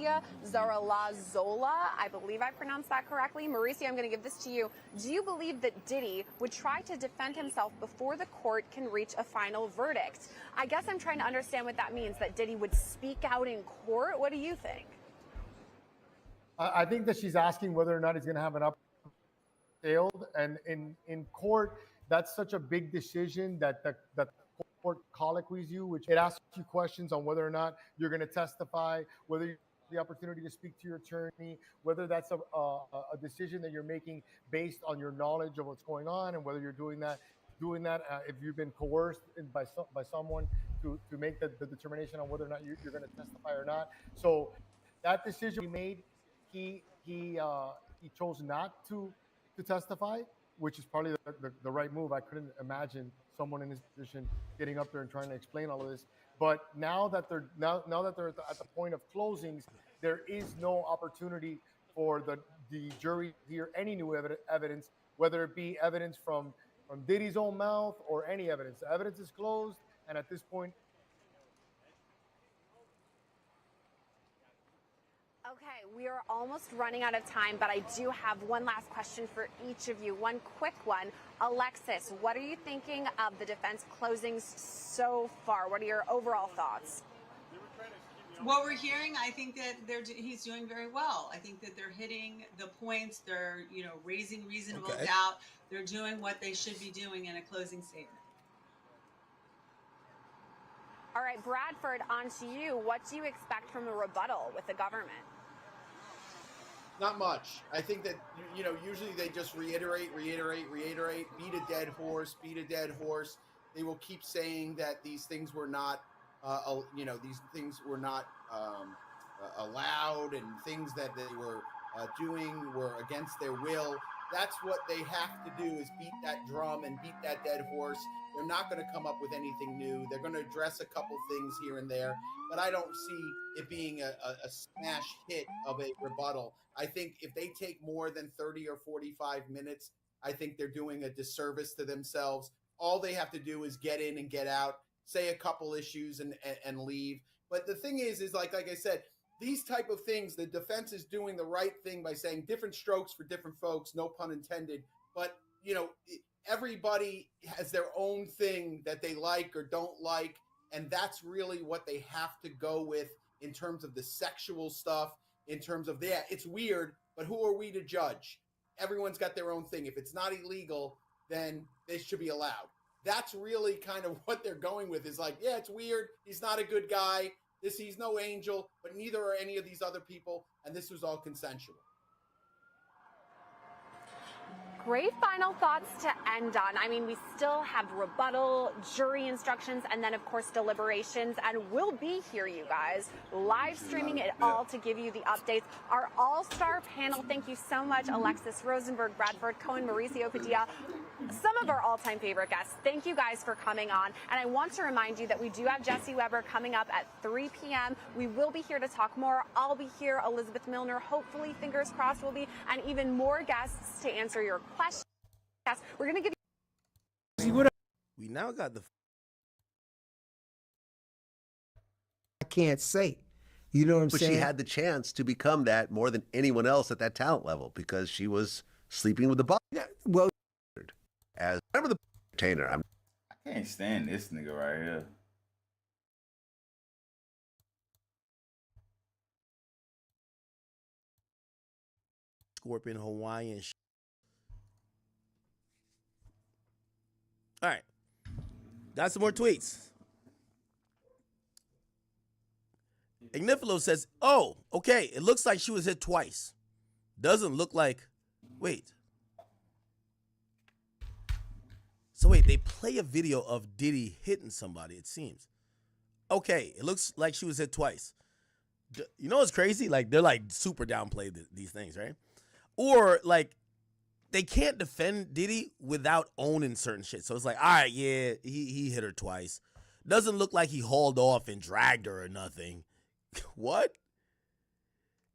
Mauricia Zaralazola. I believe I pronounced that correctly. Mauricia, I'm going to give this to you. Do you believe that Diddy would try to defend himself before the court can reach a final verdict? I guess I'm trying to understand what that means, that Diddy would speak out in court. What do you think? I think that she's asking whether or not he's going to have an sailed, and in court, that's such a big decision that the court colloquies you, which it asks you questions on whether or not you're going to testify, whether you have the opportunity to speak to your attorney, whether that's a decision that you're making based on your knowledge of what's going on, and whether you're doing that if you've been coerced by someone to make the determination on whether or not you're going to testify or not. So that decision we made, he chose not to testify, which is probably the right move. I couldn't imagine someone in his position getting up there and trying to explain all of this. But now that they're at the point of closings, there is no opportunity for the jury to hear any new evidence, whether it be evidence from Diddy's own mouth or any evidence. The evidence is closed, and at this point. Okay, we are almost running out of time, but I do have one last question for each of you. One quick one. Alexis, what are you thinking of the defense closings so far? What are your overall thoughts? What we're hearing, I think that he's doing very well. I think that they're hitting the points. They're, raising reasonable doubt. They're doing what they should be doing in a closing statement. All right, Bradford, on to you. What do you expect from a rebuttal with the government? Not much. I think that, usually they just reiterate, beat a dead horse. They will keep saying that these things were not, allowed, and things that they were doing were against their will. That's what they have to do, is beat that drum and beat that dead horse. They're not going to come up with anything new. They're going to address a couple things here and there, but I don't see it being a smash hit of a rebuttal. I think if they take more than 30 or 45 minutes, I think they're doing a disservice to themselves. All they have to do is get in and get out, say a couple issues and leave. But the thing is like I said, these type of things, the defense is doing the right thing by saying different strokes for different folks, no pun intended. But, everybody has their own thing that they like or don't like. And that's really what they have to go with in terms of the sexual stuff, in terms of it's weird, but who are we to judge? Everyone's got their own thing. If it's not illegal, then they should be allowed. That's really kind of what they're going with, is like, yeah, it's weird. He's not a good guy. He's no angel, but neither are any of these other people. And this was all consensual. Great final thoughts to end on. I mean, we still have rebuttal, jury instructions, and then, of course, deliberations. And we'll be here, you guys, live streaming it all to give you the updates. Our all-star panel, thank you so much, Alexis Rosenberg, Bradford Cohen, Mauricio Padilla, some of our all-time favorite guests. Thank you guys for coming on. And I want to remind you that we do have Jesse Weber coming up at 3 p.m. We will be here to talk more. I'll be here. Elizabeth Milner, hopefully, fingers crossed, will be, and even more guests to answer your questions. We're going to give you. We now got the. I can't say. You know what I'm saying? But she had the chance to become that more than anyone else at that talent level, because she was sleeping with the boss. Yeah, well, as remember the entertainer. I can't stand this nigga right here. Scorpion Hawaiian. All right. Got some more tweets. Ignifilo says, oh, okay, it looks like she was hit twice. Doesn't look like, wait. So wait, they play a video of Diddy hitting somebody, it seems. Okay, it looks like she was hit twice. You know what's crazy? Like, they're like super downplayed these things, right? Or like, they can't defend Diddy without owning certain shit. So it's like, all right, yeah, he hit her twice. Doesn't look like he hauled off and dragged her or nothing. What?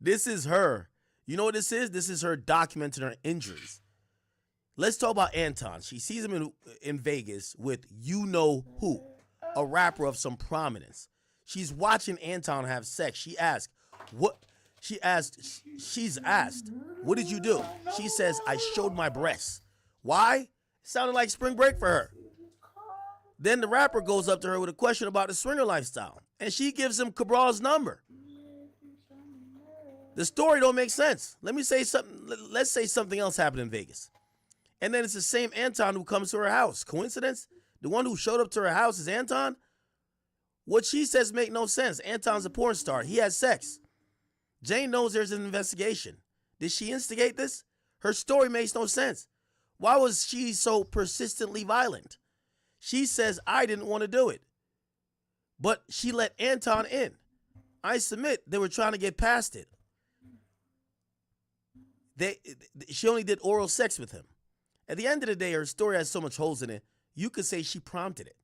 This is her. You know what this is? This is her documenting her injuries. Let's talk about Anton. She sees him in Vegas with you-know-who, a rapper of some prominence. She's watching Anton have sex. She asks, what? she's asked, what did you do? She says, I showed my breasts. Why? It sounded like spring break for her. Then the rapper goes up to her with a question about the swinger lifestyle, and she gives him Cabral's number. The story don't make sense. Let's say something else happened in Vegas. And then it's the same Anton who comes to her house. Coincidence? The one who showed up to her house is Anton? What she says make no sense. Anton's a porn star. He has sex. Jane knows there's an investigation. Did she instigate this? Her story makes no sense. Why was she so persistently violent? She says, I didn't want to do it. But she let Anton in. I submit they were trying to get past it. She only did oral sex with him. At the end of the day, her story has so much holes in it, you could say she prompted it.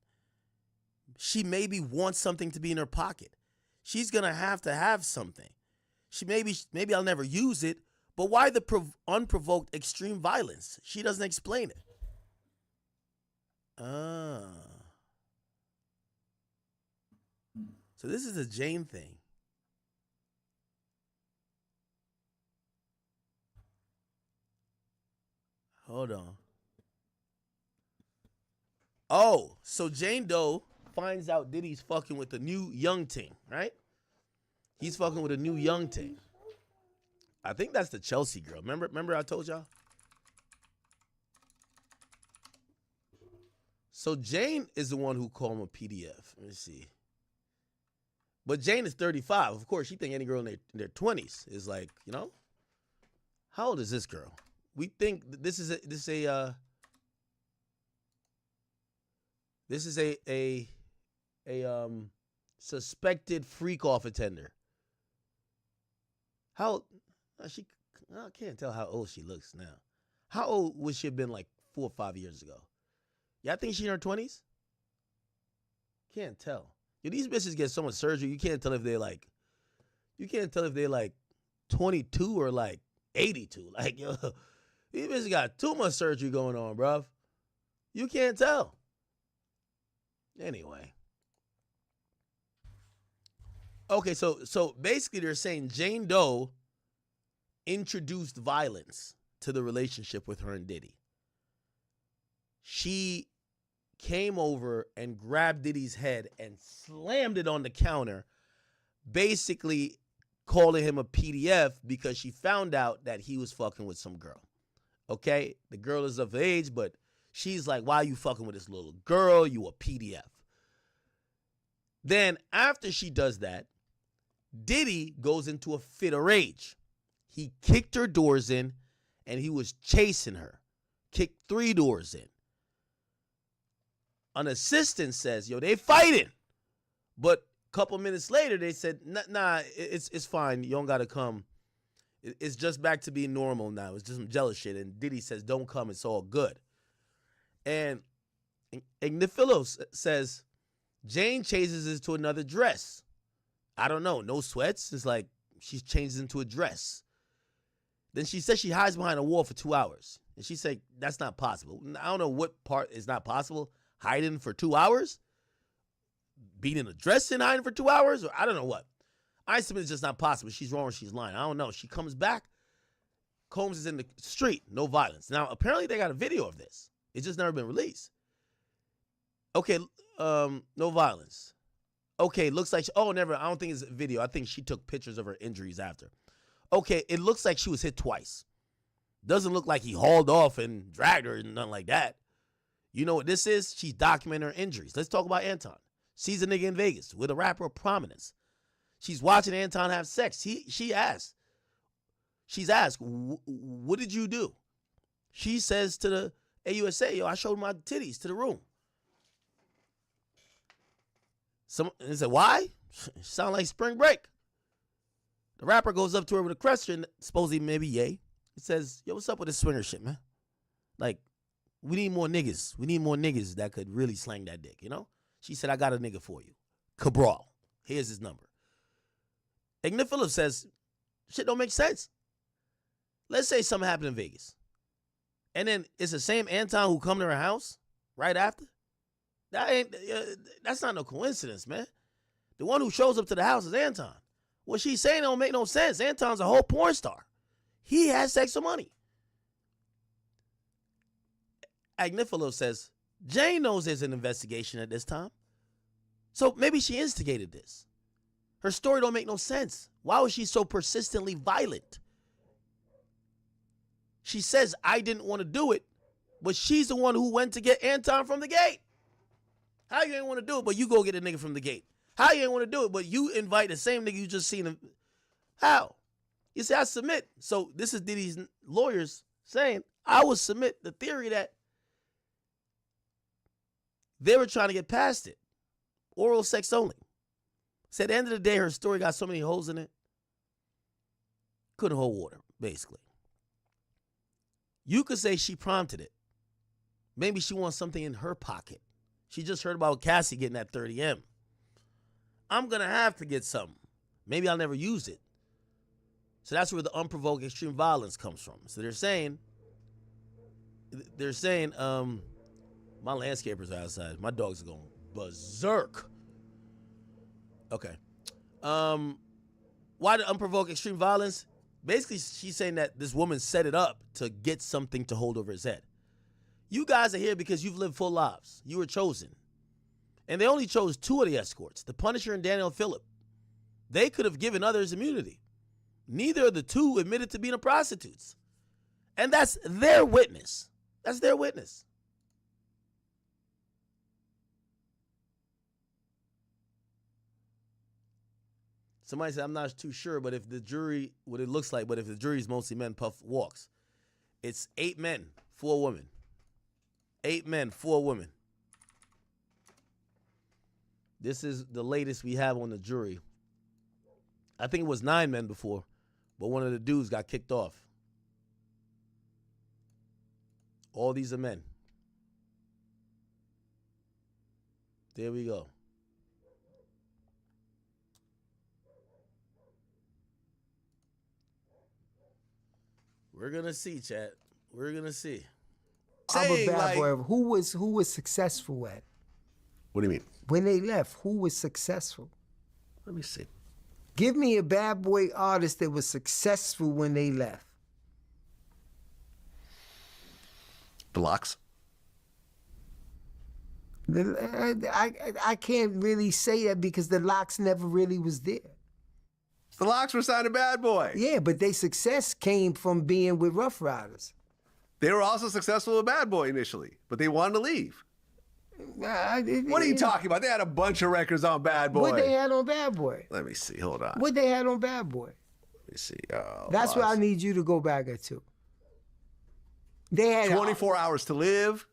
She maybe wants something to be in her pocket. She's going to have something. Maybe I'll never use it, but why the unprovoked extreme violence? She doesn't explain it. So this is a Jane thing. Hold on. Oh, so Jane Doe finds out Diddy's fucking with the new young ting, right? He's fucking with a new young ting. I think that's the Chelsea girl. Remember I told y'all? So Jane is the one who called him a PDF. Let me see. But Jane is 35. Of course, she think any girl in their 20s is like, you know? How old is this girl? We think this is a suspected freak-off attender. How she? I can't tell how old she looks now. How old would she have been like 4 or 5 years ago? Yeah, I think she's in her 20s. Can't tell. Yo, these bitches get so much surgery. You can't tell if they're like 22 or like 82. Like, yo, these bitches got too much surgery going on, bruv. You can't tell. Anyway. Okay, so basically they're saying Jane Doe introduced violence to the relationship with her and Diddy. She came over and grabbed Diddy's head and slammed it on the counter, basically calling him a PDF because she found out that he was fucking with some girl. Okay? The girl is of age, but she's like, why are you fucking with this little girl? You a PDF. Then after she does that, Diddy goes into a fit of rage. He kicked her doors in and he was chasing her. Kicked 3 doors in. An assistant says, yo, they fighting. But a couple minutes later, they said, nah, it's fine. You don't got to come. It's just back to being normal now. It's just some jealous shit. And Diddy says, don't come. It's all good. And Ignifilos says, Jane changes into another dress. I don't know. No sweats. It's like she changes into a dress. Then she says she hides behind a wall for 2 hours. And she said, that's not possible. I don't know what part is not possible. Hiding for 2 hours? Being in a dress and hiding for 2 hours? Or I don't know what. I submit it's just not possible. She's wrong or she's lying. I don't know. She comes back. Combs is in the street. No violence. Now, apparently they got a video of this. It's just never been released. Okay, no violence. Okay, looks like, I don't think it's a video. I think she took pictures of her injuries after. Okay, it looks like she was hit twice. Doesn't look like he hauled off and dragged her and nothing like that. You know what this is? She's documenting her injuries. Let's talk about Anton. She's a nigga in Vegas with a rapper of prominence. She's watching Anton have sex. She's asked, what did you do? She says to the AUSA, yo, I showed my titties to the room. They said, why? Sound like spring break. The rapper goes up to her with a question, supposedly maybe yay. He says, yo, what's up with this swinger shit, man? Like, we need more niggas. We need more niggas that could really slang that dick, you know? She said, I got a nigga for you. Cabral. Here's his number. Ignifilos says, shit don't make sense. Let's say something happened in Vegas. And then it's the same Anton who come to her house right after. That's not no coincidence, man. The one who shows up to the house is Anton. What she's saying don't make no sense. Anton's a whole porn star. He has sex for money. Agnifilo says, Jane knows there's an investigation at this time. So maybe she instigated this. Her story don't make no sense. Why was she so persistently violent? She says, I didn't want to do it, but she's the one who went to get Anton from the gate. How you ain't want to do it, but you go get a nigga from the gate? How you ain't want to do it, but you invite the same nigga you just seen him? How? You say, I submit. So this is Diddy's lawyers saying, I would submit the theory that they were trying to get past it. Oral sex only. So at the end of the day, her story got so many holes in it. Couldn't hold water, basically. You could say she prompted it. Maybe she wants something in her pocket. She just heard about Cassie getting that 30M. I'm going to have to get something. Maybe I'll never use it. So that's where the unprovoked extreme violence comes from. So they're saying, my landscapers are outside. My dogs are going berserk. Okay. Why the unprovoked extreme violence? Basically, she's saying that this woman set it up to get something to hold over his head. You guys are here because you've lived full lives. You were chosen. And they only chose 2 of the escorts, the Punisher and Daniel Phillip. They could have given others immunity. Neither of the 2 admitted to being prostitutes. And that's their witness. That's their witness. Somebody said, I'm not too sure, but if the jury, what it looks like, but if the jury's mostly men, Puff walks. It's 8 men, 4 women. 8 men, 4 women. This is the latest we have on the jury. I think it was 9 men before, but one of the dudes got kicked off. All these are men. There we go. We're gonna see, chat. We're gonna see. I'm a bad like, boy. Who was successful at? What do you mean? When they left, who was successful? Let me see. Give me a bad boy artist that was successful when they left. The Locks. I can't really say that because the Locks never really was there. The Locks were signed to Bad Boy. Yeah, but their success came from being with Rough Riders. They were also successful with Bad Boy initially, but they wanted to leave. What are you talking about? They had a bunch of records on Bad Boy. What they had on Bad Boy? Let me see. Hold on. What they had on Bad Boy? Let me see. That's what I need you to go back to. They had 24 Hours to Live.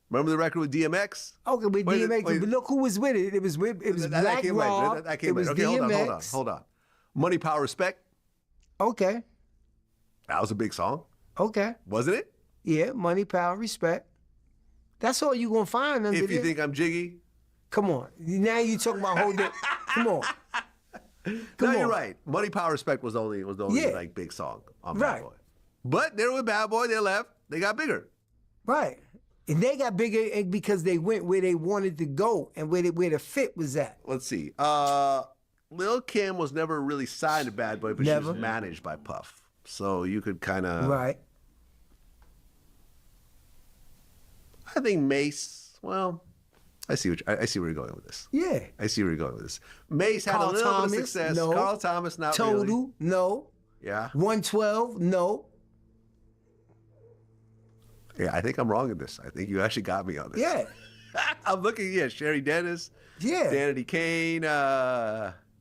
Remember the record with DMX? Okay, with DMX. But look who was with it. It was Black Rob. That came in. Okay, DMX. hold on. Money, Power, Respect. Okay. That was a big song. Okay. Wasn't it? Yeah, Money, Power, Respect. That's all you gonna find under If You there. Think I'm Jiggy. Come on. Now you talking about whole day. Come on. No, you're right. Money, Power, Respect was the only Yeah. like big song on Right. Bad Boy. But they were with Bad Boy. They left. They got bigger. Right. And they got bigger because they went where they wanted to go and where the fit was at. Let's see. Lil' Kim was never really signed to Bad Boy, but she was managed by Puff. So you could kind of... Right. I think Mace, well, I see where you're going with this. Yeah. I see where you're going with this. Mace had Carl a little Thomas, bit of success. no. Carl Thomas, not Total, really. no. Yeah. 112, no. Yeah, I think I'm wrong in this. I think you actually got me on this. Yeah. I'm looking, Sherry Dennis, Yeah. Danity Kane,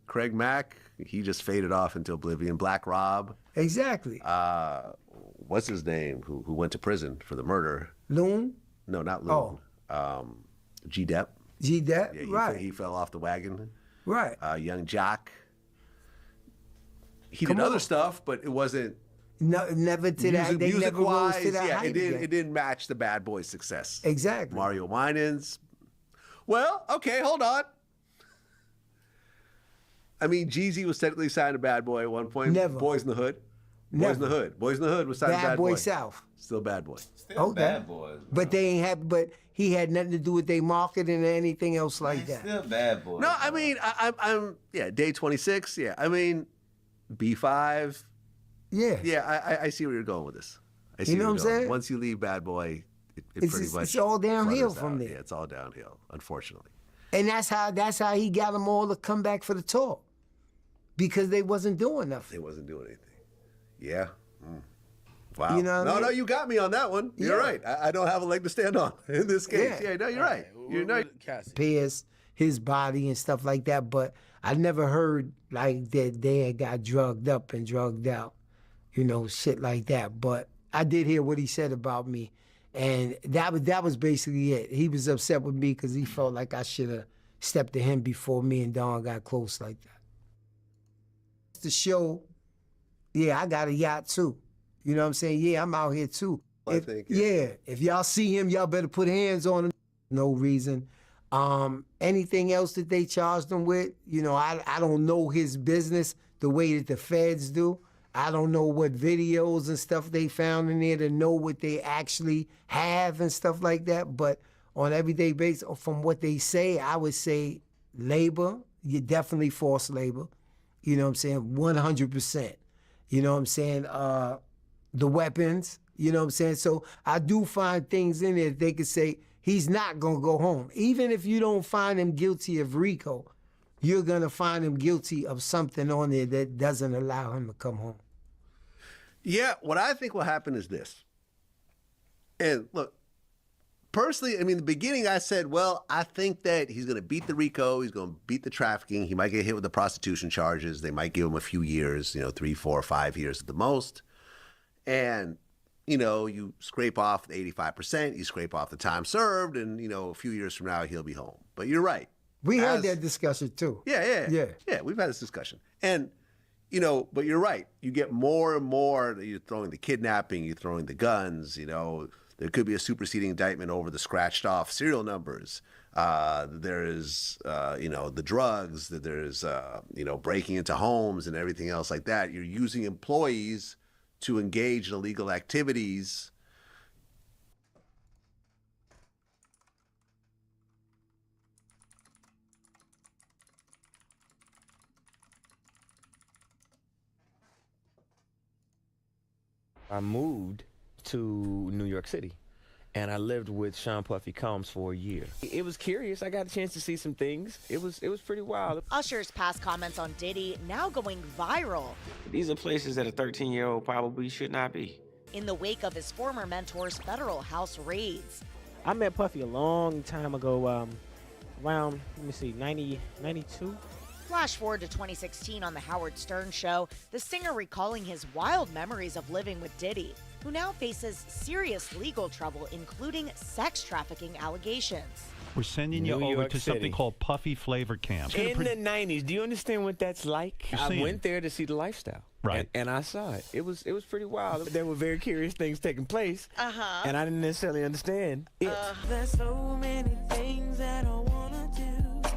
Craig Mack. He just faded off into oblivion. Black Rob. Exactly. What's his name? Who went to prison for the murder? Loon? No, not Loon. G-Dep. G-Dep, Yeah, right. He fell off the wagon. Right. Young Jock. He Come did other on. stuff, but it wasn't No, never to that. They never rose to music-wise. that Yeah, height it again. didn't match the Bad Boy success. Exactly. Mario Winans. Well, okay, hold on. I mean, Jeezy was technically signed to Bad Boy at one point. Never. Boys in the Hood. Boys in the Hood. Boys in the Hood was signed Bad Boy South. Still Bad Boy. Still Okay. bad boys. But they ain't have. But he had nothing to do with their marketing or anything else like that. Still bad boys. No, I mean, I'm Day 26. Yeah, I mean, B5. Yeah. Yeah, I see where you're going with this. I see You know where what you're I'm going. saying? Once you leave Bad Boy, it It's pretty just- much it's all downhill flutters from out. there. Yeah, it's all downhill, unfortunately. And that's how he got them all to come back for the tour, because they wasn't doing nothing. They wasn't doing anything. Yeah. Wow. You know what I mean? No, you got me on that one. You're Yeah. right. I don't have a leg to stand on in this case. Yeah. Yeah, no, you're right. You're right. Cassie. Pierce his body and stuff like that. But I never heard like that they had got drugged up and drugged out, shit like that. But I did hear what he said about me, and that was basically it. He was upset with me because he felt like I should have stepped to him before me and Don got close like that. The show, yeah, I got a yacht too. You know what I'm saying? Yeah, I'm out here too. I think, If y'all see him, y'all better put hands on him. No reason. Anything else that they charged him with, I don't know his business the way that the feds do. I don't know what videos and stuff they found in there to know what they actually have and stuff like that. But on everyday basis, from what they say, I would say labor, you definitely forced labor. You know what I'm saying? 100%. You know what I'm saying? The weapons, you know what I'm saying? So I do find things in there that they could say he's not going to go home. Even if you don't find him guilty of RICO, you're going to find him guilty of something on there that doesn't allow him to come home. Yeah, what I think will happen is this. And look, personally, I mean, in the beginning I said, well, I think that he's going to beat the RICO, he's going to beat the trafficking, he might get hit with the prostitution charges, they might give him a few years, 3, 4, 5 years at the most. And, you scrape off the 85%, you scrape off the time served, and, a few years from now, he'll be home. But you're right. We had that discussion too. Yeah, we've had this discussion. And, but you're right. You get more and more, you're throwing the kidnapping, you're throwing the guns, there could be a superseding indictment over the scratched off serial numbers. There is, the drugs, that there's, breaking into homes and everything else like that. You're using employees to engage in illegal activities. I moved to New York City, and I lived with Sean Puffy Combs for a year. It was curious. I got a chance to see some things. It was pretty wild. Usher's past comments on Diddy now going viral. These are places that a 13-year-old probably should not be. In the wake of his former mentor's federal house raids. I met Puffy a long time ago, around, 92. Flash forward to 2016 on The Howard Stern Show, the singer recalling his wild memories of living with Diddy, who now faces serious legal trouble, including sex trafficking allegations. We're sending you New over York to something City. called Puffy Flavor Camp. In the 90s, do you understand what that's like? You're I seeing. went there to see the lifestyle. Right. And I saw it. It was pretty wild. There were very curious things taking place. And I didn't necessarily understand it. There's so many things that I wanna do.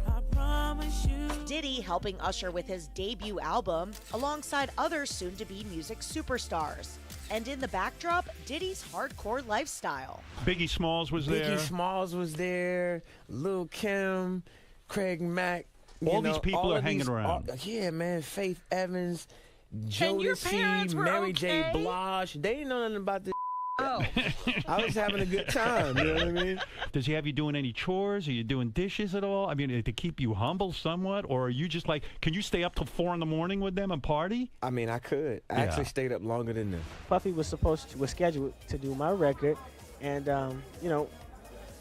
I promise you. Diddy helping Usher with his debut album alongside other soon-to-be music superstars. And in the backdrop, Diddy's hardcore lifestyle. Biggie Smalls was there. Biggie Smalls was there. Lil' Kim, Craig Mack. All these people all are of hanging these- around. Yeah, man. Faith Evans, And your parents Jodeci, were Mary J. okay? Blige. They didn't know nothing about this. Oh. I was having a good time. You know what I mean? Does he have you doing any chores? Are you doing dishes at all? I mean, to keep you humble somewhat? Or are you just like, can you stay up till 4 in the morning with them and party? I mean, I could. I Yeah. actually stayed up longer than them. Puffy was scheduled to do my record, and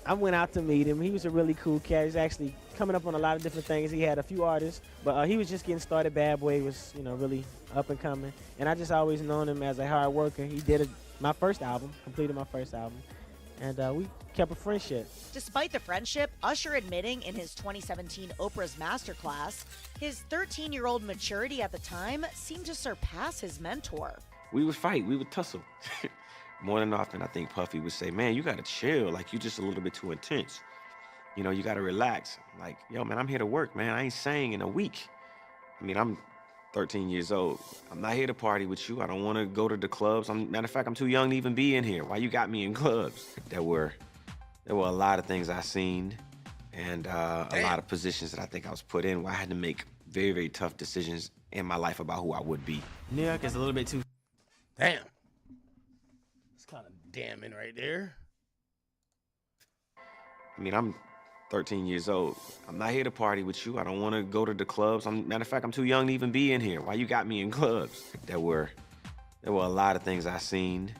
I went out to meet him. He was a really cool cat. He's actually coming up on a lot of different things. He had a few artists, but he was just getting started. Bad Boy was, really up and coming, and I just always known him as a hard worker. He did my first album, completed my first album, and we kept a friendship. Despite the friendship, Usher admitting in his 2017 Oprah's Masterclass, his 13-year-old maturity at the time seemed to surpass his mentor. We would fight. We would tussle. More than often, I think Puffy would say, man, you got to chill. Like, you just a little bit too intense. You got to relax. Like, yo, man, I'm here to work, man. I ain't sang in a week. I mean, I'm 13 years old. I'm not here to party with you. I don't want to go to the clubs. Matter of fact, I'm too young to even be in here. Why you got me in clubs? There were a lot of things I seen and a lot of positions that I think I was put in where I had to make very, very tough decisions in my life about who I would be. New York is a little bit too... Damn. It's kind of damning right there. I mean, I'm 13 years old. I'm not here to party with you. I don't want to go to the clubs. Matter of fact, I'm too young to even be in here. Why you got me in clubs? There were a lot of things I seen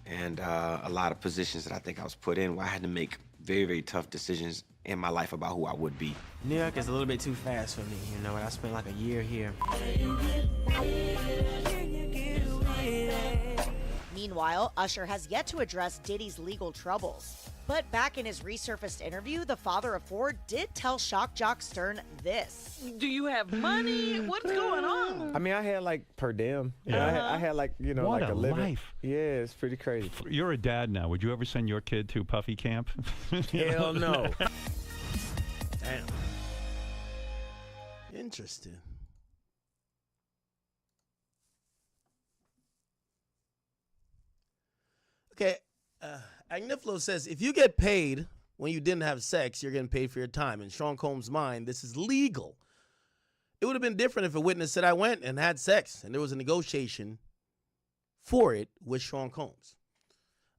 and a lot of positions that I think I was put in where I had to make very, very tough decisions in my life about who I would be. New York is a little bit too fast for me, you know, and I spent like a year here. Meanwhile, Usher has yet to address Diddy's legal troubles. But back in his resurfaced interview, the father of four did tell shock jock Stern this. Do you have money? What's going on? I mean, I had like per diem. Yeah. I had like, you know, What like a a living. life. Yeah, it's pretty crazy. You're a dad now. Would you ever send your kid to Puffy camp? Hell no. Damn. Interesting. Okay, Agniflo says, if you get paid when you didn't have sex, you're getting paid for your time. In Sean Combs' mind, this is legal. It would have been different if a witness said I went and had sex and there was a negotiation for it with Sean Combs.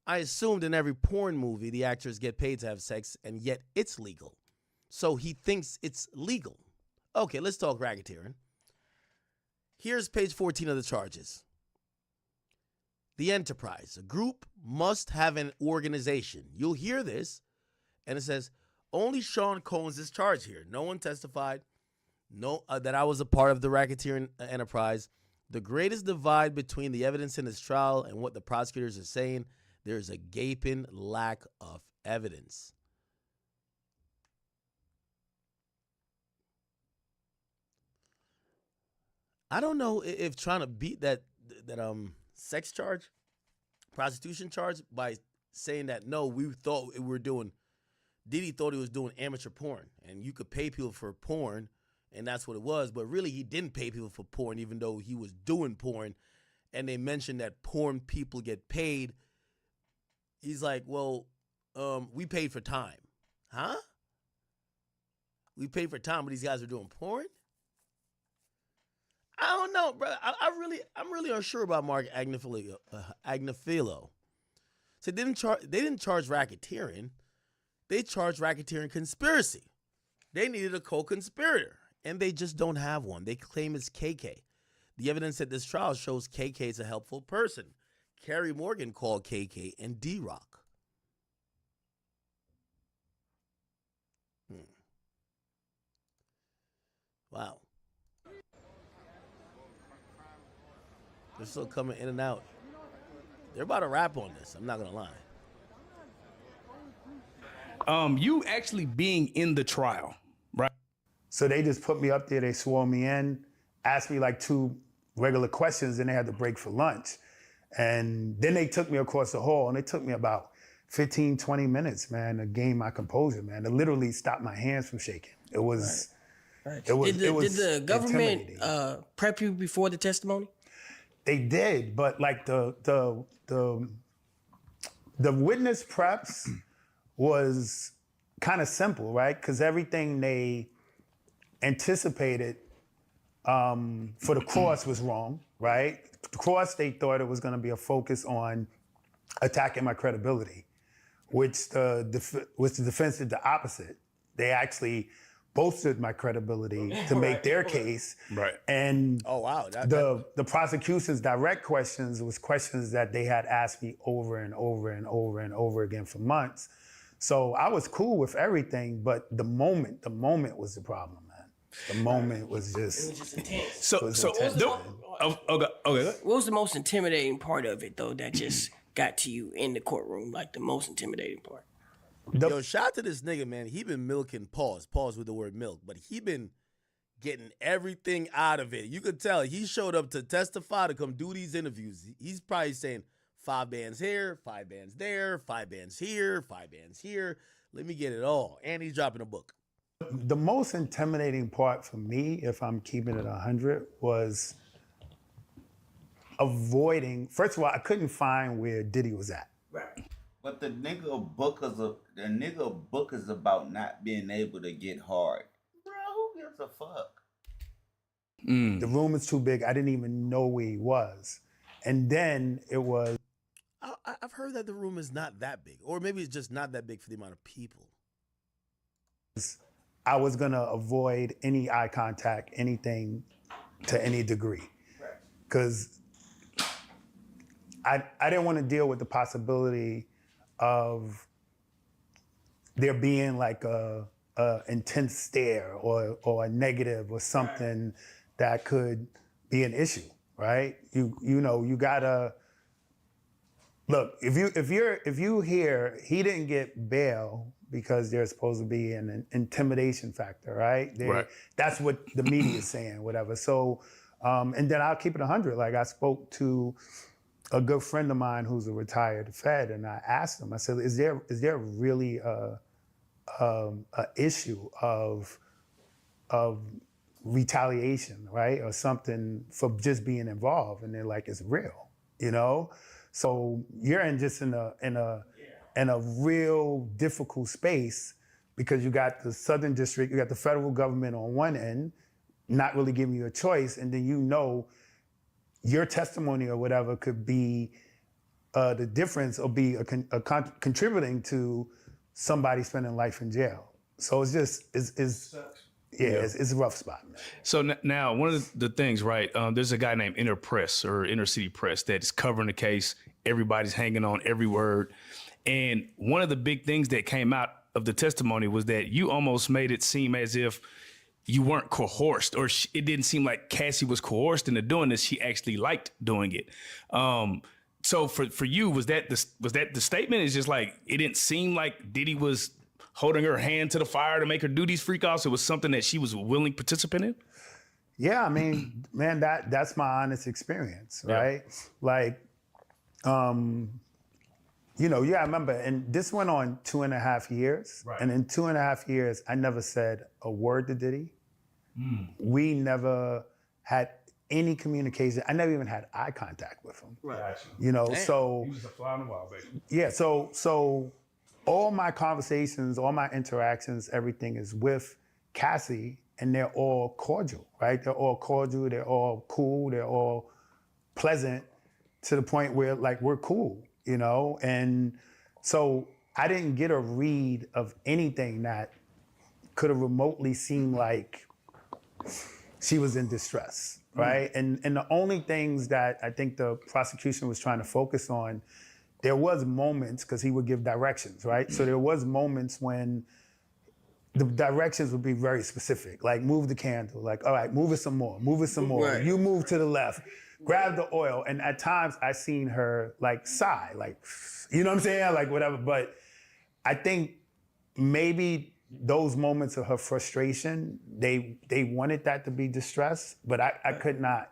I assumed in every porn movie the actors get paid to have sex, and yet it's legal. So he thinks it's legal. Okay, let's talk racketeering. Here's page 14 of the charges. The enterprise. A group must have an organization. You'll hear this, and it says, only Sean Combs is charged here. No one testified that I was a part of the racketeering enterprise. The greatest divide between the evidence in this trial and what the prosecutors are saying, there's a gaping lack of evidence. I don't know if trying to beat that sex charge, prostitution charge, by saying that, no, we thought we were doing, Diddy thought he was doing amateur porn, and you could pay people for porn, and that's what it was, but really he didn't pay people for porn, even though he was doing porn, and they mentioned that porn people get paid. He's like, well, we paid for time. Huh? We paid for time, but these guys are doing porn? I don't know, bro. I'm really unsure about Mark Agnifilo. So they didn't charge racketeering. They charged racketeering conspiracy. They needed a co-conspirator, and they just don't have one. They claim it's KK. The evidence at this trial shows KK is a helpful person. Kerry Morgan called KK and D-Rock. Wow. They're still coming in and out. They're about to rap on this. I'm not going to lie. You actually being in the trial, right? So they just put me up there. They swore me in, asked me like 2 regular questions, and they had to break for lunch. And then they took me across the hall, and it took me about 15, 20 minutes, man, to gain my composure, man. It literally stopped my hands from shaking. It was, Right. it was, Did the government intimidating. prep you before the testimony? They did, but like the witness preps was kind of simple, right? Because everything they anticipated for the cross was wrong, right? The cross, they thought it was going to be a focus on attacking my credibility, which the defense did the opposite. They actually bolstered my credibility to make their case. Right. And oh wow, the prosecution's direct questions was questions that they had asked me over and over and over and over again for months. So I was cool with everything, but the moment was the problem, man. The moment was just. It was just intense. So What was the most intimidating part of it though that just got to you in the courtroom? Like the most intimidating part. Yo, shout out to this nigga, man. He been milking, pause with the word milk, but he been getting everything out of it. You could tell he showed up to testify, to come do these interviews. He's probably saying 5 bands here, 5 bands there, 5 bands here, 5 bands here. Let me get it all. And he's dropping a book. The most intimidating part for me, if I'm keeping it 100, was avoiding. First of all, I couldn't find where Diddy was at. Right. But the nigga book is about not being able to get hard. Bro, who gives a fuck? The room is too big. I didn't even know where he was. And then it was. I've heard that the room is not that big, or maybe it's just not that big for the amount of people. I was gonna avoid any eye contact, anything to any degree. Because I didn't want to deal with the possibility of there being like a intense stare or a negative or something that could be an issue, right? You know, you gotta look, if you hear he didn't get bail because there's supposed to be an intimidation factor, right? Right. That's what the media is saying, whatever. So and then I'll keep it 100. Like I spoke to a good friend of mine who's a retired Fed, and I asked him, I said, is there really a issue of retaliation, right? Or something for just being involved? And they're like, it's real, you know? So you're in a real difficult space because you got the Southern District, you got the federal government on one end, not really giving you a choice, and then you know your testimony or whatever could be the difference or be contributing to somebody spending life in jail. So it's just, it's a rough spot, man. So now, one of the things, right, there's a guy named Inner Press or Inner City Press that is covering the case. Everybody's hanging on every word. And one of the big things that came out of the testimony was that you almost made it seem as if you weren't coerced, or it didn't seem like Cassie was coerced into doing this. She actually liked doing it. So for you, was that the statement? It's just like, it didn't seem like Diddy was holding her hand to the fire to make her do these freak offs. It was something that she was a willing participant in? Yeah, I mean, man, that's my honest experience, right? Like, you know, I remember, and this went on 2.5 years. Right. And in 2.5 years, I never said a word to Diddy. We never had any communication. I never even had eye contact with him. Right. You know, Damn. so. He was a fly on the wall, baby. Yeah, so all my conversations, all my interactions, everything is with Cassie, and they're all cordial, right? They're all cordial, they're all cool, they're all pleasant to the point where, like, we're cool, you know? And so I didn't get a read of anything that could have remotely seemed like she was in distress, right? And the only things that I think the prosecution was trying to focus on, there was moments, because he would give directions, right? So there was moments when the directions would be very specific, like move the candle, like, all right, move it some more, Right. You move to the left, grab the oil. And at times I seen her like sigh, like, you know what I'm saying? Like whatever, but I think maybe those moments of her frustration, they wanted that to be distress, but I could not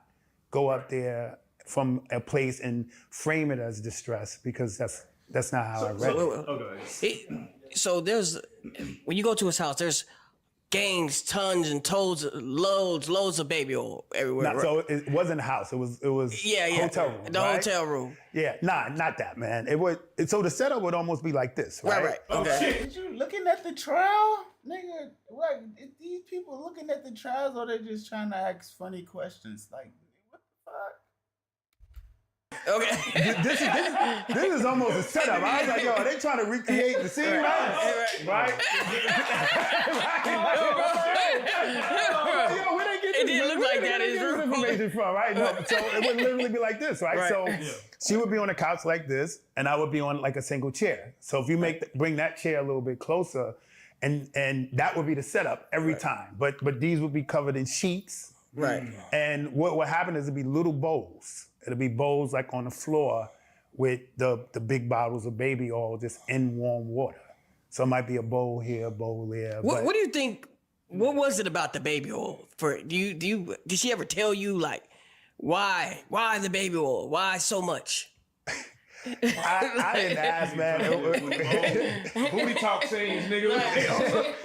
go up there from a place and frame it as distress, because that's not how I read it. So there's, when you go to his house, there's gangs, tons and toads, loads of baby oil everywhere. Nah, right? so it wasn't a house. It was hotel room. The right? hotel room. Yeah, not that, man. So the setup would almost be like this, right? Right. Oh, Okay. shit. Is you looking at the trial? Nigga, what? Is these people looking at the trials, or they just trying to ask funny questions? Like, what the fuck? Okay. This is almost a setup. I was like, yo, are they trying to recreate the scene, right? Yo, where they get It didn't look like that in his room. Information from, right? No, so it would literally be like this, right? So she would be on a couch like this, and I would be on like a single chair. So if you bring that chair a little bit closer, and that would be the setup every time. But these would be covered in sheets. Right. And what would happen is it'd be little bowls. It'll be bowls like on the floor with the big bottles of baby oil just in warm water. So it might be a bowl here, a bowl there. What do you think? What was it about the baby oil? Did she ever tell you, like, why the baby oil? Why so much? I didn't ask, man. Booty talk scenes, nigga.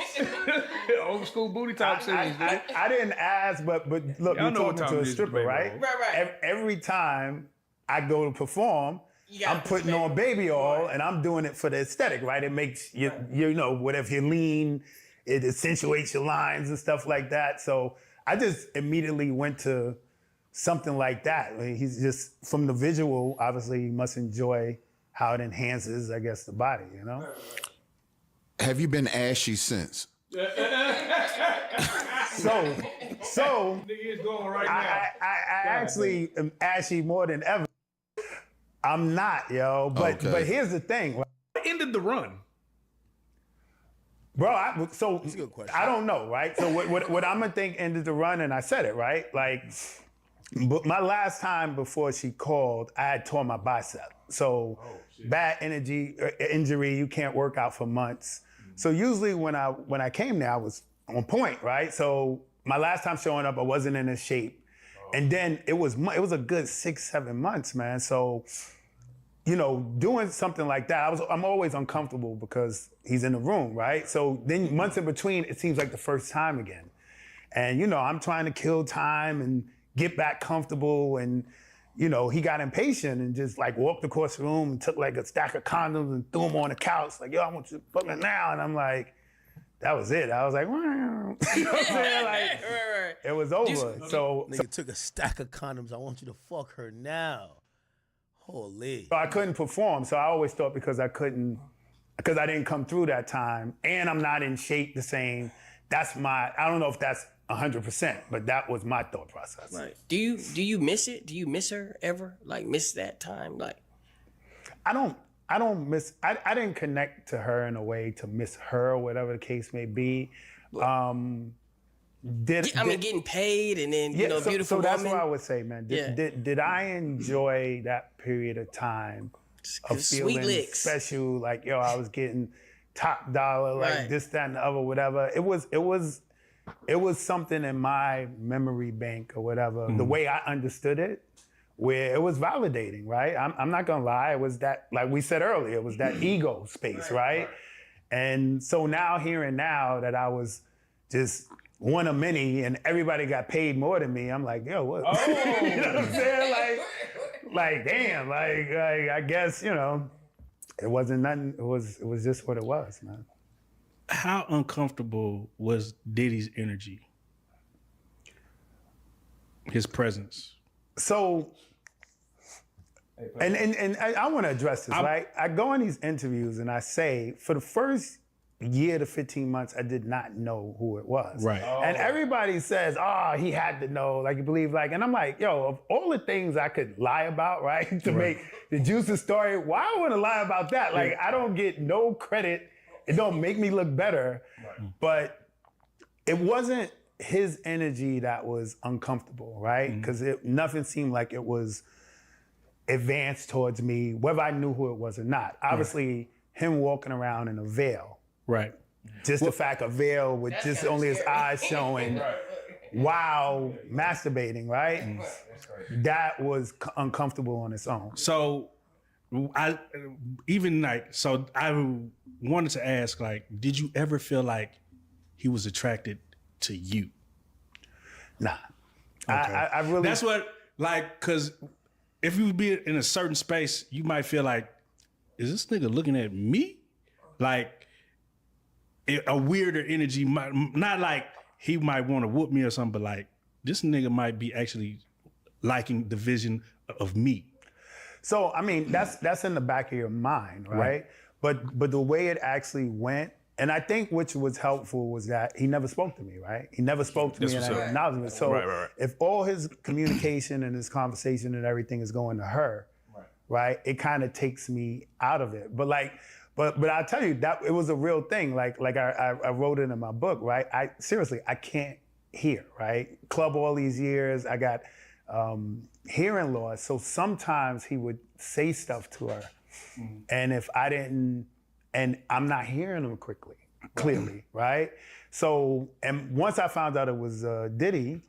Old school booty talk scenes, nigga. I didn't ask, but look, you're talking to a stripper, right? Right. Every time I go to perform, I'm putting on baby oil and I'm doing it for the aesthetic, right? It makes you know, whatever you lean, it accentuates your lines and stuff like that. So I just immediately went to something like that. I mean, he's just, from the visual, obviously he must enjoy how it enhances, I guess, the body, you know? Have you been ashy since? So Nigga is going right I actually am ashy more than ever. I'm not, yo. But here's the thing. What ended the run? Bro, That's a good question. I don't know, right? So what I'm gonna think ended the run, and I said it, right? Like, but my last time before she called, I had torn my bicep. So bad injury, you can't work out for months. So usually when I came there, I was on point, right? So my last time showing up, I wasn't in a shape. And then it was a good 6-7 months, man. So, you know, doing something like that, I'm always uncomfortable because he's in the room, right? So then months in between, it seems like the first time again. And, you know, I'm trying to kill time and get back comfortable. And, you know, he got impatient and just like walked across the room and took like a stack of condoms and threw them on the couch. Like, yo, I want you to fuck me now. And I'm like, that was it. I was like, you know what I'm saying? Like, it was over. So Nigga took a stack of condoms. I want you to fuck her now. Holy. So I couldn't perform. So I always thought because I didn't come through that time and I'm not in shape the same, I don't know if that's 100%, but that was my thought process. Right. Do you miss it? Do you miss her ever? Like, miss that time? Like, I don't miss, I didn't connect to her in a way to miss her or whatever the case may be. Getting paid and then, you know, beautiful So that's woman. what I would say, man. Did I enjoy that period of time of Sweet feeling licks. special? Like, yo, I was getting top dollar, like this, that, and the other, whatever. It was something in my memory bank or whatever, the way I understood it, where it was validating, right? I'm not gonna lie, it was that, like we said earlier, it was that ego space, right? And so now, hearing now that I was just one of many and everybody got paid more than me, I'm like, yo, what? You know what I'm saying? Like, damn, like I guess, you know, it wasn't nothing, it was just what it was, man. How uncomfortable was Diddy's energy? His presence? So, and I want to address this, right? I go in these interviews and I say, for the first year to 15 months, I did not know who it was. Right. And everybody says, he had to know, like you believe, like, and I'm like, yo, of all the things I could lie about, right, to make the juice the story, why I want to lie about that? Like, I don't get no credit. It don't make me look better, but it wasn't his energy that was uncomfortable, right? Because nothing seemed like it was advanced towards me, whether I knew who it was or not. Obviously, him walking around in a veil. Right. Just the fact a veil with just only his eyes showing while masturbating, right? That was uncomfortable on its own. So I wanted to ask, like, did you ever feel like he was attracted to you? Nah. Okay. I really... That's what, like, because if you would be in a certain space, you might feel like, is this nigga looking at me? Like, a weirder energy, not like he might want to whoop me or something, but like, this nigga might be actually liking the vision of me. So, I mean, that's in the back of your mind, right? But the way it actually went, and I think which was helpful was that he never spoke to me, right? He never spoke to me and I acknowledged it. So if all his communication and his conversation and everything is going to her, right? It kind of takes me out of it. But I'll tell you that it was a real thing. Like I wrote it in my book, right? I can't hear, right? Club all these years, I got hearing loss. So sometimes he would say stuff to her. And if I didn't, and I'm not hearing him clearly, right? So, and once I found out it was Diddy,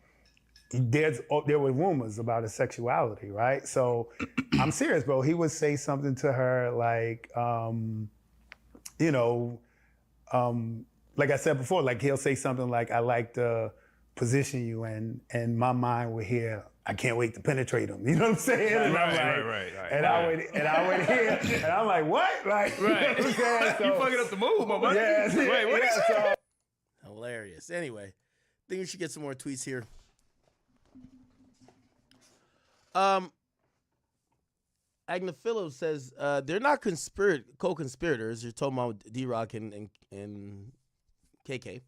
there were rumors about his sexuality, right? So I'm serious, bro. He would say something to her like, like I said before, like he'll say something like, I like the position you in, and my mind would hear, I can't wait to penetrate him. You know what I'm saying? And I'm like, right. And I would hear, and I'm like, what? Like, Right. You know what I'm saying? So, You fucking up the move, my buddy. Yeah, Wait, what yeah, is so, Hilarious. Anyway, I think we should get some more tweets here. Agnaphilo says they're not co-conspirators. You're talking about D-Rock and KK.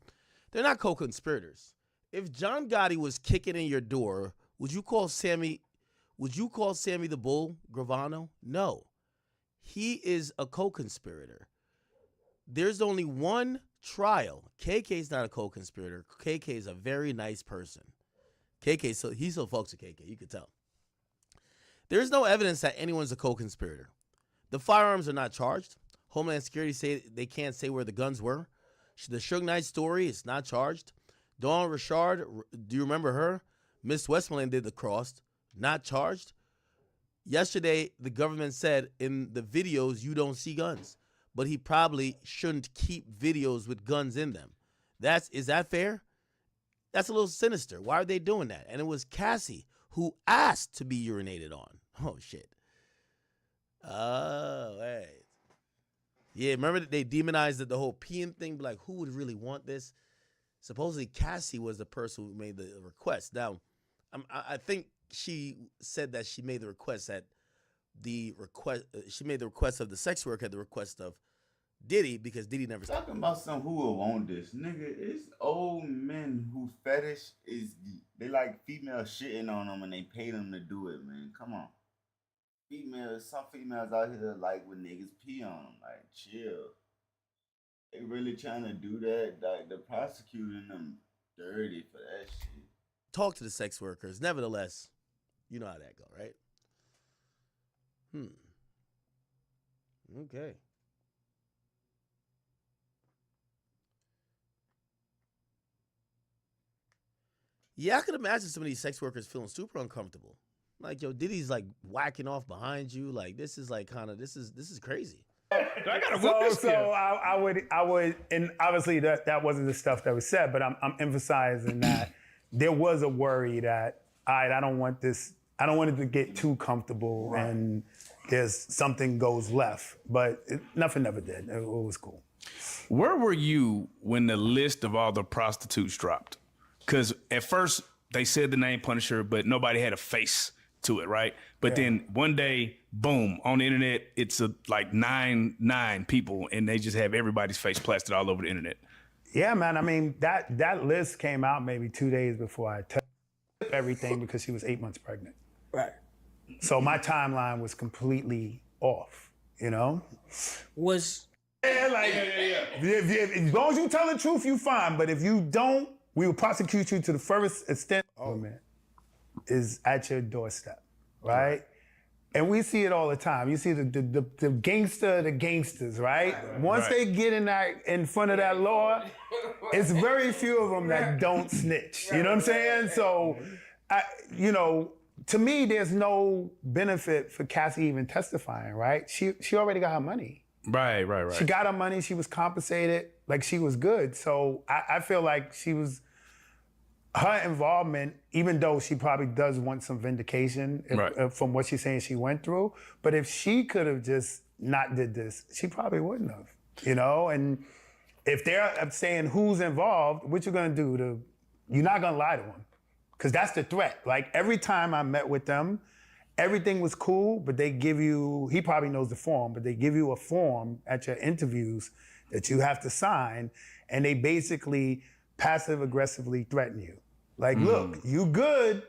They're not co-conspirators. If John Gotti was kicking in your door, would you call Sammy the Bull Gravano? No. He is a co-conspirator. There's only one trial. KK's not a co-conspirator. KK is a very nice person. KK, so he still fucks with KK. You could tell. There's no evidence that anyone's a co-conspirator. The firearms are not charged. Homeland Security say they can't say where the guns were. The Suge Knight story is not charged. Dawn Richard, do you remember her? Miss Westmoreland did the cross, not charged. Yesterday, the government said in the videos you don't see guns, but he probably shouldn't keep videos with guns in them. Is that fair? That's a little sinister. Why are they doing that? And it was Cassie who asked to be urinated on. Oh, shit. Oh, wait. Yeah, remember that they demonized the whole peeing thing? Like, who would really want this? Supposedly, Cassie was the person who made the request. Now, I think she said that she made the request she made the request of the sex worker at the request of Diddy because Diddy never said. Talking about some who will want this, nigga. It's old men who fetish is they like females shitting on them and they pay them to do it, man. Come on. Some females out here like when niggas pee on them. Like, chill. They really trying to do that. Like, they're prosecuting them dirty for that shit. Talk to the sex workers. Nevertheless, you know how that go, right? Okay. Yeah, I could imagine some of these sex workers feeling super uncomfortable. Like, yo, Diddy's like whacking off behind you. Like, this is like kind of this is crazy. I gotta whoop this kid. I would, and obviously that wasn't the stuff that was said, but I'm emphasizing that there was a worry that I don't want it to get too comfortable and there's something goes left, but nothing ever did. It was cool. Where were you when the list of all the prostitutes dropped? Because at first they said the name Punisher, but nobody had a face to it, right? But then one day, boom, on the internet, it's like nine people, and they just have everybody's face plastered all over the internet. Yeah, man. I mean, that list came out maybe 2 days before I took everything because she was 8 months pregnant. Right. So my timeline was completely off, you know? Was... Yeah, like, as long as you tell the truth, you fine. But if you don't, we will prosecute you to the furthest extent. Oh, man. Is at your doorstep, right? And we see it all the time. You see the gangster, the gangsters, right? Once they get in front of that law, it's very few of them that don't snitch. You know what I'm saying? So, to me, there's no benefit for Cassie even testifying, right? She already got her money. Right. She got her money. She was compensated. Like, she was good. So I feel like her involvement, even though she probably does want some vindication from what she's saying she went through, but if she could have just not did this, she probably wouldn't have, you know? And if they're saying who's involved, what you gonna do? You're not gonna lie to them, because that's the threat. Like, every time I met with them, everything was cool, but they give you, he probably knows the form, but they give you a form at your interviews that you have to sign, and they basically passive-aggressively threaten you. Like, look, you good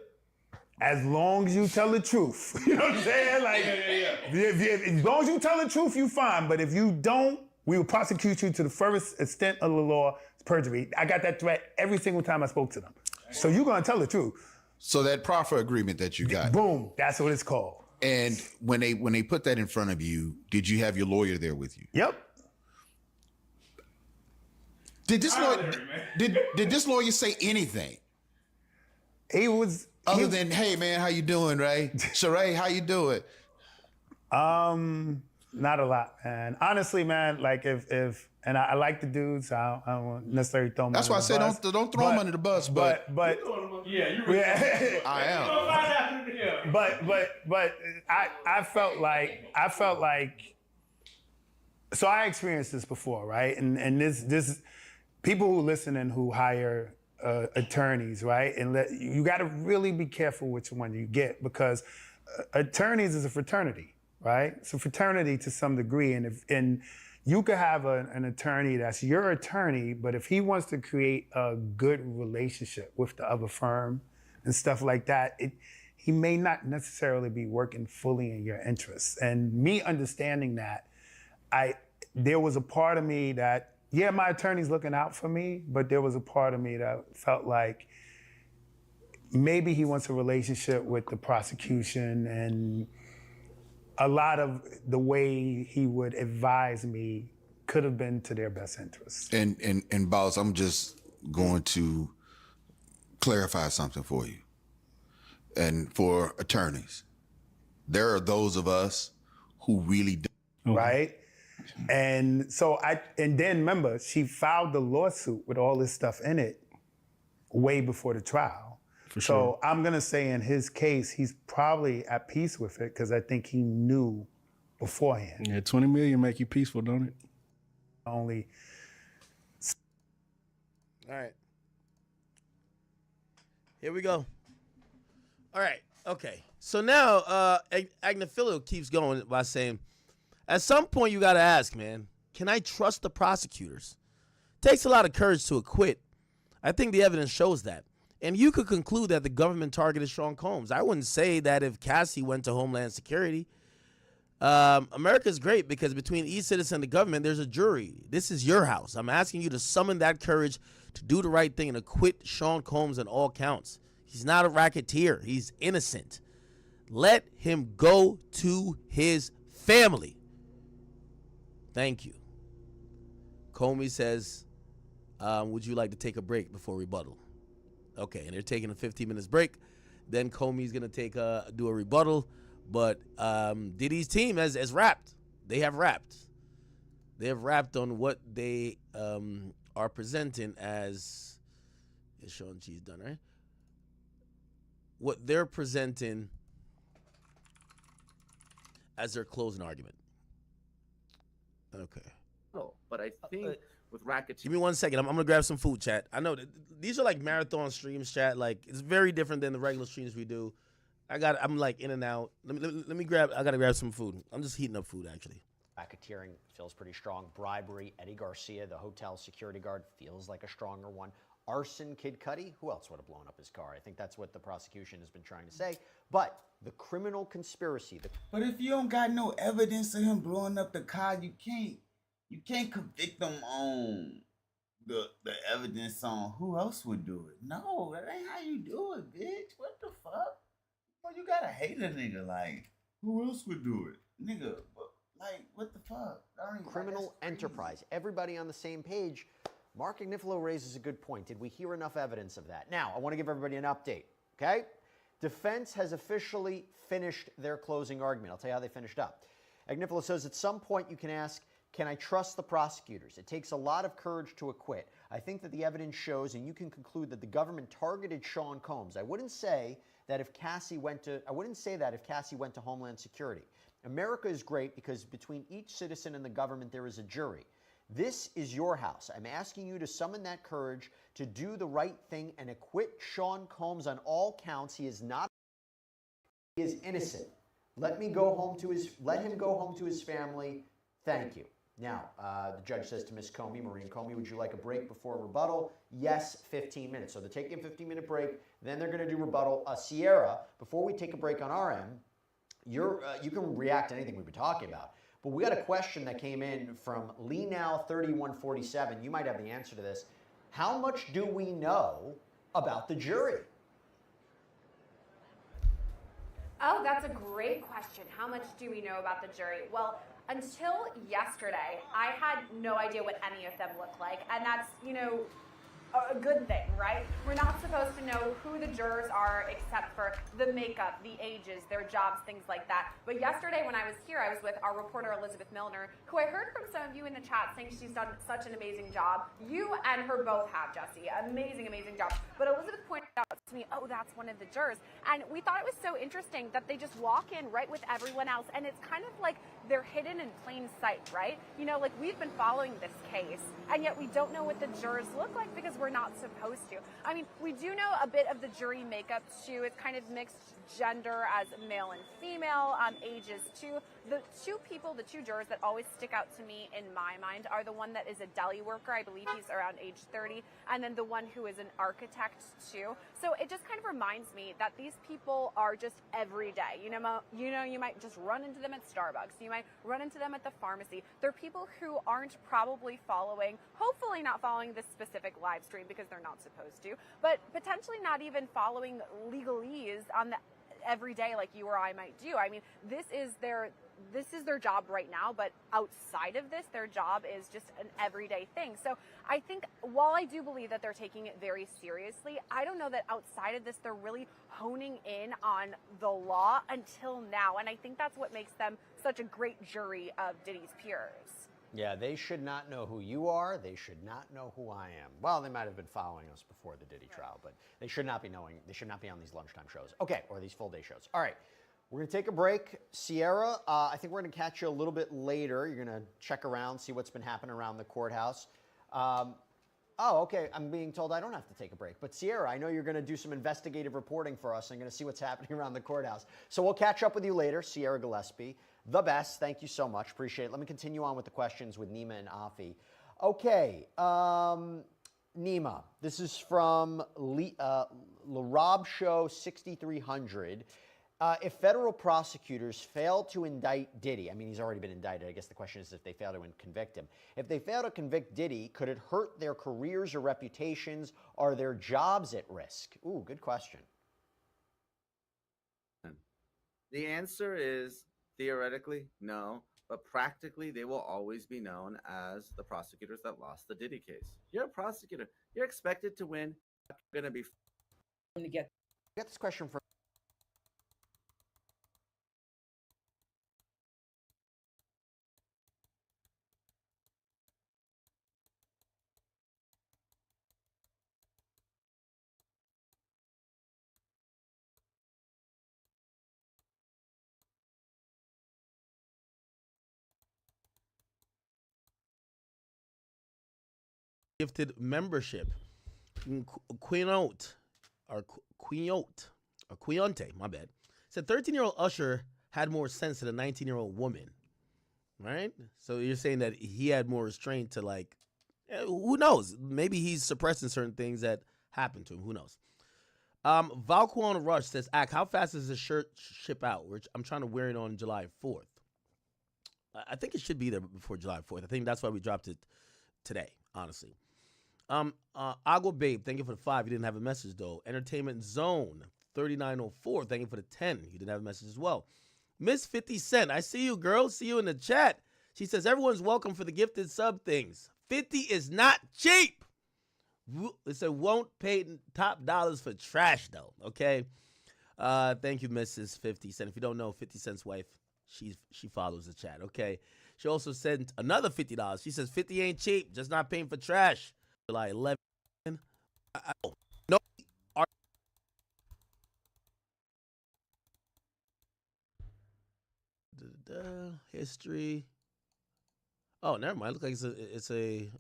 as long as you tell the truth. You know what I'm saying? Like, as long as you tell the truth, you fine. But if you don't, we will prosecute you to the furthest extent of the law. It's perjury. I got that threat every single time I spoke to them. So you're gonna tell the truth. So that proffer agreement that you got. Boom, that's what it's called. And when they put that in front of you, did you have your lawyer there with you? Yep. Did this lawyer say anything? He was other than, hey man, how you doing, Ray? Sheree, how you doing? Not a lot, man. Honestly, man, like if and I like the dudes, I don't want necessarily throw them That's why I under say the bus. don't throw them under the bus. But yeah, you really I am. But I felt like so I experienced this before, right? And this people who listen and who hire attorneys, right? And you got to really be careful which one you get, because attorneys is a fraternity, right? It's a fraternity to some degree, and you could have an attorney that's your attorney, but if he wants to create a good relationship with the other firm and stuff like that, he may not necessarily be working fully in your interests. And me understanding that, there was a part of me that, yeah, my attorney's looking out for me, but there was a part of me that felt like maybe he wants a relationship with the prosecution, and a lot of the way he would advise me could have been to their best interests. And boss, I'm just going to clarify something for you. And for attorneys, there are those of us who really do. Right? And so and then remember, she filed the lawsuit with all this stuff in it way before the trial. So I'm gonna say in his case, he's probably at peace with it because I think he knew beforehand. Yeah, 20 million make you peaceful, don't it? Only. All right. Here we go. All right. Okay. So now Agnifilo keeps going by saying, at some point you got to ask, man, can I trust the prosecutors? Takes a lot of courage to acquit. I think the evidence shows that. And you could conclude that the government targeted Sean Combs. I wouldn't say that if Cassie went to Homeland Security. America's great because between each citizen and the government, there's a jury. This is your house. I'm asking you to summon that courage to do the right thing and acquit Sean Combs on all counts. He's not a racketeer. He's innocent. Let him go to his family. Thank you. Comey says, would you like to take a break before rebuttal? Okay, and they're taking a 15 minutes break. Then Comey's going to do a rebuttal. But Diddy's team has rapped. They have rapped. They have rapped on what they are presenting as, is Sean Cheese done, right? What they're presenting as their closing argument. Okay. But I think with racketeering. Give me 1 second. I'm going to grab some food, chat. I know that these are like marathon streams, chat. Like, it's very different than the regular streams we do. I'm like in and out. Let me grab. I got to grab some food. I'm just heating up food, actually. Racketeering feels pretty strong. Bribery, Eddie Garcia, the hotel security guard, feels like a stronger one. Arson, Kid Cudi, who else would have blown up his car? I think that's what the prosecution has been trying to say. But the criminal conspiracy. But if you don't got no evidence of him blowing up the car, you can't convict them on the evidence on who else would do it. No, that ain't how you do it, bitch. What the fuck? Well, you gotta hate a nigga. Like, who else would do it? Nigga, like, what the fuck? Criminal enterprise. Everybody on the same page. Mark Agnifilo raises a good point. Did we hear enough evidence of that? Now, I want to give everybody an update, okay? Defense has officially finished their closing argument. I'll tell you how they finished up. Agnifilo says, at some point you can ask, can I trust the prosecutors? It takes a lot of courage to acquit. I think that the evidence shows, and you can conclude that the government targeted Sean Combs. I wouldn't say that if Cassie went to Homeland Security. America is great because between each citizen and the government, there is a jury. This is your house. I'm asking you to summon that courage to do the right thing and acquit Sean Combs on all counts. He is innocent. Let him go home to his family. Thank you. Now, the judge says to Ms. Comey, Maureen Comey, would you like a break before rebuttal? Yes, 15 minutes. So they're taking a 15-minute break. Then they're going to do rebuttal. Sierra, before we take a break on our end, you can react to anything we've been talking about. But we got a question that came in from LeeNow3147. You might have the answer to this. How much do we know about the jury? Oh, that's a great question. How much do we know about the jury? Well, until yesterday, I had no idea what any of them looked like. And that's, a good thing, right? We're not supposed to know who the jurors are except for the makeup, the ages, their jobs, things like that. But yesterday when I was here, I was with our reporter Elizabeth Milner, who I heard from some of you in the chat saying she's done such an amazing job. You and her both have, Jesse. Amazing, amazing job. But Elizabeth pointed out to me, oh, that's one of the jurors. And we thought it was so interesting that they just walk in right with everyone else, and it's kind of like they're hidden in plain sight, right? You know, like we've been following this case, and yet we don't know what the jurors look like because we're not supposed to. I mean, we do know a bit of the jury makeup too. It's kind of mixed gender as male and female, ages too. The two jurors that always stick out to me in my mind are the one that is a deli worker. I believe he's around age 30, and then the one who is an architect too. So it just kind of reminds me that these people are just every day. You might just run into them at Starbucks. You might run into them at the pharmacy. They're people who aren't probably hopefully not following this specific live stream because they're not supposed to, but potentially not even following legalese on the every day like you or I might do. I mean, this is their job right now, but outside of this, their job is just an everyday thing. So I think while I do believe that they're taking it very seriously, I don't know that outside of this, they're really honing in on the law until now. And I think that's what makes them such a great jury of Diddy's peers. Yeah, they should not know who you are. They should not know who I am. Well, they might have been following us before the Diddy trial, but they should not be knowing. They should not be on these lunchtime shows. Okay, or these full-day shows. All right, we're going to take a break. Sierra, I think we're going to catch you a little bit later. You're going to check around, see what's been happening around the courthouse. Oh, okay, I'm being told I don't have to take a break. But Sierra, I know you're going to do some investigative reporting for us and going to see what's happening around the courthouse. So we'll catch up with you later, Sierra Gillespie. The best. Thank you so much. Appreciate it. Let me continue on with the questions with Nima and Afi. Okay. Nima, this is from Rob Show 6300. If federal prosecutors fail to indict Diddy, I mean, he's already been indicted. I guess the question is if they fail to convict him. If they fail to convict Diddy, could it hurt their careers or reputations? Are their jobs at risk? Ooh, good question. The answer is theoretically, no, but practically, they will always be known as the prosecutors that lost the Diddy case. You're a prosecutor. You're expected to win. You're going to be to get this question from. Gifted membership. Quinote, or Quionte, my bad. Said 13-year-old Usher had more sense than a 19-year-old woman. Right? So you're saying that he had more restraint to who knows? Maybe he's suppressing certain things that happened to him. Who knows? Valquan Rush says, how fast does the shirt ship out? I'm trying to wear it on July 4th. I think it should be there before July 4th. I think that's why we dropped it today, honestly. Agua Babe, thank you for the 5. You didn't have a message, though. Entertainment Zone, 3904, thank you for the 10. You didn't have a message as well. Miss 50 Cent, I see you, girl. See you in the chat. She says, everyone's welcome for the gifted sub things. 50 is not cheap. It said, won't pay top dollars for trash, though, okay? Thank you, Mrs. 50 Cent. If you don't know, 50 Cent's wife, she follows the chat, okay? She also sent another $50. She says, 50 ain't cheap, just not paying for trash. July 11. No. History. Oh, never mind. It looks like it's a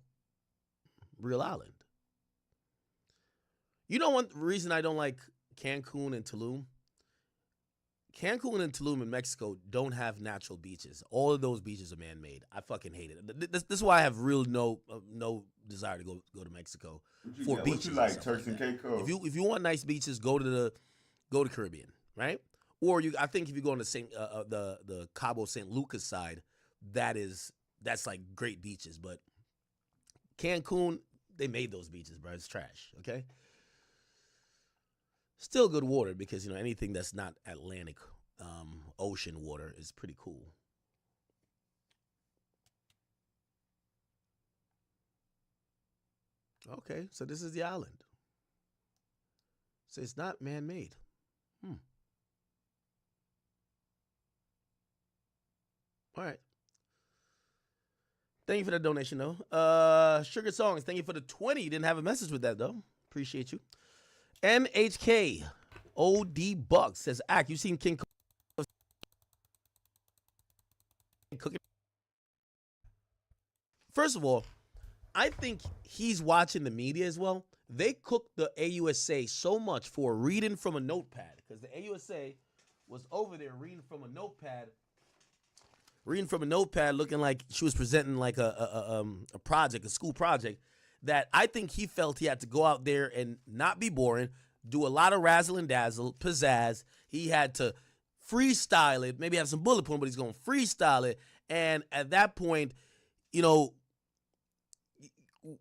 real island. You know one reason I don't like Cancun and Tulum? Cancun and Tulum in Mexico don't have natural beaches. All of those beaches are man-made. I fucking hate it. This is why I have real no desire to go to Mexico for beaches. What you like, Turks and Caicos? If you want nice beaches, go to Caribbean, right? Or I think if you go on the Cabo St. Lucas side, that's like great beaches. But Cancun, they made those beaches, bro. It's trash. Okay. Still good water because, anything that's not Atlantic Ocean water is pretty cool. Okay, so this is the island. So it's not man-made. All right. Thank you for that donation, though. Sugar Songs, thank you for the 20. You didn't have a message with that, though. Appreciate you. NHK OD Bucks says, Ack, you seen King cooking? First of all, I think he's watching the media as well. They cooked the AUSA so much for reading from a notepad because the AUSA was over there reading from a notepad, looking like she was presenting like a project, a school project, that I think he felt he had to go out there and not be boring, do a lot of razzle and dazzle, pizzazz. He had to freestyle it, maybe have some bullet point, but he's going to freestyle it. And at that point, you know,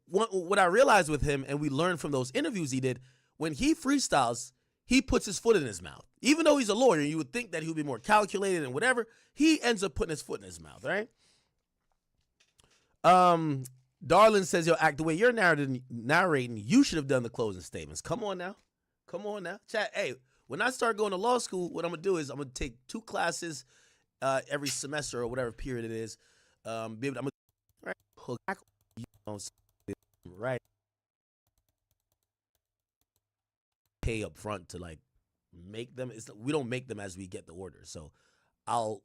what I realized with him, and we learned from those interviews he did, when he freestyles, he puts his foot in his mouth. Even though he's a lawyer, you would think that he would be more calculated and whatever. He ends up putting his foot in his mouth, right? Darlin says, yo, Act the way you're narrating, you should have done the closing statements. Come on now. Chat, hey, when I start going to law school, what I'm going to do is I'm going to take 2 classes every semester or whatever period it is. I'm going to hook back, right? Pay up front to like make them. We don't make them as we get the order. So I'll,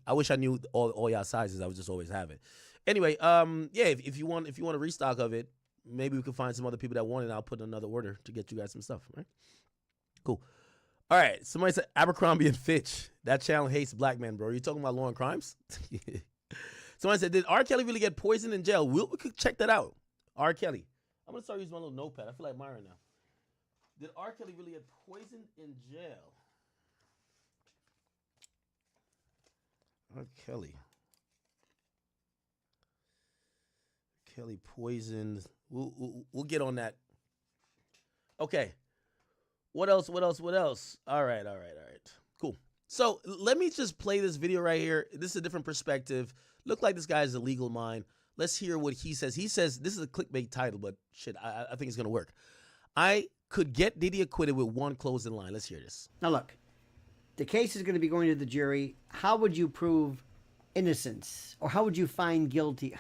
I wish I knew all y'all sizes. I would just always have it. Anyway, yeah, if you want a restock of it, maybe we can find some other people that want it. I'll put another order to get you guys some stuff. Right? Cool. All right. Somebody said Abercrombie and Fitch. That channel hates black men, bro. Are you talking about law and crimes? Somebody said, did R. Kelly really get poisoned in jail? We could check that out. R. Kelly. I'm going to start using my little notepad. I feel like Myron now. Did R. Kelly really get poisoned in jail? R. Kelly. Kelly poisoned. We'll get on that. Okay. What else? All right. Cool. So let me just play this video right here. This is a different perspective. Look like this guy's a legal mind. Let's hear what he says. He says, this is a clickbait title, but shit, I think it's going to work. I could get Diddy acquitted with one closing line. Let's hear this. Now look, the case is going to be going to the jury. How would you prove innocence? Or how would you find guilty?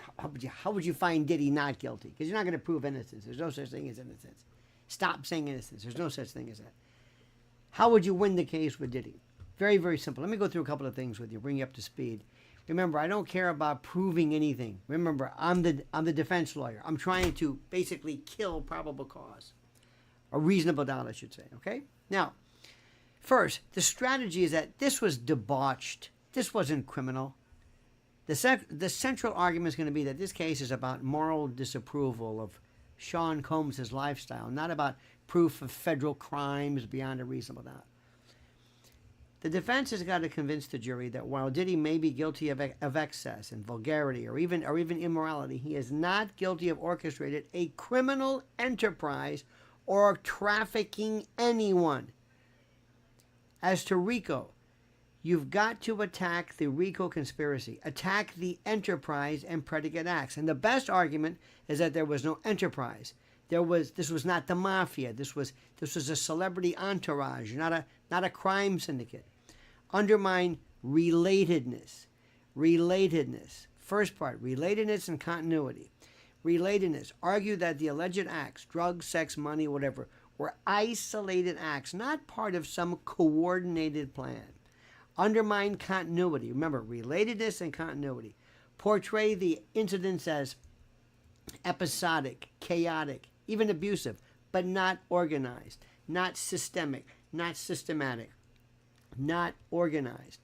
How would you find Diddy not guilty? Because you're not going to prove innocence. There's no such thing as innocence. Stop saying innocence. There's no such thing as that. How would you win the case with Diddy? Very, very simple. Let me go through a couple of things with you, bring you up to speed. Remember, I don't care about proving anything. Remember, I'm the defense lawyer. I'm trying to basically kill probable cause. A reasonable doubt, I should say, okay? Now, first, the strategy is that this was debauched. This wasn't criminal. The central argument is going to be that this case is about moral disapproval of Sean Combs' lifestyle, not about proof of federal crimes beyond a reasonable doubt. The defense has got to convince the jury that while Diddy may be guilty of excess and vulgarity or even immorality, he is not guilty of orchestrated a criminal enterprise or trafficking anyone. As to RICO, you've got to attack the RICO conspiracy, attack the enterprise and predicate acts. And the best argument is that there was no enterprise. This was not the mafia. This was a celebrity entourage, not a crime syndicate. Undermine relatedness. First part, relatedness and continuity. Relatedness. Argue that the alleged acts, drugs, sex, money, whatever, were isolated acts, not part of some coordinated plan. Undermine continuity. Remember, relatedness and continuity. Portray the incidents as episodic, chaotic, even abusive, but not organized, not systemic, not systematic, not organized,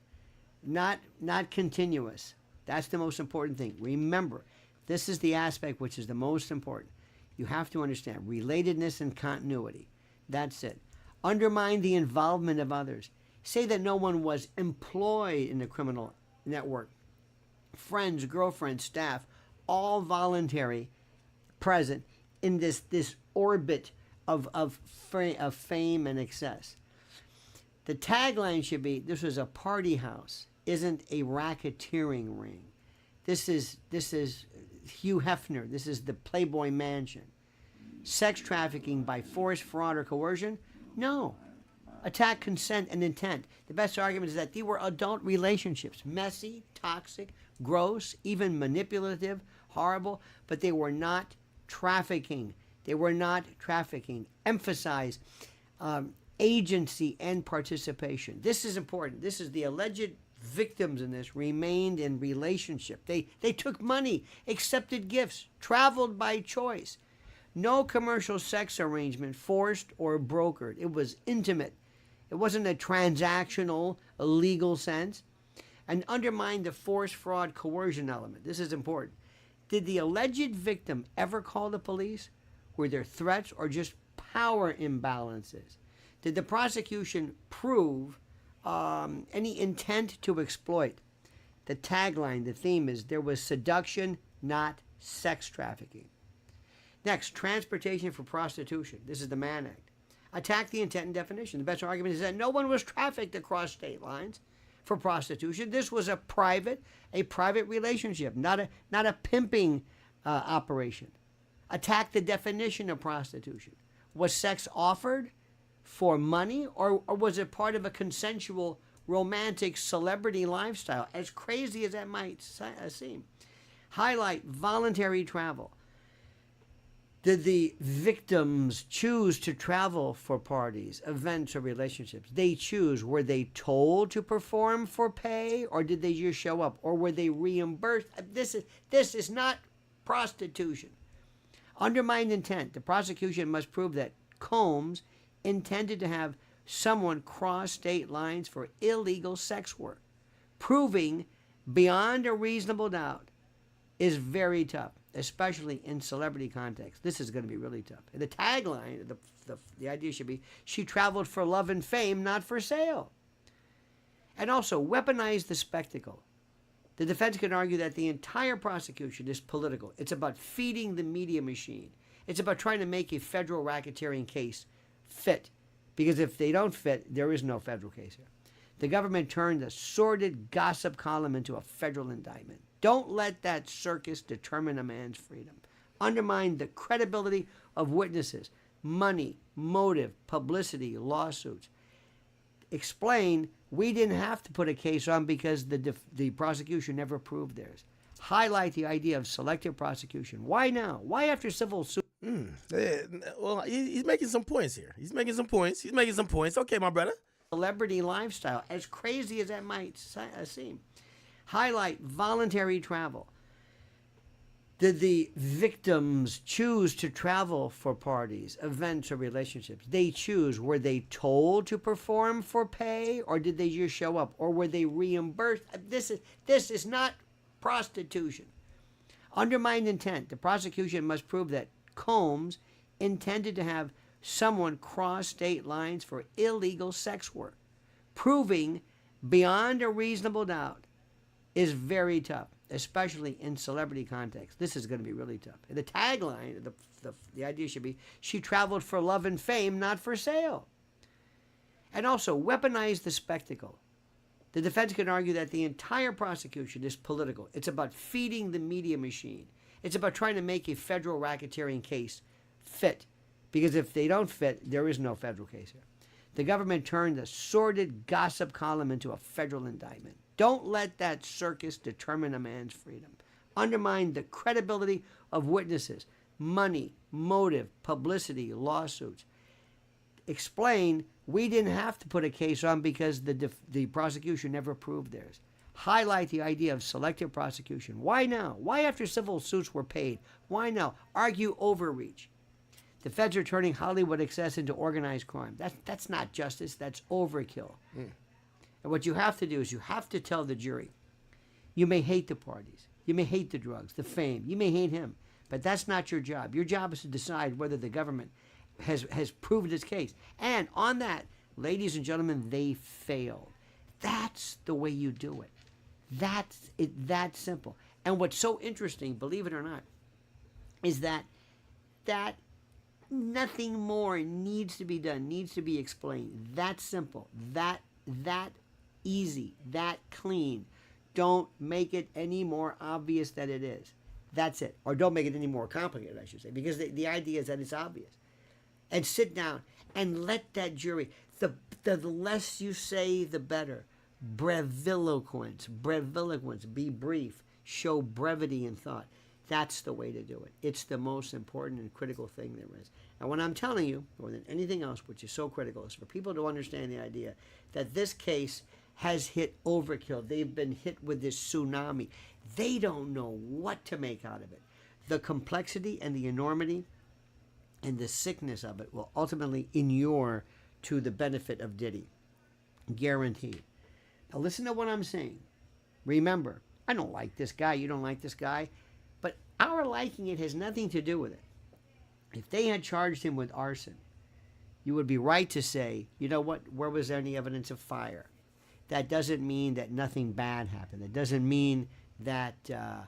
not continuous. That's the most important thing. Remember, this is the aspect which is the most important. You have to understand relatedness and continuity. That's it. Undermine the involvement of others. Say that no one was employed in the criminal network. Friends, girlfriends, staff, all voluntary, present in this orbit of fame and excess. The tagline should be, this was a party house, isn't a racketeering ring. This is Hugh Hefner. This is the Playboy Mansion. Sex trafficking by force, fraud, or coercion? No. Attack consent and intent. The best argument is that they were adult relationships. Messy, toxic, gross, even manipulative, horrible, but they were not trafficking. They were not trafficking. Emphasize agency and participation. This is important. This is the alleged victims in this remained in relationship. They took money, accepted gifts, traveled by choice. No commercial sex arrangement, forced or brokered. It was intimate. It wasn't a transactional, illegal sense. And undermined the force, fraud, coercion element. This is important. Did the alleged victim ever call the police? Were there threats or just power imbalances? Did the prosecution prove any intent to exploit? The tagline, the theme is there was seduction, not sex trafficking. Next, transportation for prostitution. This is the Mann Act. Attack the intent and definition. The best argument is that no one was trafficked across state lines for prostitution. This was a private relationship, not a pimping operation. Attack the definition of prostitution. Was sex offered for money, or was it part of a consensual, romantic celebrity lifestyle? As crazy as that might seem. Highlight voluntary travel. Did the victims choose to travel for parties, events, or relationships? They choose. Were they told to perform for pay, or did they just show up, or were they reimbursed? This is not prostitution. Undermined intent. The prosecution must prove that Combs intended to have someone cross state lines for illegal sex work. Proving beyond a reasonable doubt is very tough, especially in celebrity context. This is going to be really tough. And the tagline, the idea should be, she traveled for love and fame, not for sale. And also, weaponize the spectacle. The defense can argue that the entire prosecution is political. It's about feeding the media machine. It's about trying to make a federal racketeering case fit. Because if they don't fit, there is no federal case here. The government turned a sordid gossip column into a federal indictment. Don't let that circus determine a man's freedom. Undermine the credibility of witnesses, money, motive, publicity, lawsuits. Explain we didn't have to put a case on because the prosecution never proved theirs. Highlight the idea of selective prosecution. Why now? Why after civil suit? Well, he's making some points here. He's making some points. Okay, my brother. Celebrity lifestyle, as crazy as that might seem. Highlight voluntary travel. Did the victims choose to travel for parties, events, or relationships? They choose. Were they told to perform for pay, or did they just show up, or were they reimbursed? This is not prostitution. Undermined intent. The prosecution must prove that Combs intended to have someone cross state lines for illegal sex work. Proving beyond a reasonable doubt is very tough, especially in celebrity context. This is going to be really tough. And the tagline, the idea should be, she traveled for love and fame, not for sale. And also, weaponize the spectacle. The defense can argue that the entire prosecution is political. It's about feeding the media machine. It's about trying to make a federal racketeering case fit. Because if they don't fit, there is no federal case here. The government turned a sordid gossip column into a federal indictment. Don't let that circus determine a man's freedom. Undermine the credibility of witnesses, money, motive, publicity, lawsuits. Explain we didn't have to put a case on because the prosecution never proved theirs. Highlight the idea of selective prosecution. Why now? Why after civil suits were paid? Why now? Argue overreach. The feds are turning Hollywood excess into organized crime. That's not justice. That's overkill. And what you have to do is you have to tell the jury, you may hate the parties, you may hate the drugs, the fame, you may hate him, but that's not your job. Your job is to decide whether the government has proved its case. And on that, ladies and gentlemen, they failed. That's the way you do it. That's it. That simple. And what's so interesting, believe it or not, is that nothing more needs to be done, needs to be explained. That simple. That easy. That clean. Don't make it any more obvious than it is. That's it. Or don't make it any more complicated, I should say, because the idea is that it's obvious. And sit down and let that jury, the less you say, the better. Breviloquence, be brief, show brevity in thought. That's the way to do it. It's the most important and critical thing there is. And what I'm telling you, more than anything else, which is so critical, is for people to understand the idea that this case has hit overkill. They've been hit with this tsunami. They don't know what to make out of it. The complexity and the enormity and the sickness of it will ultimately inure to the benefit of Diddy. Guaranteed. Now listen to what I'm saying. Remember, I don't like this guy, you don't like this guy, but our liking it has nothing to do with it. If they had charged him with arson, you would be right to say, you know what, where was there any evidence of fire? That doesn't mean that nothing bad happened. It doesn't mean that that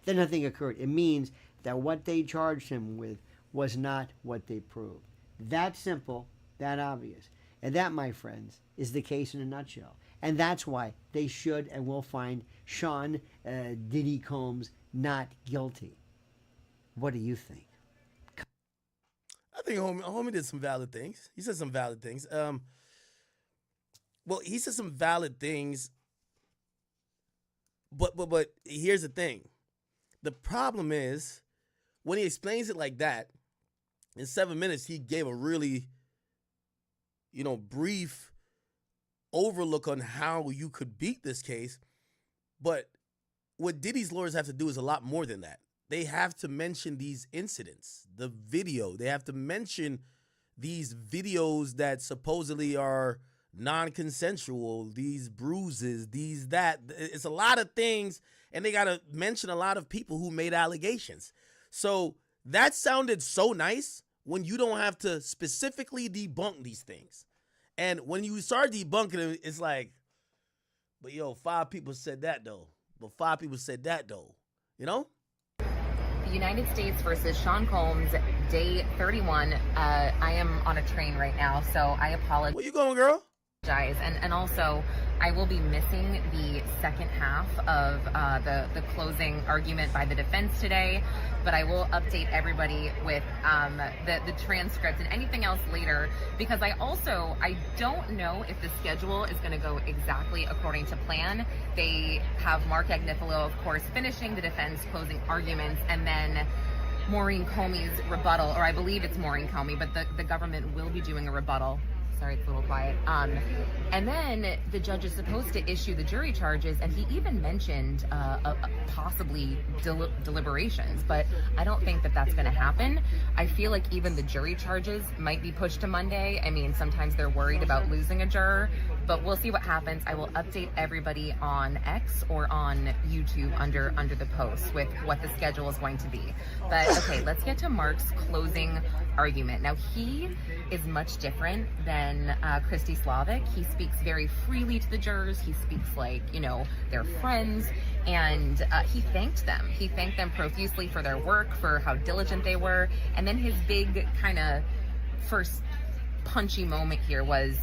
nothing occurred. It means that what they charged him with was not what they proved. That simple, that obvious. And that, my friends, is the case in a nutshell. And that's why they should and will find Sean Diddy Combs not guilty. What do you think? I think homie did some valid things. He said some valid things. Well, he said some valid things, but here's the thing. The problem is, when he explains it like that, in 7 minutes, he gave a really, brief overlook on how you could beat this case. But what Diddy's lawyers have to do is a lot more than that. They have to mention these incidents, the video. They have to mention these videos that supposedly are non-consensual, these bruises, that. It's a lot of things, and they got to mention a lot of people who made allegations. So that sounded so nice when you don't have to specifically debunk these things. And when you start debunking them, it's like, but 5 people said that though. But 5 people said that though. The United States versus Sean Combs, day 31. I am on a train right now, so I apologize. Where you going, girl? And also, I will be missing the second half of the closing argument by the defense today, but I will update everybody with the transcript and anything else later, because I don't know if the schedule is going to go exactly according to plan. They have Mark Agnifilo, of course, finishing the defense closing arguments, and then Maureen Comey's rebuttal, or I believe it's Maureen Comey, but the government will be doing a rebuttal. Sorry, it's a little quiet. And then the judge is supposed to issue the jury charges, and he even mentioned possibly deliberations, but I don't think that that's going to happen. I feel like even the jury charges might be pushed to Monday. I mean, sometimes they're worried about losing a juror, but we'll see what happens. I will update everybody on X or on YouTube under the post with what the schedule is going to be. But okay, let's get to Mark's closing argument. Now, he is much different than Christy Slavic. He speaks very freely to the jurors. He speaks like, they're friends, and he thanked them. He thanked them profusely for their work, for how diligent they were. And then his big kind of first punchy moment here was,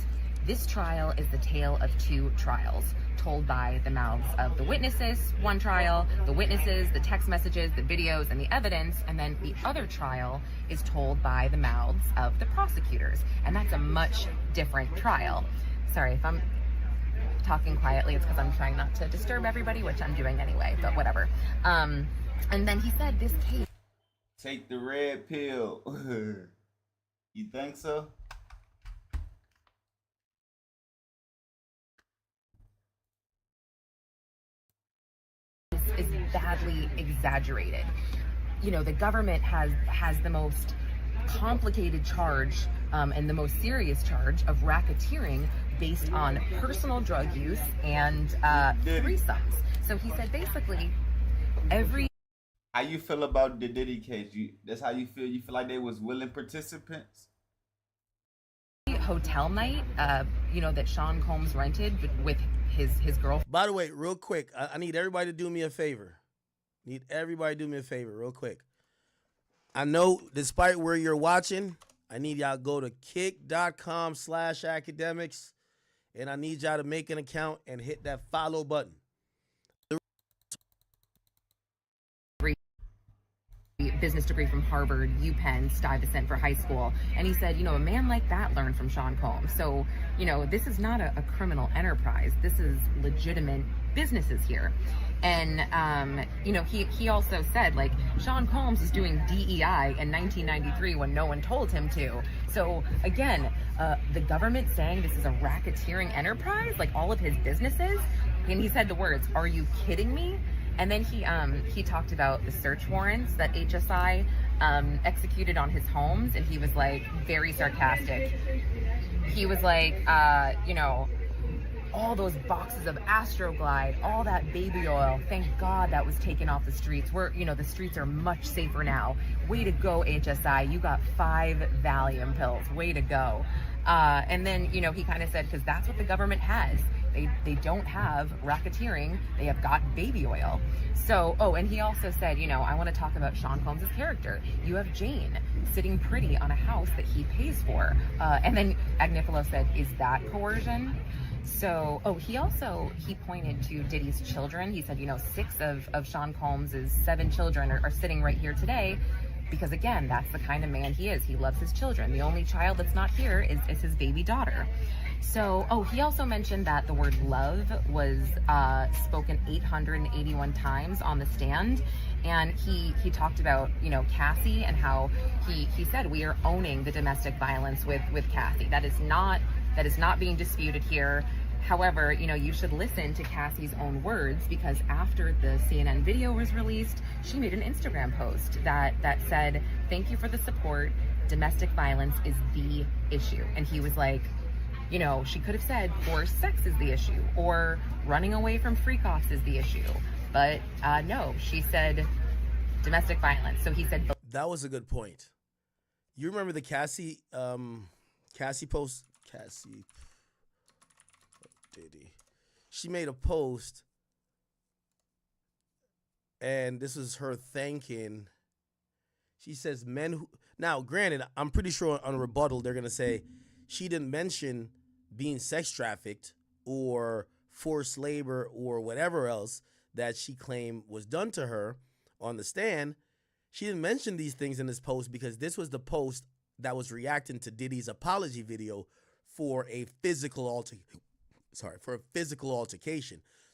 this trial is the tale of 2 trials, told by the mouths of the witnesses, one trial, the witnesses, the text messages, the videos, and the evidence, and then the other trial is told by the mouths of the prosecutors. And that's a much different trial. Sorry if I'm talking quietly, it's because I'm trying not to disturb everybody, which I'm doing anyway, but whatever. And then he said this case... Take the red pill. You think so? is badly exaggerated. The government has the most complicated charge and the most serious charge of racketeering based on personal drug use and threesomes. So he said basically How you feel about the Diddy case? That's how you feel? You feel like they was willing participants? Hotel night, that Sean Combs rented with his girlfriend. By the way, real quick, I need everybody to do me a favor. Real quick. I know, despite where you're watching, I need y'all to go to kick.com/academics, and I need y'all to make an account and hit that follow button. business degree from Harvard, UPenn, Stuyvesant for high school. And he said, a man like that learned from Sean Combs. So, this is not a criminal enterprise. This is legitimate businesses here. And, he also said, like, Sean Combs is doing DEI in 1993 when no one told him to. So, again, the government saying this is a racketeering enterprise, like all of his businesses. And he said the words, "Are you kidding me?" And then he talked about the search warrants that HSI executed on his homes. And he was, like, very sarcastic. He was like, all those boxes of Astroglide, all that baby oil, thank God that was taken off the streets. The streets are much safer now. Way to go, HSI. You got 5 Valium pills. Way to go. And then, he kind of said, because that's what the government has. They don't have racketeering. They have got baby oil. So, and he also said, I want to talk about Sean Combs' character. You have Jane sitting pretty on a house that he pays for. And then Agnifilo said, is that coercion? So, he pointed to Diddy's children. He said, 6 of Sean Combs' 7 children are sitting right here today. Because again, that's the kind of man he is. He loves his children. The only child that's not here is his baby daughter. So, he also mentioned that the word love was spoken 881 times on the stand. And he talked about, Cassie and how he said we are owning the domestic violence with Cassie. That is not being disputed here. However, you should listen to Cassie's own words, because after the CNN video was released, she made an Instagram post that said, "Thank you for the support. Domestic violence is the issue." And he was like, she could have said forced sex is the issue or running away from freak-offs is the issue. But no, she said domestic violence. So he said... That was a good point. You remember the Cassie post? Cassie Diddy. She made a post, and this is her thanking. She says, men who... Now, granted, I'm pretty sure on a rebuttal, they're going to say she didn't mention being sex trafficked or forced labor or whatever else that she claimed was done to her on the stand. She didn't mention these things in this post because this was the post that was reacting to Diddy's apology video for a physical altercation.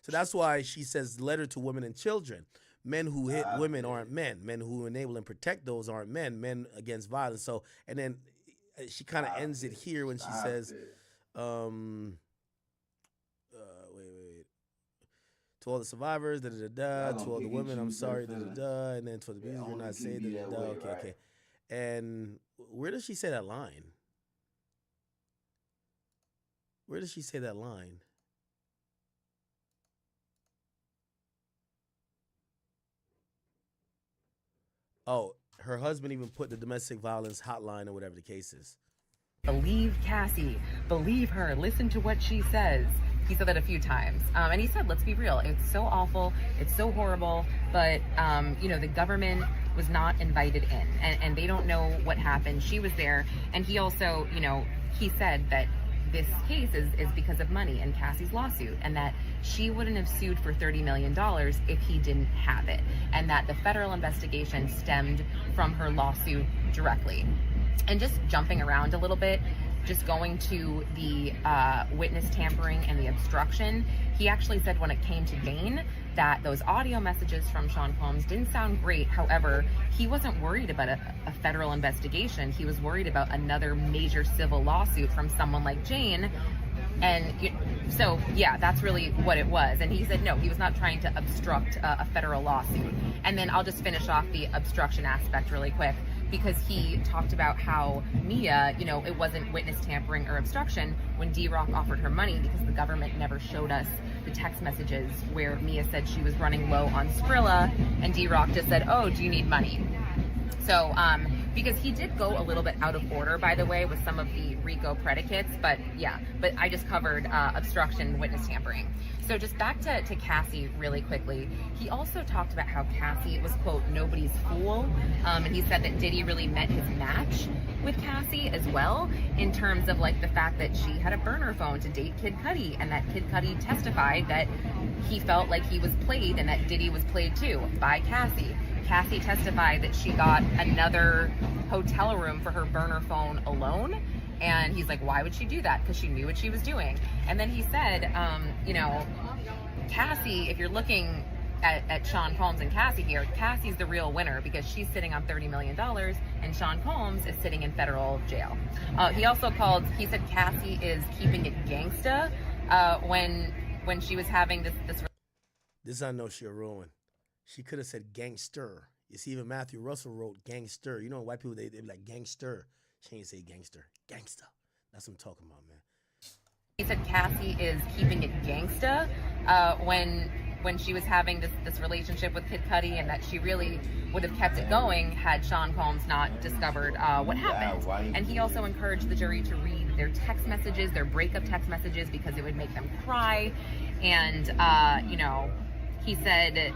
So that's why she says letter to women and children. Men who hit women aren't men. Men who enable and protect those aren't men. Men against violence. So, and then she kind of ends it here when she says, wait. To all the survivors, to all the women, I'm sorry, and then to the music, you're not saying, okay. And where does she say that line? Where does she say that line? Oh, her husband even put the domestic violence hotline or whatever the case is. Believe Cassie. Believe her. Listen to what she says. He said that a few times. And he said, let's be real. It's so awful. It's so horrible. But, the government was not invited in. And they don't know what happened. She was there. And he also, he said that this case is because of money and Cassie's lawsuit, and that she wouldn't have sued for $30 million if he didn't have it, and that the federal investigation stemmed from her lawsuit directly. And just jumping around a little bit, just going to the witness tampering and the obstruction, he actually said when it came to Jane that those audio messages from Sean Combs didn't sound great. However, he wasn't worried about a federal investigation. He was worried about another major civil lawsuit from someone like Jane. And so, yeah, that's really what it was. And he said, no, he was not trying to obstruct a federal lawsuit. And then I'll just finish off the obstruction aspect really quick, because he talked about how Mia, it wasn't witness tampering or obstruction when D-Rock offered her money, because the government never showed us the text messages where Mia said she was running low on Skrilla, and D-Rock just said, oh, do you need money? So, because he did go a little bit out of order, by the way, with some of the RICO predicates, but I just covered obstruction, witness tampering. So just back to Cassie really quickly. He also talked about how Cassie was, quote, nobody's fool. And he said that Diddy really met his match with Cassie as well, in terms of like the fact that she had a burner phone to date Kid Cudi, and that Kid Cudi testified that he felt like he was played and that Diddy was played too by Cassie. Cassie testified that she got another hotel room for her burner phone alone. And he's like, why would she do that? Because she knew what she was doing. And then he said, Cassie, if you're looking at Sean Combs and Cassie here, Cassie's the real winner because she's sitting on $30 million and Sean Combs is sitting in federal jail. He said Cassie is keeping it gangsta when she was having this. This I know she'll ruin. She could have said gangster. You see, even Matthew Russell wrote gangster. You know, white people, they be like gangster. She ain't say gangster. Gangsta. That's what I'm talking about, man. He said Cassie is keeping it gangsta when she was having this relationship with Kid Cudi, and that she really would have kept it going had Sean Combs not discovered what happened. And he also encouraged the jury to read their text messages, their breakup text messages, because it would make them cry. And, he said,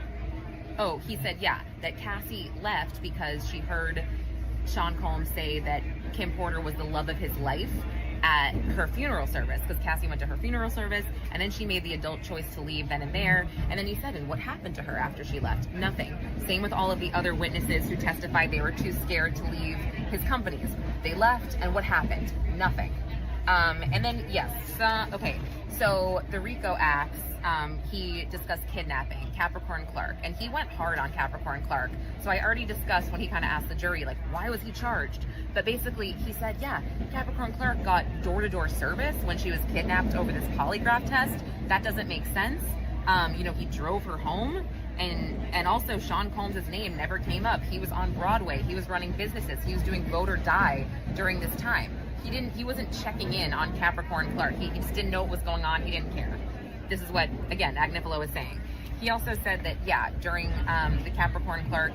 that Cassie left because she heard Sean Combs say that Kim Porter was the love of his life at her funeral service, because Cassie went to her funeral service and then she made the adult choice to leave then and there. And then he said, and what happened to her after she left? Nothing. Same with all of the other witnesses who testified they were too scared to leave his companies. They left, and what happened? Nothing. And then, so the RICO acts, he discussed kidnapping, Capricorn Clark, and he went hard on Capricorn Clark. So I already discussed when he kind of asked the jury, like, why was he charged? But basically, he said, yeah, Capricorn Clark got door-to-door service when she was kidnapped over this polygraph test. That doesn't make sense. He drove her home. And also Sean Combs' name never came up. He was on Broadway. He was running businesses. He was doing vote or die during this time. He wasn't checking in on Capricorn Clark. He just didn't know what was going on. He didn't care. This is what, again, Agnifilo was saying. He also said that, during the Capricorn Clark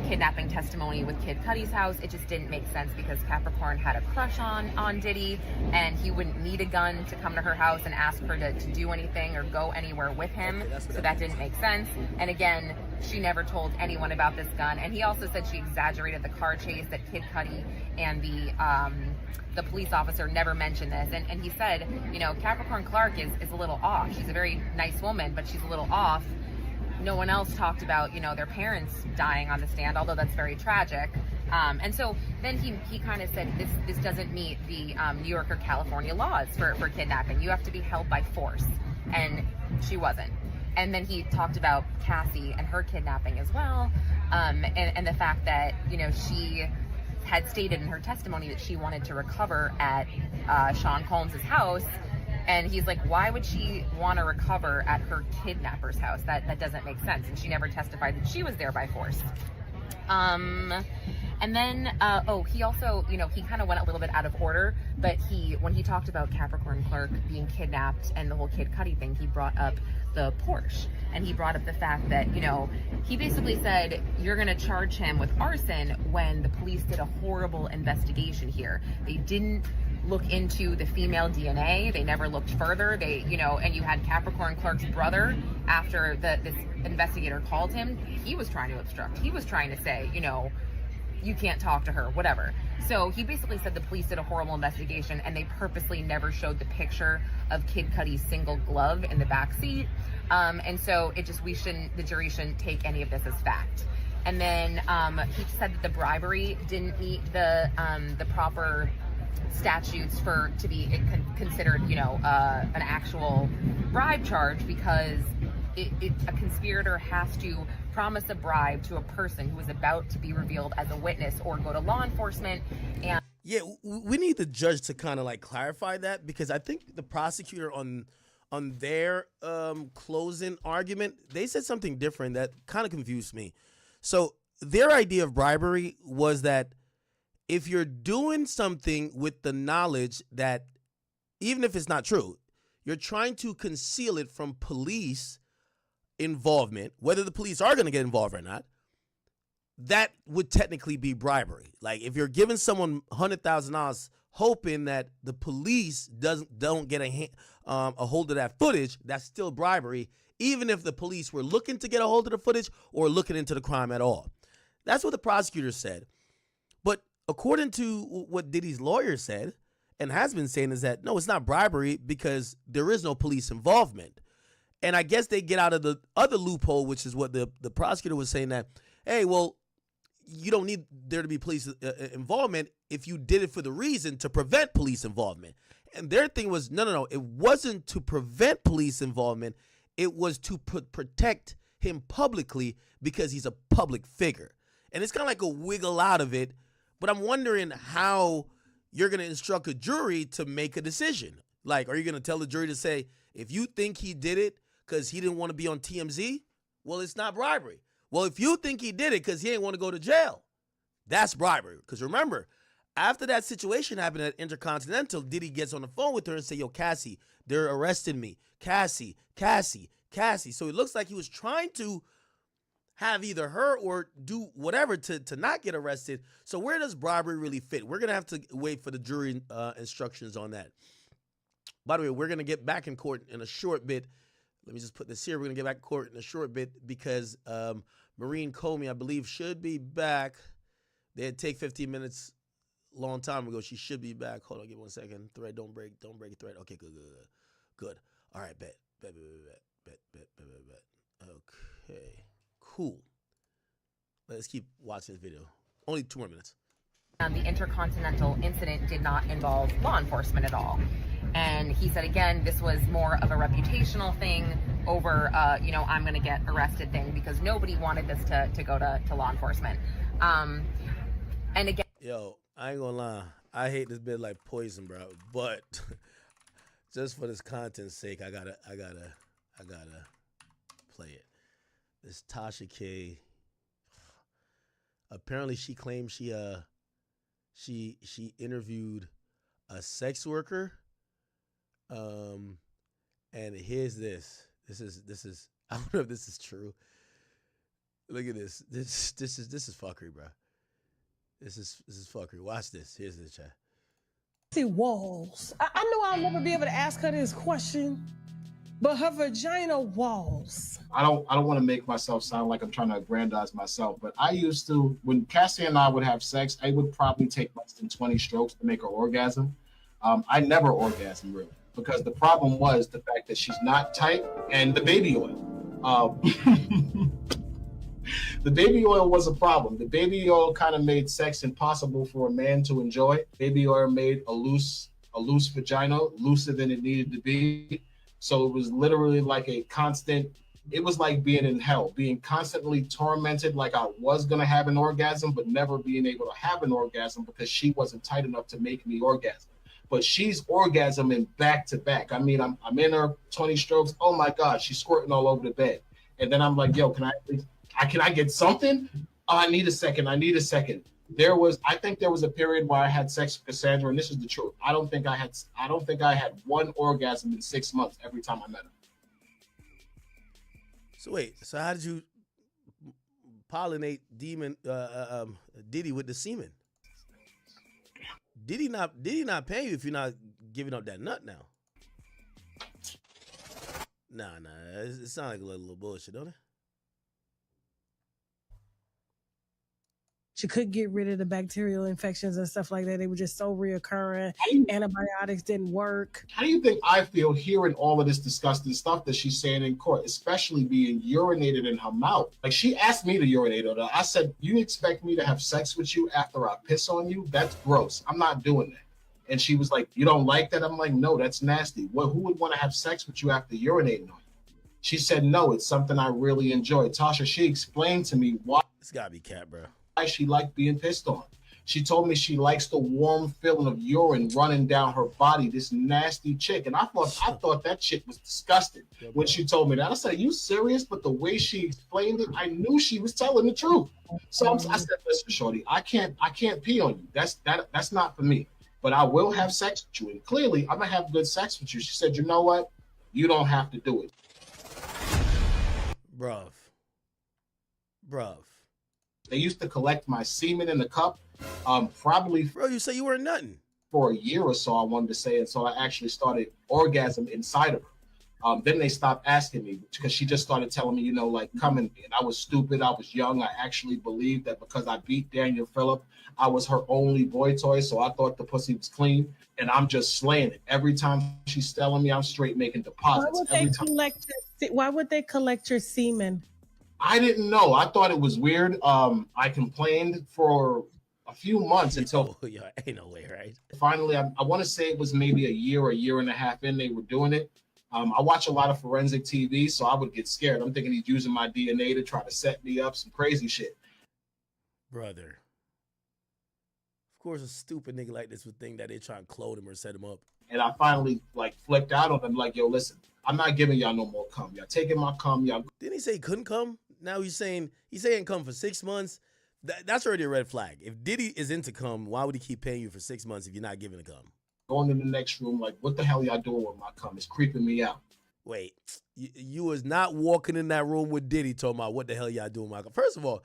kidnapping testimony with Kid Cudi's house, it just didn't make sense because Capricorn had a crush on Diddy, and he wouldn't need a gun to come to her house and ask her to do anything or go anywhere with him. So that didn't make sense. And again, she never told anyone about this gun. And he also said she exaggerated the car chase, that Kid Cudi and the police officer never mentioned this. And he said, Capricorn Clark is a little off. She's a very nice woman, but she's a little off. No one else talked about, their parents dying on the stand, although that's very tragic. And so then he kind of said, this doesn't meet the New York or California laws for kidnapping. You have to be held by force. And she wasn't. And then he talked about Cassie and her kidnapping as well. And the fact that, she had stated in her testimony that she wanted to recover at Sean Combs' house. And he's like, why would she want to recover at her kidnapper's house? That doesn't make sense. And she never testified that she was there by force. And then, he also, he kind of went a little bit out of order, but when he talked about Capricorn Clark being kidnapped and the whole Kid Cudi thing, he brought up the Porsche. And he brought up the fact that, he basically said, you're going to charge him with arson when the police did a horrible investigation here. They didn't look into the female DNA. They never looked further. And you had Capricorn Clark's brother, after this investigator called him, he was trying to obstruct. He was trying to say, you can't talk to her, whatever. So he basically said the police did a horrible investigation and they purposely never showed the picture of Kid Cudi's single glove in the back seat. And so the jury shouldn't take any of this as fact. And then he said that the bribery didn't meet the proper statutes to be considered, an actual bribe charge, because a conspirator has to promise a bribe to a person who is about to be revealed as a witness or go to law enforcement. And we need the judge to kind of like clarify that, because I think the prosecutor on their closing argument, they said something different that kind of confused me. So their idea of bribery was that if you're doing something with the knowledge that, even if it's not true, you're trying to conceal it from police involvement, whether the police are going to get involved or not, that would technically be bribery. Like if you're giving someone $100,000 hoping that the police don't get a hold of that footage, that's still bribery, even if the police were looking to get a hold of the footage or looking into the crime at all. That's what the prosecutor said. But according to what Diddy's lawyer said and has been saying, is that no, it's not bribery because there is no police involvement. And I guess they get out of the other loophole, which is what the prosecutor was saying, that hey, well, you don't need there to be police involvement if you did it for the reason to prevent police involvement. And their thing was, no. It wasn't to prevent police involvement. It was to protect him publicly because he's a public figure. And it's kind of like a wiggle out of it. But I'm wondering how you're going to instruct a jury to make a decision. Like, are you going to tell the jury to say, if you think he did it because he didn't want to be on TMZ, well, it's not bribery. Well, if you think he did it because he didn't want to go to jail, that's bribery. Because remember, after that situation happened at Intercontinental, Diddy gets on the phone with her and say, yo, Cassie, they're arresting me. Cassie. So it looks like he was trying to have either her or do whatever to not get arrested. So where does bribery really fit? We're going to have to wait for the jury instructions on that. By the way, we're going to get back in court in a short bit. Let me just put this here. We're going to get back in court in a short bit because Maureen Comey, I believe, should be back. They had take 15 minutes a long time ago. She should be back. Hold on, give me 1 second. Thread, don't break thread. Okay, good. All right, bet. Okay, cool. Let's keep watching this video. Only 2 more minutes. The Intercontinental incident did not involve law enforcement at all. And he said, again, this was more of a reputational thing over, I'm going to get arrested thing because nobody wanted this to go to law enforcement. And again, yo, I ain't gonna lie. I hate this bit like poison, bro. But just for this content's sake, I gotta play it. This Tasha K. Apparently, she claimed she interviewed a sex worker. And here's this. This is I don't know if this is true. Look at this. This is fuckery, bro. This is fuckery. Watch this. Here's the chat. See walls. I know I'll never be able to ask her this question, but her vagina walls. I don't want to make myself sound like I'm trying to aggrandize myself, but I used to, when Cassie and I would have sex, I would probably take less than 20 strokes to make her orgasm. I never orgasm really, because the problem was the fact that she's not tight and the baby oil. The baby oil was a problem. The baby oil kind of made sex impossible for a man to enjoy. Baby oil made a loose vagina, looser than it needed to be. So it was literally like a constant, it was like being in hell, being constantly tormented like I was going to have an orgasm, but never being able to have an orgasm because she wasn't tight enough to make me orgasm. But she's orgasming back to back. I mean, I'm in her 20 strokes. Oh my God, she's squirting all over the bed. And then I'm like, yo, can I get something? Oh, I need a second. I think there was a period where I had sex with Cassandra, and this is the truth. I don't think I had one orgasm in 6 months every time I met her. So wait, so how did you pollinate Diddy with the semen? Diddy not paying you if you're not giving up that nut now? Nah, it sounds like a little bullshit, don't it? She couldn't get rid of the bacterial infections and stuff like that. They were just so reoccurring. Antibiotics didn't work. How do you think I feel hearing all of this disgusting stuff that she's saying in court, especially being urinated in her mouth? Like, she asked me to urinate on her. I said, you expect me to have sex with you after I piss on you? That's gross. I'm not doing that. And she was like, you don't like that? I'm like, no, that's nasty. Well, who would want to have sex with you after urinating on you? She said, no, it's something I really enjoy. Tasha, she explained to me why. It's gotta be cat, bro. She liked being pissed on. She told me she likes the warm feeling of urine running down her body, this nasty chick. And I thought that shit was disgusting when she told me that. I said, are you serious? But the way she explained it, I knew she was telling the truth. So I said, listen, shorty, I can't pee on you. That's not for me. But I will have sex with you. And clearly, I'm going to have good sex with you. She said, you know what? You don't have to do it. Bruv. They used to collect my semen in the cup. Probably. Bro, you say you weren't nothing. For a year or so, I wanted to say it. So I actually started orgasm inside of her. Then they stopped asking me because she just started telling me, come in. And I was stupid. I was young. I actually believed that because I beat Daniel Phillip, I was her only boy toy. So I thought the pussy was clean. And I'm just slaying it. Every time she's telling me, I'm straight making deposits. Why would they collect your semen? I didn't know. I thought it was weird. I complained for a few months until ain't no way, right? finally, I want to say it was maybe a year and a half in they were doing it. I watch a lot of forensic TV, so I would get scared. I'm thinking he's using my DNA to try to set me up, some crazy shit. Brother. Of course, a stupid nigga like this would think that they try and clone him or set him up. And I finally like flipped out on him, like, yo, listen, I'm not giving y'all no more cum. Y'all taking my cum. Y'all. Didn't he say he couldn't come? Now he's saying come for 6 months. That's already a red flag. If Diddy is into cum, why would he keep paying you for 6 months if you're not giving a cum? Going in the next room, like, what the hell y'all doing with my cum? It's creeping me out. Wait, you was not walking in that room with Diddy talking about what the hell y'all doing with my cum. First of all,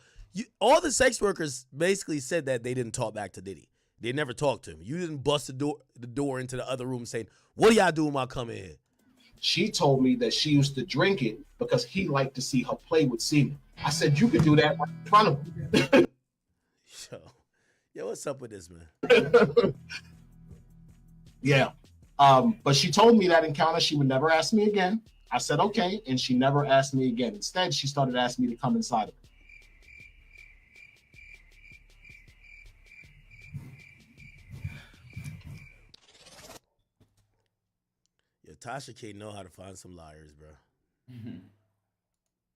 all the sex workers basically said that they didn't talk back to Diddy. They never talked to him. You didn't bust the door into the other room saying, what do y'all do with my cum in here? She told me that she used to drink it because he liked to see her play with semen. I said, you could do that right in front of him. Yo, what's up with this, man? Yeah. But she told me that encounter, she would never ask me again. I said, okay. And she never asked me again. Instead, she started asking me to come inside of her. Yo, Tasha K know how to find some liars, bro.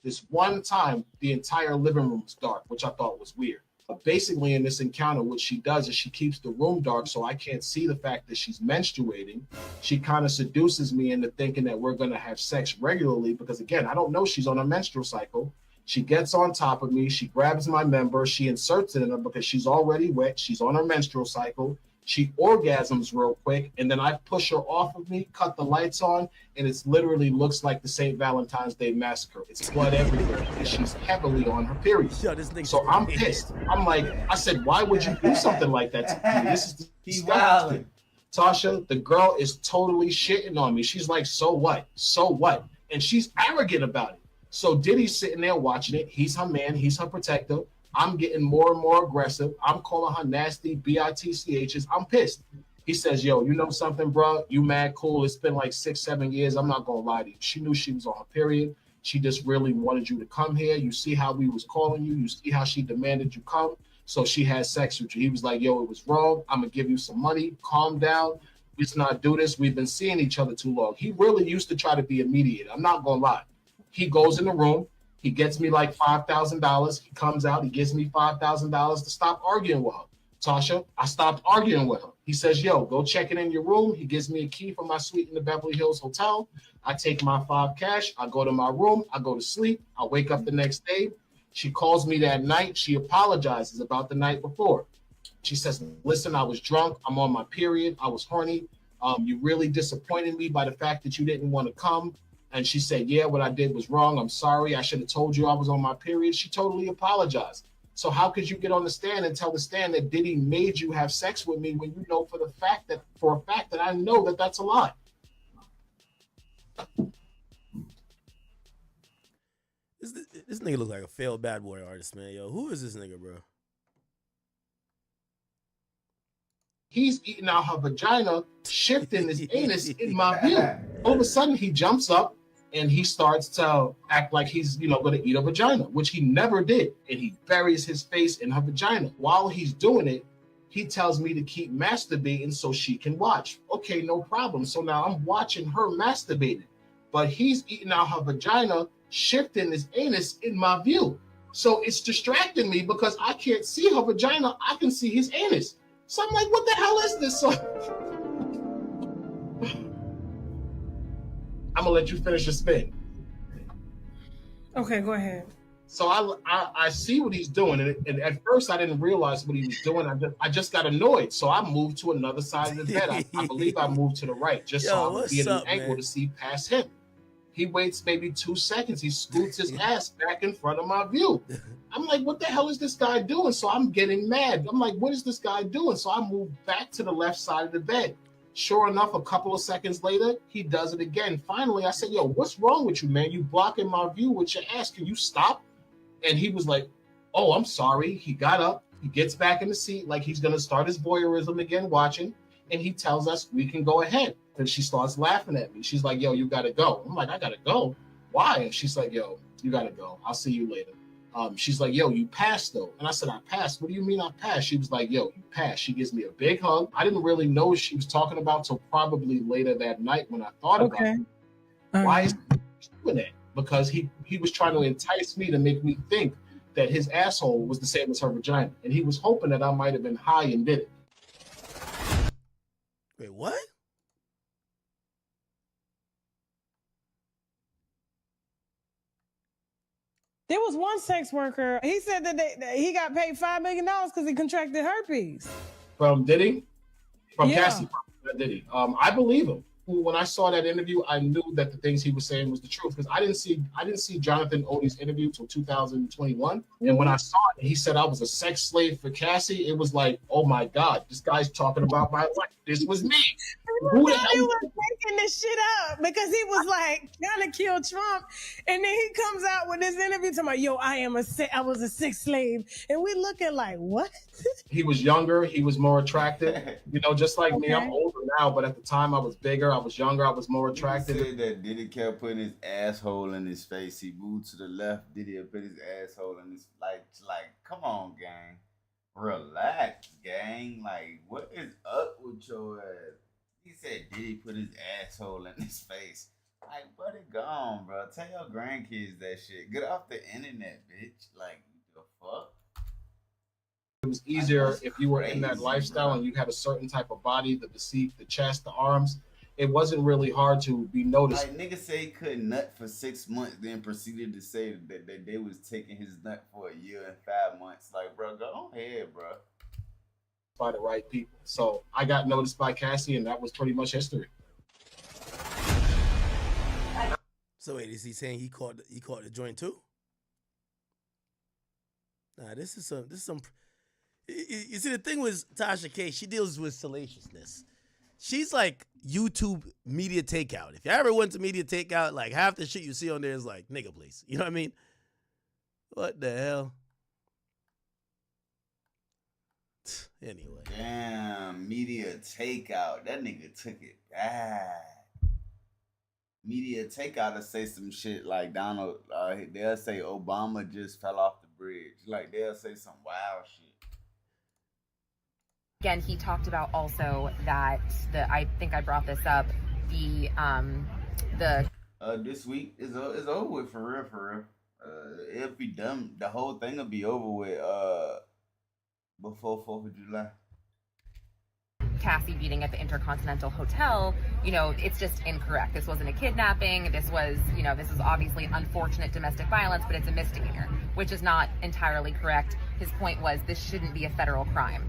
This one time, the entire living room was dark, which I thought was weird. But basically, in this encounter, what she does is she keeps the room dark so I can't see the fact that she's menstruating. She kind of seduces me into thinking that we're going to have sex regularly because, again, I don't know she's on a menstrual cycle. She gets on top of me. She grabs my member. She inserts it in her because she's already wet. She's on her menstrual cycle. She orgasms real quick, and then I push her off of me, cut the lights on, and it literally looks like the St. Valentine's Day Massacre. It's blood everywhere, and she's heavily on her period. So I'm pissed. I'm like, I said, why would you do something like that to me? This is disgusting. Tasha, the girl is totally shitting on me. She's like, so what? So what? And she's arrogant about it. So Diddy's sitting there watching it. He's her man. He's her protector. I'm getting more and more aggressive. I'm calling her nasty bitchs. I'm pissed. He says, yo, you know something, bro? You mad cool. It's been like 6-7 years. I'm not going to lie to you. She knew she was on her period. She just really wanted you to come here. You see how we was calling you. You see how she demanded you come. So she had sex with you. He was like, yo, it was wrong. I'm going to give you some money. Calm down. Let's not do this. We've been seeing each other too long. He really used to try to be a mediator. I'm not going to lie. He goes in the room. He gets me like $5,000. He comes out. He gives me $5,000 to stop arguing with her. Tasha, I stopped arguing with her. He says, yo, go check it in your room. He gives me a key for my suite in the Beverly Hills Hotel. I take my $5 cash. I go to my room. I go to sleep. I wake up the next day. She calls me that night. She apologizes about the night before. She says, listen, I was drunk. I'm on my period. I was horny. You really disappointed me by the fact that you didn't want to come. And she said, yeah, what I did was wrong. I'm sorry. I should have told you I was on my period. She totally apologized. So how could you get on the stand and tell the stand that Diddy made you have sex with me when you know for a fact that I know that that's a lie? This nigga look like a failed bad boy artist, man. Yo, who is this nigga, bro? He's eating out her vagina, shifting his anus in my view. All of a sudden, he jumps up and he starts to act like he's, going to eat a vagina, which he never did. And he buries his face in her vagina. While he's doing it, he tells me to keep masturbating so she can watch. Okay, no problem. So now I'm watching her masturbating, but he's eating out her vagina, shifting his anus in my view. So it's distracting me because I can't see her vagina. I can see his anus. So I'm like, what the hell is this? So I'm gonna let you finish your spin. Okay, go ahead. So I see what he's doing, and at first I didn't realize what he was doing. I just got annoyed, so I moved to another side of the bed. I believe I moved to the right, just so I would be at an angle to see past him. He waits maybe 2 seconds. He scoots his ass back in front of my view. I'm like, what the hell is this guy doing? So I'm getting mad. I'm like, what is this guy doing? So I moved back to the left side of the bed. Sure enough, a couple of seconds later, he does it again. Finally, I said, yo, what's wrong with you, man? You blocking my view with your ass. Can you stop? And he was like, oh, I'm sorry. He got up. He gets back in the seat like he's going to start his voyeurism again, watching. And he tells us we can go ahead. And she starts laughing at me. She's like, yo, you got to go. I'm like, I got to go. why? And she's like, yo, you gotta go. I'll see you later. She's like, yo, you passed though. And I said, I passed. What do you mean I passed? She was like, yo, you passed. She gives me a big hug. I didn't really know what she was talking about till probably later that night when I thought about it. Why is he doing that? Because he was trying to entice me to make me think that his asshole was the same as her vagina. And he was hoping that I might have been high and did it. Wait, what? There was one sex worker. He said that he got paid $5 million because he contracted herpes. From Diddy? From Yeah. Cassie, from Diddy. I believe him. When I saw that interview, I knew that the things he was saying was the truth because I didn't see Jonathan Odie's interview till 2021. And when I saw it, he said I was a sex slave for Cassie. It was like, oh my God, this guy's talking about my life. This was me. Who the hell? He was making this shit up because he was like trying to kill Trump, and then he comes out with this interview talking about, yo, I was a sex slave, and we looking like, what? He was younger. He was more attractive. You know, just like me. I'm older now, but at the time I was bigger. I was younger. I was more attractive. He said that Diddy kept putting his asshole in his face. He moved to the left. Diddy had put his asshole in his like. Come on, gang. Relax, gang. Like, what is up with your ass? He said Diddy put his asshole in his face. Like, buddy, gone, bro. Tell your grandkids that shit. Get off the internet, bitch. Like, the fuck? It was easier if you were in that lifestyle and you had a certain type of body, the physique, the chest, the arms. It wasn't really hard to be noticed. Like, nigga say he couldn't nut for 6 months, then proceeded to say that they was taking his nut for a year and 5 months. Like, bro, go ahead, bro. By the right people. So I got noticed by Cassie, and that was pretty much history. So wait, is he saying he caught the joint too? Nah, this is some. You see, the thing with Tasha K, she deals with salaciousness. She's like YouTube media takeout. If you ever went to media takeout, like half the shit you see on there is like, nigga, please. You know what I mean? What the hell? Anyway. Damn, media takeout. That nigga took it bad. Media takeout to say some shit like Donald. They'll say Obama just fell off the bridge. Like, they'll say some wild shit. Again, he talked about also that I think I brought this up. The this week is over with for real. It'll be done. The whole thing will be over with before 4th of July. Cassie beating at the Intercontinental Hotel, you know, it's just incorrect. This wasn't a kidnapping. This was, you know, this is obviously unfortunate domestic violence, but it's a misdemeanor, which is not entirely correct. His point was this shouldn't be a federal crime.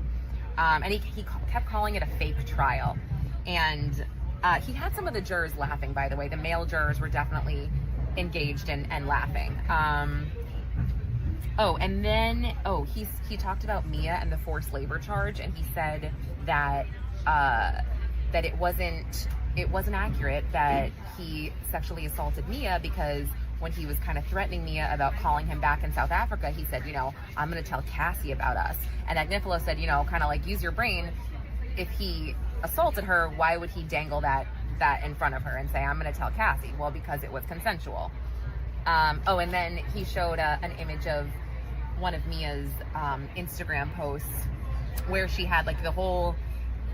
And he kept calling it a fake trial. And he had some of the jurors laughing, by the way. The male jurors were definitely engaged and laughing. And then he talked about Mia and the forced labor charge, and he said that that it wasn't accurate that he sexually assaulted Mia, because when he was kind of threatening Mia about calling him back in South Africa, he said, you know, I'm going to tell Cassie about us. And Agnifilo said, you know, kind of like, use your brain. If he assaulted her, why would he dangle that in front of her and say, I'm going to tell Cassie? Well, because it was consensual. And then he showed an image of one of Mia's Instagram posts where she had like the whole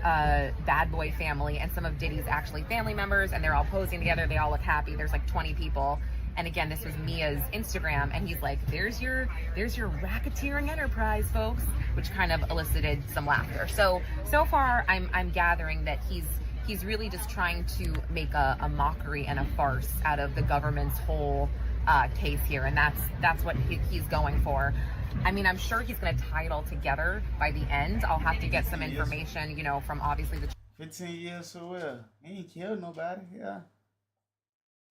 bad boy family and some of Diddy's actually family members, and they're all posing together. They all look happy. There's like 20 people. And again, this was Mia's Instagram, and he's like, there's your racketeering enterprise, folks, which kind of elicited some laughter. So far, I'm gathering that he's really just trying to make a mockery and a farce out of the government's whole case here, and that's what he's going for. I mean, I'm sure he's going to tie it all together by the end. I'll have to get some information, you know, from obviously the 15 years for real. He ain't killed nobody. Yeah.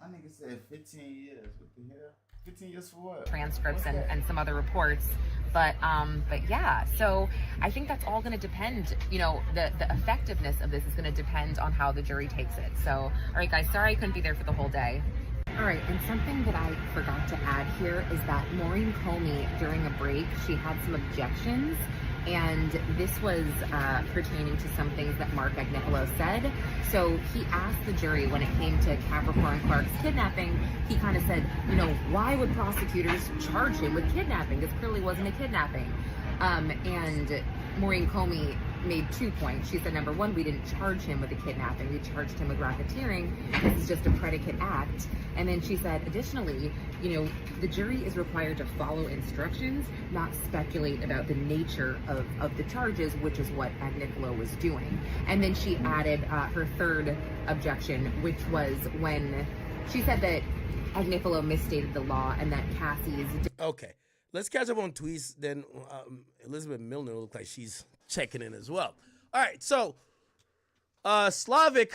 My nigga said 15 years. What the hell? 15 years for what? transcripts and some other reports. But yeah, so I think that's all going to depend, you know, the effectiveness of this is going to depend on how the jury takes it. So, all right, guys, sorry I couldn't be there for the whole day. All right, and something that I forgot to add here is that Maureen Comey, during a break, she had some objections And this was pertaining to some things that Mark Agnifilo said. So he asked the jury when it came to Capricorn Clark's kidnapping, he kind of said, you know, why would prosecutors charge him with kidnapping? This clearly wasn't a kidnapping. And Maureen Comey made 2 points. She said, number one, we didn't charge him with a kidnapping. We charged him with racketeering. This is just a predicate act. And then she said, additionally, you know, the jury is required to follow instructions, not speculate about the nature of the charges, which is what Agnifilo was doing. And then she added her third objection, which was when she said that Agnifilo misstated the law and that Cassie's... Okay, let's catch up on tweets. Then Elizabeth Milner looks like she's checking in as well. All right, so Slavic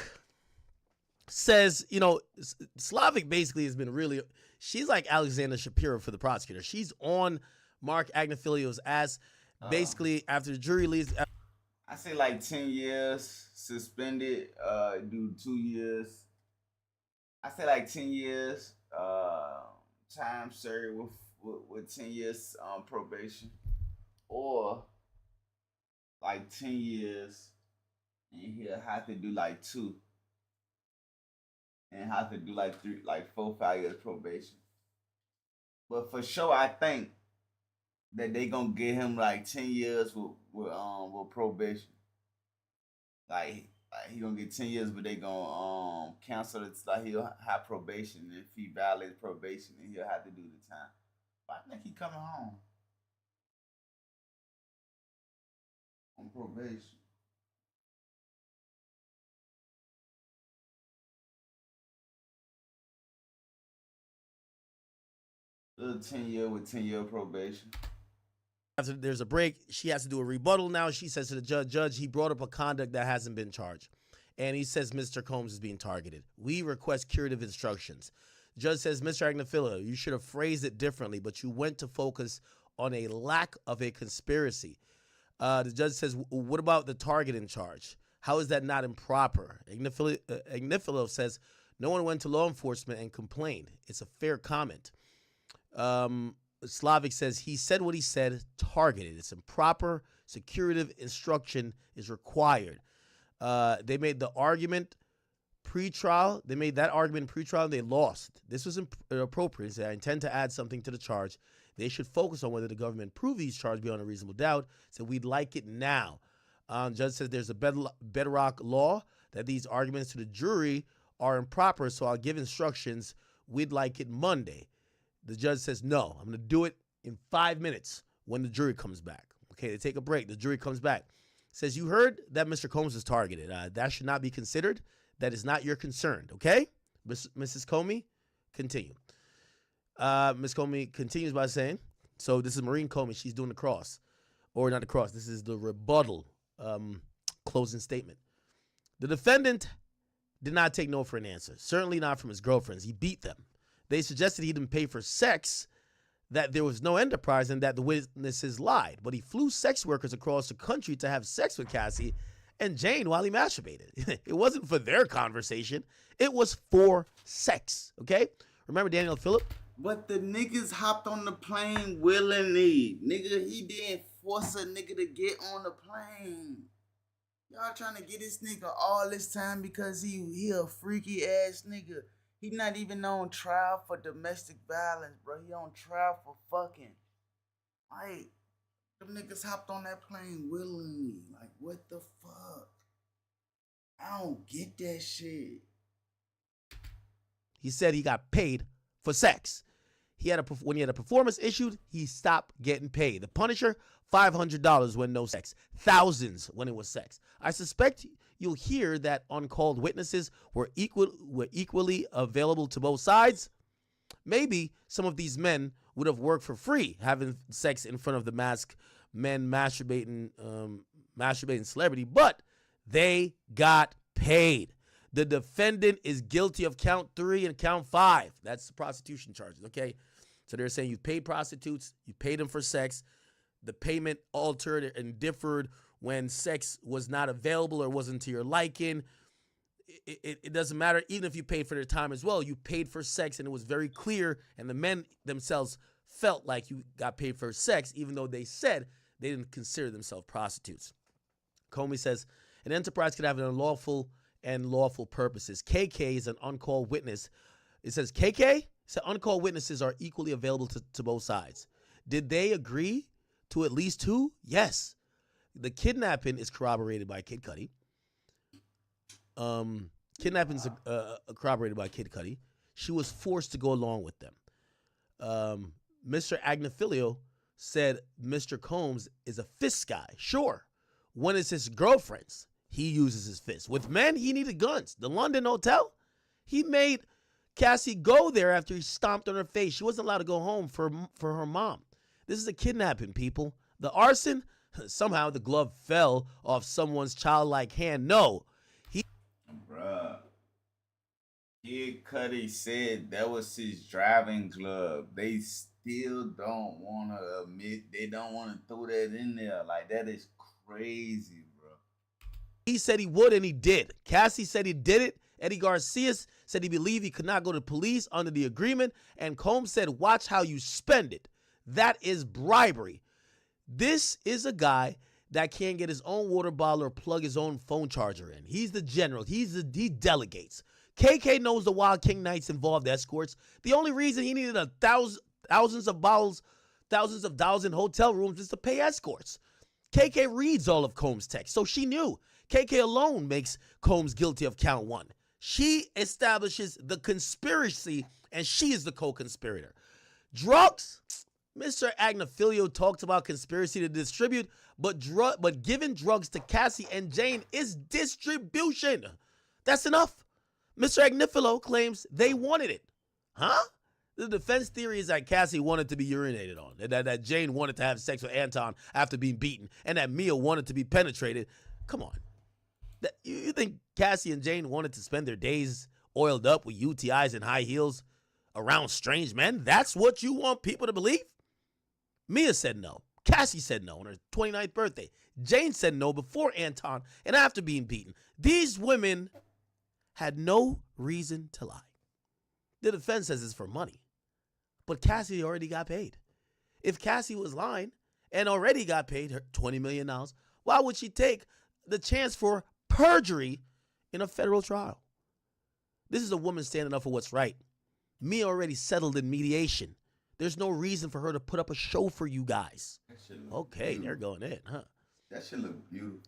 says, you know, Slavic basically has been really, she's like Alexander Shapiro for the prosecutor. She's on Mark Agnifilo's ass basically after the jury leaves. I say like 10 years, suspended, do 2 years. I say like 10 years, time served with 10 years probation, or like 10 years, and he'll have to do like 2, and have to do like 4, 5 years probation. But for sure, I think that they gonna give him like 10 years with probation. Like he gonna get 10 years, but they gonna cancel it. Like he'll have probation, and if he violates probation, then he'll have to do the time. But I think he coming home on probation. Little 10 year with 10 year probation. After there's a break, she has to do a rebuttal now. She says to the judge, he brought up a conduct that hasn't been charged. And he says Mr. Combs is being targeted. We request curative instructions. The judge says, Mr. Agnifilo, you should have phrased it differently, but you went to focus on a lack of a conspiracy. The judge says, what about the targeting charge? How is that not improper? Agnifilo says, no one went to law enforcement and complained. It's a fair comment. Slavic says, he said what he said, targeted. It's improper. Curative instruction is required. They made the argument pre-trial. They made that argument pre-trial and they lost. This was inappropriate. I intend to add something to the charge. They should focus on whether the government proved these charges beyond a reasonable doubt. So we'd like it now. Judge says there's a bedrock law that these arguments to the jury are improper, so I'll give instructions. We'd like it Monday. The judge says, no, I'm going to do it in 5 minutes when the jury comes back. Okay, they take a break. The jury comes back. Says, you heard that Mr. Combs is targeted. That should not be considered. That is not your concern, okay? Mrs. Comey, continue. Ms. Comey continues by saying, so this is Maureen Comey. She's doing the cross. Or not the cross. This is the rebuttal closing statement. The defendant did not take no for an answer. Certainly not from his girlfriends. He beat them. They suggested he didn't pay for sex, that there was no enterprise, and that the witnesses lied. But he flew sex workers across the country to have sex with Cassie and Jane while he masturbated. It wasn't for their conversation. It was for sex, okay? Remember Daniel Phillip? But the niggas hopped on the plane willingly. Nigga, he didn't force a nigga to get on the plane. Y'all trying to get this nigga all this time because he a freaky ass nigga. He not even on trial for domestic violence, bro. He on trial for fucking. Like, them niggas hopped on that plane willingly. Like, what the fuck? I don't get that shit. He said he got paid for sex. When he had a performance issued, he stopped getting paid. The Punisher, $500 when no sex. Thousands when it was sex. I suspect you'll hear that uncalled witnesses were equally available to both sides. Maybe some of these men would have worked for free having sex in front of the masked men masturbating celebrity, but they got paid. The defendant is guilty of count 3 and count 5. That's the prostitution charges, okay? So they're saying you paid prostitutes, you paid them for sex. The payment altered and differed when sex was not available or wasn't to your liking. It doesn't matter. Even if you paid for their time as well, you paid for sex and it was very clear, and the men themselves felt like you got paid for sex, even though they said they didn't consider themselves prostitutes. Comey says an enterprise could have an unlawful and lawful purposes. KK is an uncalled witness. It says KK? So uncalled witnesses are equally available to both sides. Did they agree to at least 2? Yes. The kidnapping is corroborated by Kid Cudi. Kidnapping is corroborated by Kid Cudi. She was forced to go along with them. Mr. Agnifilio said Mr. Combs is a fist guy. Sure. When it's his girlfriends, he uses his fists. With men, he needed guns. The London Hotel, he made Cassie go there after he stomped on her face. She wasn't allowed to go home for her mom. This is a kidnapping, people. The arson, somehow the glove fell off someone's childlike hand. No. Bruh. Kid Cudi said that was his driving glove. They still don't want to admit, they don't want to throw that in there. Like, that is crazy, bro. He said he would, and he did. Cassie said he did it. Eddie Garcia said he believed he could not go to police under the agreement. And Combs said, watch how you spend it. That is bribery. This is a guy that can't get his own water bottle or plug his own phone charger in. He's the general. He delegates. KK knows the Wild King Knights involved escorts. The only reason he needed thousands of dollars in hotel rooms is to pay escorts. KK reads all of Combs' text, so she knew. KK alone makes Combs guilty of count 1. She establishes the conspiracy, and she is the co-conspirator. Drugs? Mr. Agnifilio talked about conspiracy to distribute, but giving drugs to Cassie and Jane is distribution. That's enough. Mr. Agnifilo claims they wanted it. Huh? The defense theory is that Cassie wanted to be urinated on, that Jane wanted to have sex with Anton after being beaten, and that Mia wanted to be penetrated. Come on. You think Cassie and Jane wanted to spend their days oiled up with UTIs and high heels around strange men? That's what you want people to believe? Mia said no. Cassie said no on her 29th birthday. Jane said no before Anton and after being beaten. These women had no reason to lie. The defense says it's for money. But Cassie already got paid. If Cassie was lying and already got paid her $20 million, why would she take the chance for perjury in a federal trial? This is a woman standing up for what's right. Mia already settled in mediation. There's no reason for her to put up a show for you guys. Okay, they're going in, huh? That should look beautiful.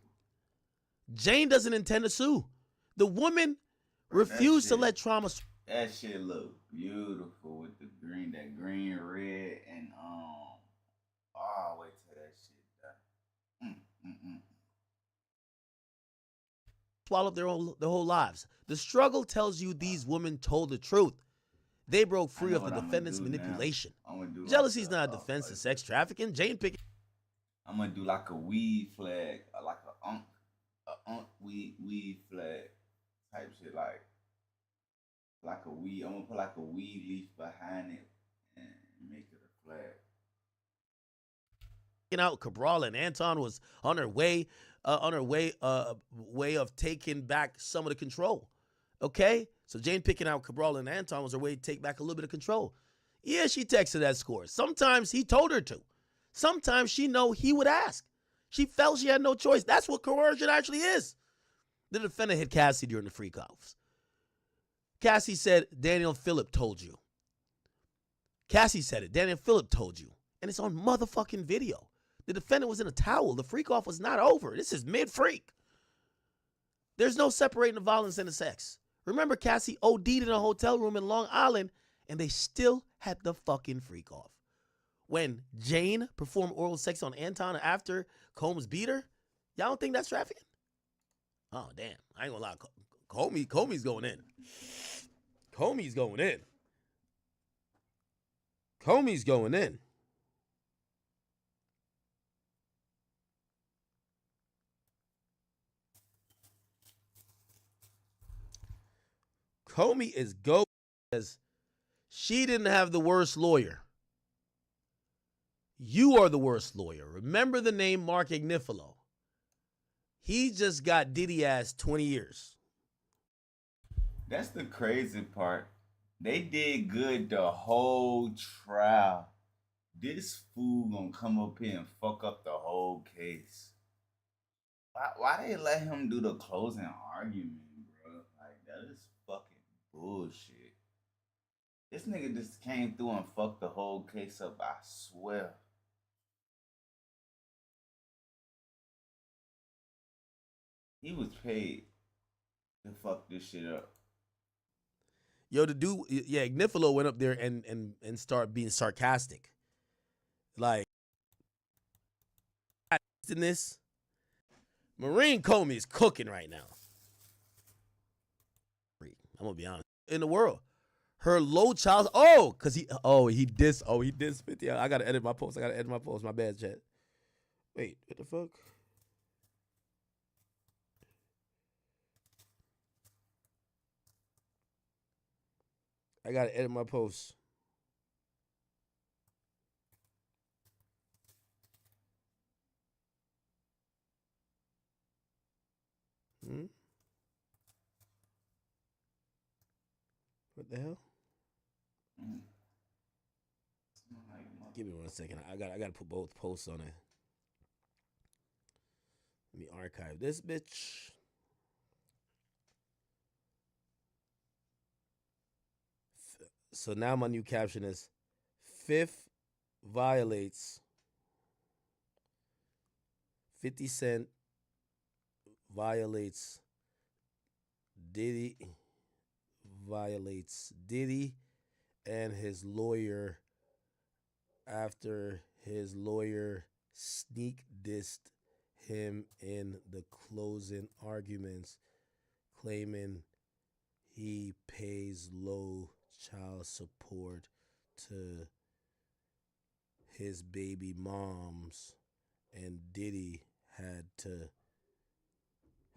Jane doesn't intend to sue. The woman refused to let trauma. That shit look beautiful with the green, that green, red, and oh, wait till that shit done. Swallowed their whole lives. The struggle tells you these women told the truth. They broke free of the defendant's manipulation. Jealousy is not a defense of sex trafficking. Jane picking. I'm gonna do like a weed flag, like a weed flag type shit, like a weed. I'm gonna put like a weed leaf behind it and make it a flag. Out Cabral and Anton was on her way of taking back some of the control. Okay, so Jane picking out Cabral and Anton was her way to take back a little bit of control. Yeah, she texted that score. Sometimes he told her to. Sometimes she know he would ask. She felt she had no choice. That's what coercion actually is. The defendant hit Cassie during the freak offs. Cassie said, Daniel Phillip told you. Cassie said it. Daniel Phillip told you. And it's on motherfucking video. The defendant was in a towel. The freak off was not over. This is mid-freak. There's no separating the violence and the sex. Remember, Cassie OD'd in a hotel room in Long Island, and they still had the fucking freak off. When Jane performed oral sex on Anton after Combs beat her, y'all don't think that's trafficking? Oh, damn. I ain't gonna lie. Comey's going in. Comey's going in. Comey's going in. Comey is go as she didn't have the worst lawyer. You are the worst lawyer. Remember the name Mark Agnifilo. He just got Diddy ass 20 years. That's the crazy part. They did good the whole trial. this fool gonna come up here and fuck up the whole case. Why they let him do the closing argument, bro? Like, that is fucking bullshit. This nigga just came through and fucked the whole case up, I swear. He was paid to fuck this shit up. Yo, the dude, yeah, Ignifilo went up there and started being sarcastic. Like, in this, Marine Comey is cooking right now. I'm gonna be honest. In the world, her low child. He dissed 50. I gotta edit my post. My bad, chat. Wait, what the fuck? I gotta edit my post. What the hell? Give me 1 second. I gotta put both posts on it. Let me archive this bitch. So now my new caption is Fifth violates 50 Cent violates Diddy and his lawyer after his lawyer sneak dissed him in the closing arguments, claiming he pays low child support to his baby moms, and Diddy had to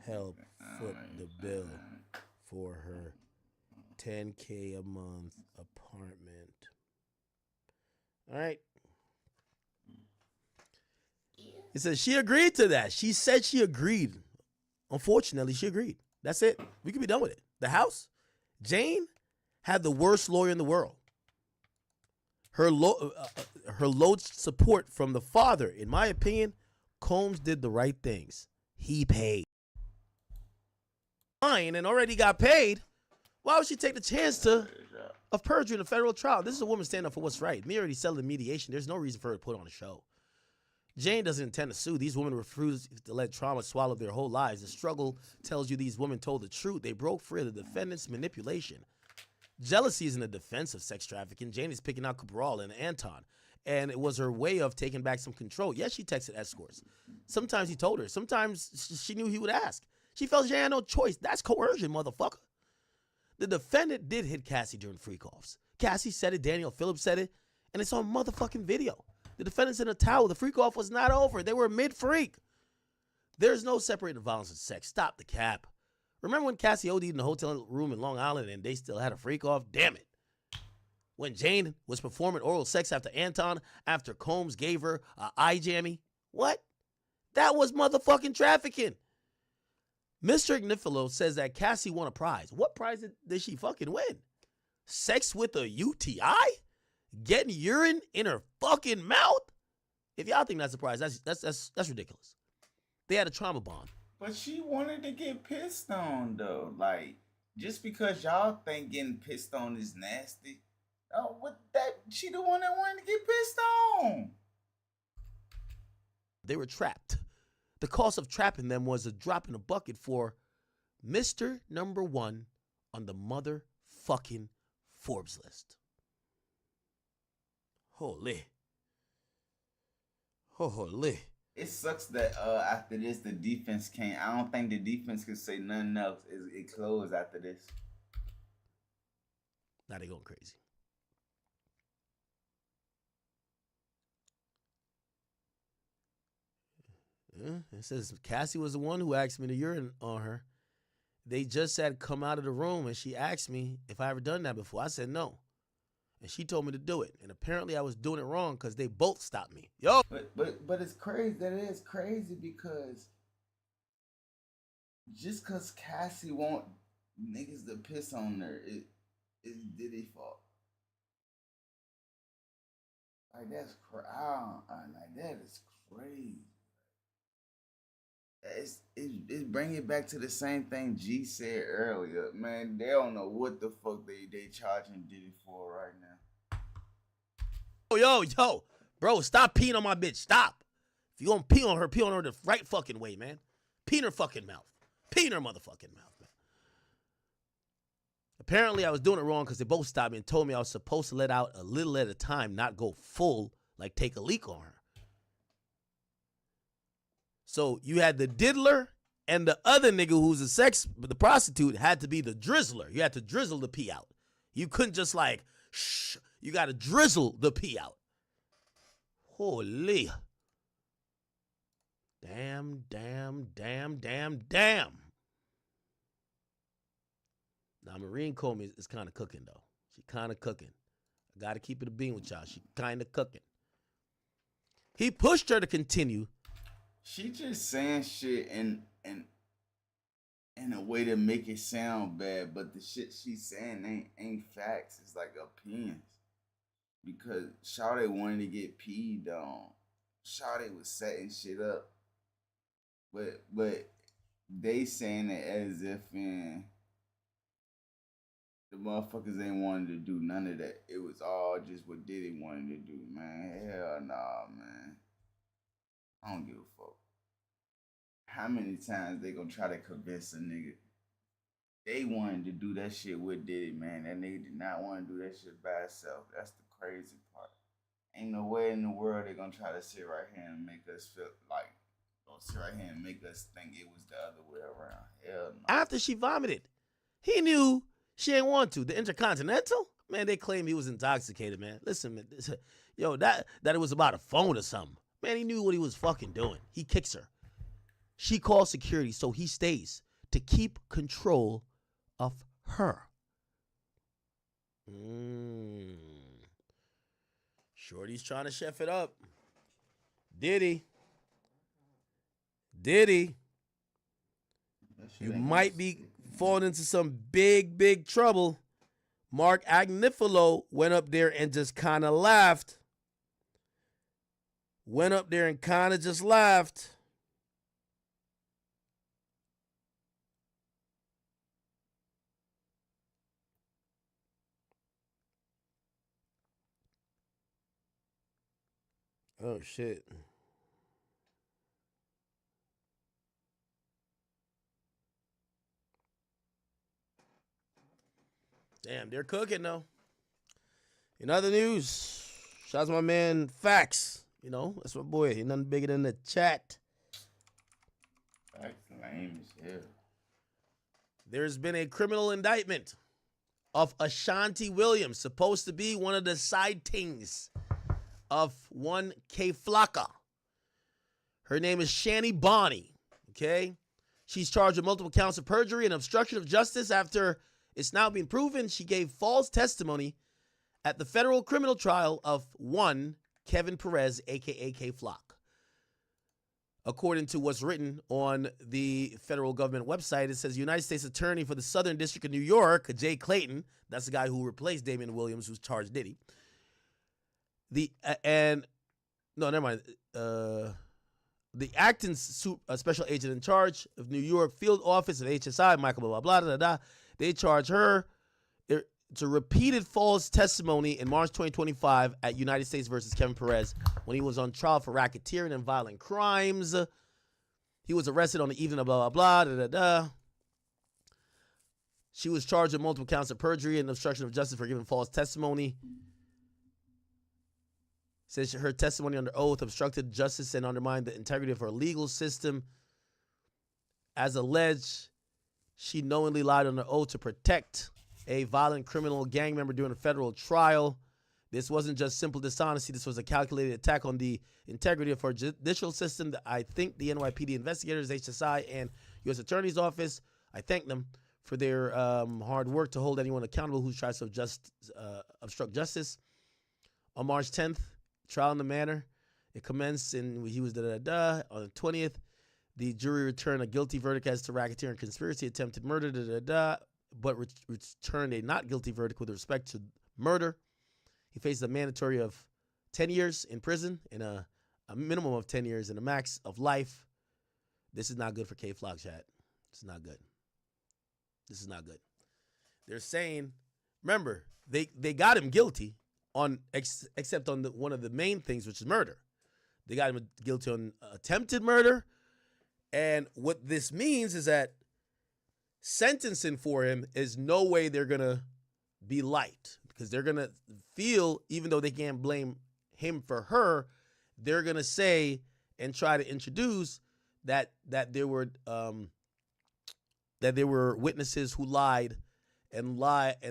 help foot the bill for her $10K a month apartment. All right. It says she agreed to that. She said she agreed. Unfortunately, she agreed. That's it. We can be done with it. The house, Jane had the worst lawyer in the world. Her low support from the father, in my opinion, Combs did the right things. He paid. Fine, and already got paid. Why would she take the chance of perjury in a federal trial? This is a woman standing up for what's right. Me already selling mediation. There's no reason for her to put on a show. Jane doesn't intend to sue. These women refuse to let trauma swallow their whole lives. The struggle tells you these women told the truth. They broke free of the defendant's manipulation. Jealousy is in the defense of sex trafficking. Jane is picking out Cabral and Anton, and it was her way of taking back some control. Yes, she texted escorts. Sometimes he told her. Sometimes she knew he would ask. She felt she had no choice. That's coercion, motherfucker. The defendant did hit Cassie during freak-offs. Cassie said it, Daniel Phillips said it, and it's on motherfucking video. The defendant's in a towel. The freak-off was not over. They were mid-freak. There's no separating violence and sex. Stop the cap. Remember when Cassie OD'd in the hotel room in Long Island and they still had a freak-off? Damn it. When Jane was performing oral sex after Anton, after Combs gave her an eye jammy? What? That was motherfucking trafficking. Mr. Ignifilo says that Cassie won a prize. What prize did she fucking win? Sex with a UTI? Getting urine in her fucking mouth? If y'all think that's a prize, that's ridiculous. They had a trauma bond. But she wanted to get pissed on, though. Like, just because y'all think getting pissed on is nasty, she the one that wanted to get pissed on. They were trapped. The cost of trapping them was a drop in the bucket for Mr. Number 1 on the motherfucking Forbes list. Holy. Holy. It sucks that after this, the defense can't. I don't think the defense can say nothing else. It closed after this. Now they going crazy. It says Cassie was the one who asked me to urine on her. They just said come out of the room, and she asked me if I ever done that before. I said no, and she told me to do it. And apparently I was doing it wrong because they both stopped me. Yo, but it's crazy. That is crazy because just because Cassie want niggas to piss on her, it's Diddy's fault. Like that's like that is crazy. It's bringing it back to the same thing G said earlier. Man, they don't know what the fuck they charging Diddy for right now. Yo, bro, stop peeing on my bitch. Stop. If you gonna pee on her the right fucking way, man. Pee in her fucking mouth. Pee in her motherfucking mouth, man. Apparently, I was doing it wrong because they both stopped me and told me I was supposed to let out a little at a time, not go full, like take a leak on her. So you had the diddler and the other nigga who's the prostitute had to be the drizzler. You had to drizzle the pee out. You couldn't just like, shh. You got to drizzle the pee out. Holy. Damn. Now, Marine Comey is kind of cooking, though. She kind of cooking. I got to keep it a bean with y'all. She kind of cooking. He pushed her to continue. She just saying shit in a way to make it sound bad, but the shit she's saying ain't facts. It's like opinions. Because Shawty wanted to get peed on. Shawty was setting shit up. But they saying it as if the motherfuckers ain't wanted to do none of that. It was all just what Diddy wanted to do, man. Hell nah, man. I don't give a fuck. How many times they gonna try to convince a nigga? They wanted to do that shit with Diddy, man. That nigga did not want to do that shit by himself. That's the crazy part. Ain't no way in the world they gonna try to sit right here and make us feel like, don't sit right here and make us think it was the other way around. Hell no. After she vomited, he knew she ain't want to. The Intercontinental? Man, they claim he was intoxicated, man. Listen, man, yo, that it was about a phone or something. Man, he knew what he was fucking doing. He kicks her. She calls security, so he stays to keep control of her. Shorty's trying to chef it up. Diddy. You might be falling into some big trouble. Mark Agnifilo went up there and just kind of laughed. Oh, shit. Damn, they're cooking, though. In other news, shout out to my man, Fax. You know, that's my boy. Ain't nothing bigger than the chat. That's lame as hell. There's been a criminal indictment of Ashanti Williams, supposed to be one of the sightings of one K Flocka. Her name is Shani Bonnie, okay? She's charged with multiple counts of perjury and obstruction of justice after it's now been proven she gave false testimony at the federal criminal trial of one Kevin Perez, a.k.a. K Flock. According to what's written on the federal government website, it says United States Attorney for the Southern District of New York, Jay Clayton, that's the guy who replaced Damian Williams, who's charged Diddy. The acting special agent in charge of New York field office of HSI, Michael blah, blah, blah, blah, blah. They charge her to repeated false testimony in March 2025 at United States versus Kevin Perez when he was on trial for racketeering and violent crimes. He was arrested on the evening of blah, blah, blah, da, da, da. She was charged with multiple counts of perjury and obstruction of justice for giving false testimony. Says her testimony under oath obstructed justice and undermined the integrity of her legal system. As alleged, she knowingly lied under oath to protect a violent criminal gang member during a federal trial. This wasn't just simple dishonesty. This was a calculated attack on the integrity of our judicial system. I think the NYPD investigators, HSI, and U.S. Attorney's Office, I thank them for their hard work to hold anyone accountable who tries to obstruct justice. On March 10th, trial in the manner. It commenced and he was da-da-da. On the 20th, the jury returned a guilty verdict as to racketeering, conspiracy, attempted murder, da-da-da, but returned a not guilty verdict with respect to murder. He faces a mandatory of 10 years in prison and a minimum of 10 years and a max of life. This is not good for K-Flock, chat. It's not good. This is not good. They're saying, remember, they got him guilty on except on one of the main things, which is murder. They got him guilty on attempted murder. And what this means is that sentencing for him is no way they're going to be light, because they're going to feel, even though they can't blame him for her, they're going to say and try to introduce that there were witnesses who lied, and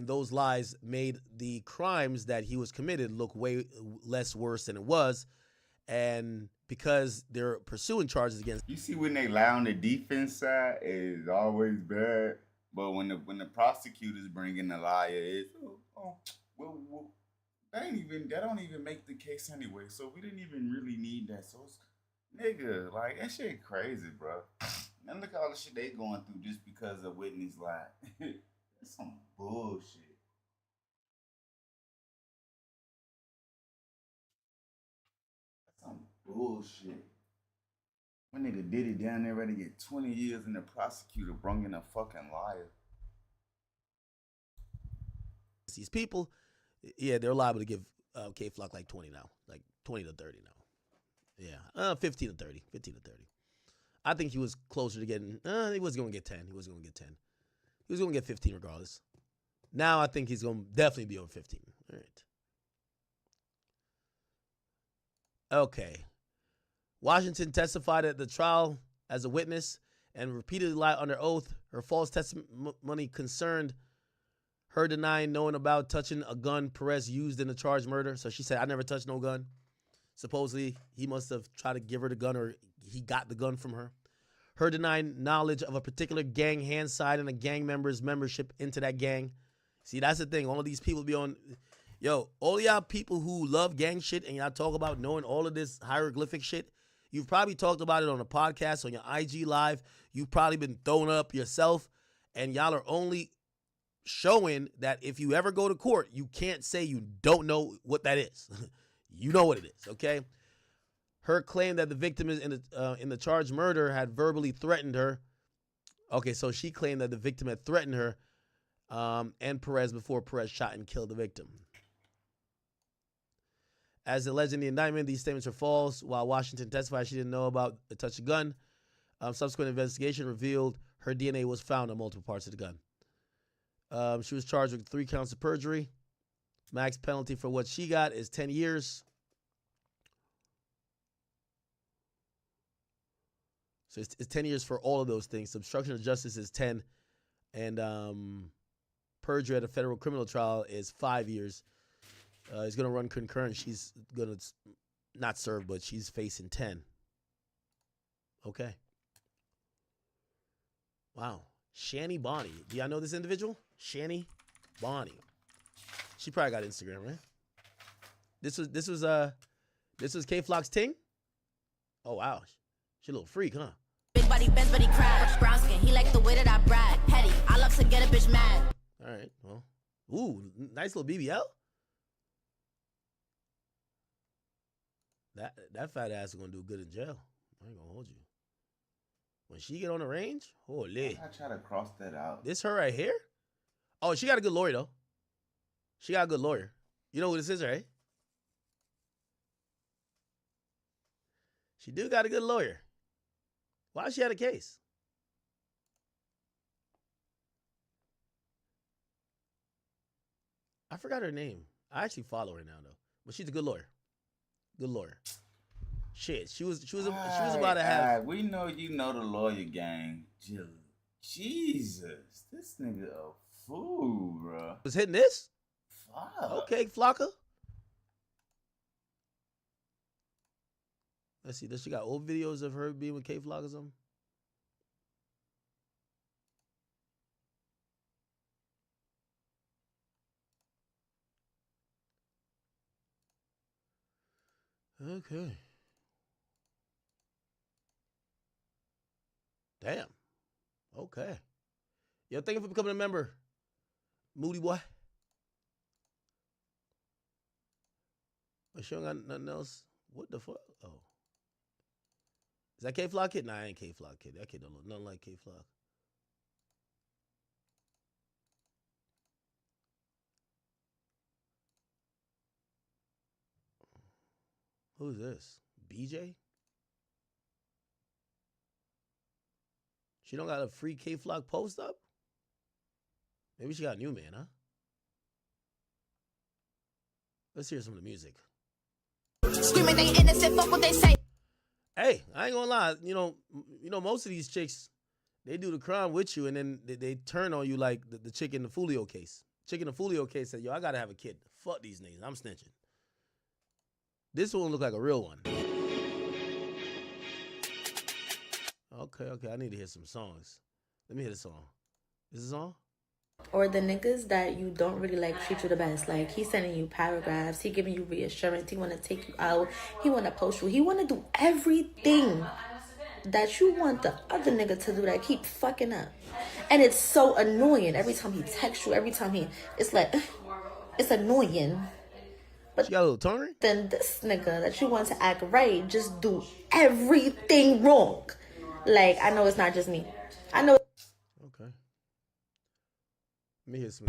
those lies made the crimes that he was committed look way less worse than it was. And because they're pursuing charges against, You see, when they lie on the defense side, it's always bad. But when the prosecutors bring in the liar, it's well, that don't even make the case anyway. So we didn't even really need that. So it's, nigga, like, that shit crazy, bro. And look at all the shit they going through just because of Whitney's lie. That's some bullshit. That's some bullshit. My nigga Diddy down there ready to get 20 years, and the prosecutor brung in a fucking liar. these people, yeah, they're liable to give K-Flock like 20 now, like 20 to 30 now. Yeah, 15 to 30, 15 to 30. I think he was closer to getting, he was going to get 10. He was going to get 10. He was going to get 15 regardless. Now I think he's going to definitely be over 15. All right. Okay. Washington testified at the trial as a witness and repeatedly lied under oath. Her false testimony concerned her denying knowing about touching a gun Perez used in the charged murder. So she said, I never touched no gun. Supposedly, he must have tried to give her the gun, or he got the gun from her. Her denying knowledge of a particular gang hand side and a gang member's membership into that gang. See, that's the thing. All of these people be on... Yo, all y'all people who love gang shit and y'all talk about knowing all of this hieroglyphic shit, you've probably talked about it on a podcast, on your IG Live. You've probably been throwing up yourself, and y'all are only showing that if you ever go to court, you can't say you don't know what that is. You know what it is, okay? Her claim that the victim is in the charged murder had verbally threatened her. Okay, so she claimed that the victim had threatened her and Perez before Perez shot and killed the victim. As alleged in the indictment, these statements are false. While Washington testified she didn't know about the touch of gun, subsequent investigation revealed her DNA was found on multiple parts of the gun. She was charged with 3 counts of perjury. Max penalty for what she got is 10 years. So it's 10 years for all of those things. Obstruction of justice is 10. And perjury at a federal criminal trial is 5 years. He's going to run concurrent. She's going to not serve, but she's facing 10. Okay. Wow. Shani Bonnie. Do y'all know this individual? Shani Bonnie. She probably got Instagram, right? This was K-Flock's ting? Oh, wow. She a little freak, huh? Big body, best buddy crash. Brown skin, he like the way that I brag. Petty, I love to get a bitch mad. All right, well. Ooh, nice little BBL. That fat ass is gonna do good in jail. I ain't gonna hold you. When she get on the range, holy. I try to cross that out. This her right here? Oh, she got a good lawyer though. She got a good lawyer. You know who this is, right? She do got a good lawyer. Why she had a case? I forgot her name. I actually follow her now though, but she's a good lawyer. Good lawyer. Shit, she was about to have. We know you know the lawyer gang. Jesus, this nigga a fool, bro. Was hitting this? Fuck. Okay, Flocka. Let's see. Does she got old videos of her being with K-Flock or something? Okay. Damn. Okay. Yo, thank you for becoming a member, Moody boy. But she don't got nothing else. What the fuck? Oh. Is that K-Flock kid? Nah, I ain't K-Flock kid. That kid don't look nothing like K-Flock. Who's this? BJ? She don't got a free K-Flock post up? Maybe she got a new man, huh? Let's hear some of the music. Screaming they innocent, fuck what they say. Hey, I ain't gonna lie. You know, most of these chicks, they do the crime with you, and then they turn on you like the chick in the Fulio case. Chick in the Fulio case said, yo, I gotta have a kid. Fuck these niggas. I'm snitching. This one look like a real one. Okay. I need to hear some songs. Let me hear the song. Is this song? Or the niggas that you don't really like treat you the best. Like, he's sending you paragraphs. He giving you reassurance. He want to take you out. He want to post you. He want to do everything that you want the other nigga to do that keep fucking up. And it's so annoying. Every time he texts you, every time it's like, it's annoying. But she got a little toner? Then this nigga that you want to act right just do everything wrong. Like, I know it's not just me. I know. Okay. Let me hear some.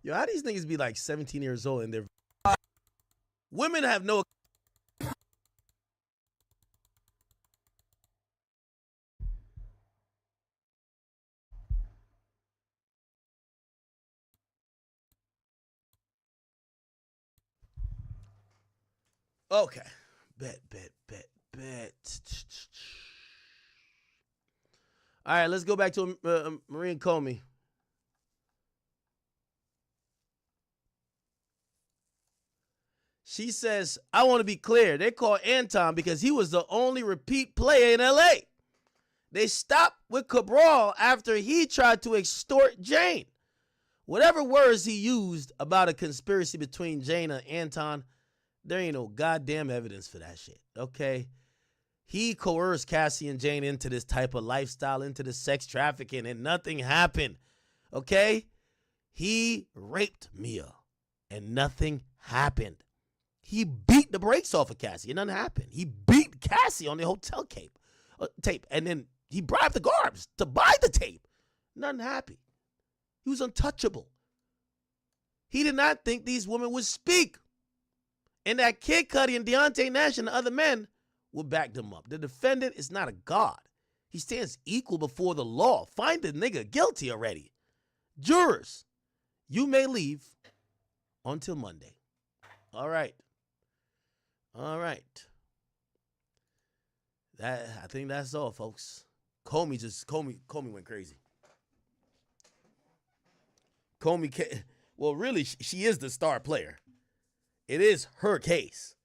Yo, how these niggas be like 17 years old and they're women have no. Okay. Bet. All right, let's go back to Maureen Comey. She says, I want to be clear. They called Anton because he was the only repeat player in LA. They stopped with Cabral after he tried to extort Jane. Whatever words he used about a conspiracy between Jane and Anton, there ain't no goddamn evidence for that shit, okay? He coerced Cassie and Jane into this type of lifestyle, into the sex trafficking, and nothing happened, okay? He raped Mia, and nothing happened. He beat the brakes off of Cassie, and nothing happened. He beat Cassie on the hotel tape, and then he bribed the guards to buy the tape. Nothing happened. He was untouchable. He did not think these women would speak. And that Kid Cudi and Deontay Nash and the other men will back them up. The defendant is not a god. He stands equal before the law. Find the nigga guilty already. Jurors, you may leave until Monday. All right. I think that's all, folks. Comey went crazy. Well, really, she is the star player. It is her case.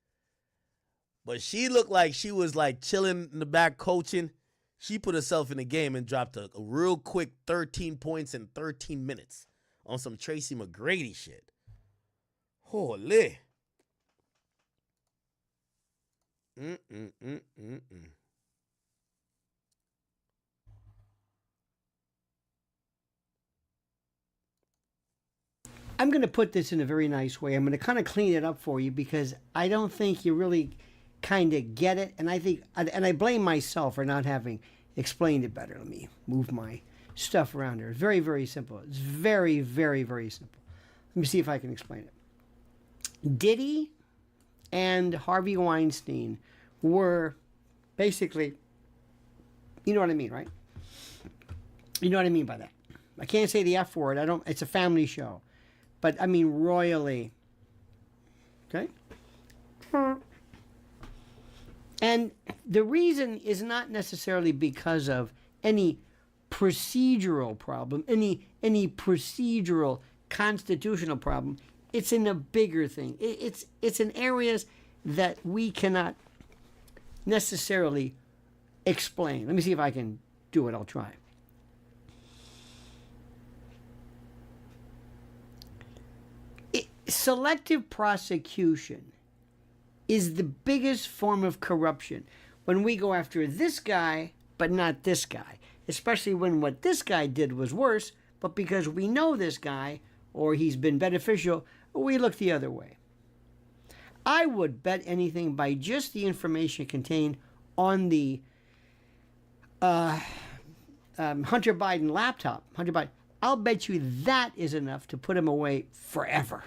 But she looked like she was like chilling in the back coaching. She put herself in the game and dropped a real quick 13 points in 13 minutes on some Tracy McGrady shit. Holy. I'm going to put this in a very nice way. I'm going to kind of clean it up for you because I don't think you really kind of get it. And I think, and I blame myself for not having explained it better. Let me move my stuff around here. It's very, very simple. It's very, very, very simple. Let me see if I can explain it. Diddy and Harvey Weinstein were basically, you know what I mean, right? You know what I mean by that. I can't say the F word. It's a family show. But I mean royally. Okay? And the reason is not necessarily because of any procedural problem, any procedural constitutional problem. It's in a bigger thing. It's in areas that we cannot necessarily explain. Let me see if I can do it. I'll try. Selective prosecution is the biggest form of corruption when we go after this guy but not this guy, especially when what this guy did was worse, but because we know this guy or he's been beneficial, we look the other way. I would bet anything by just the information contained on the Hunter Biden laptop. Hunter Biden. I'll bet you that is enough to put him away forever.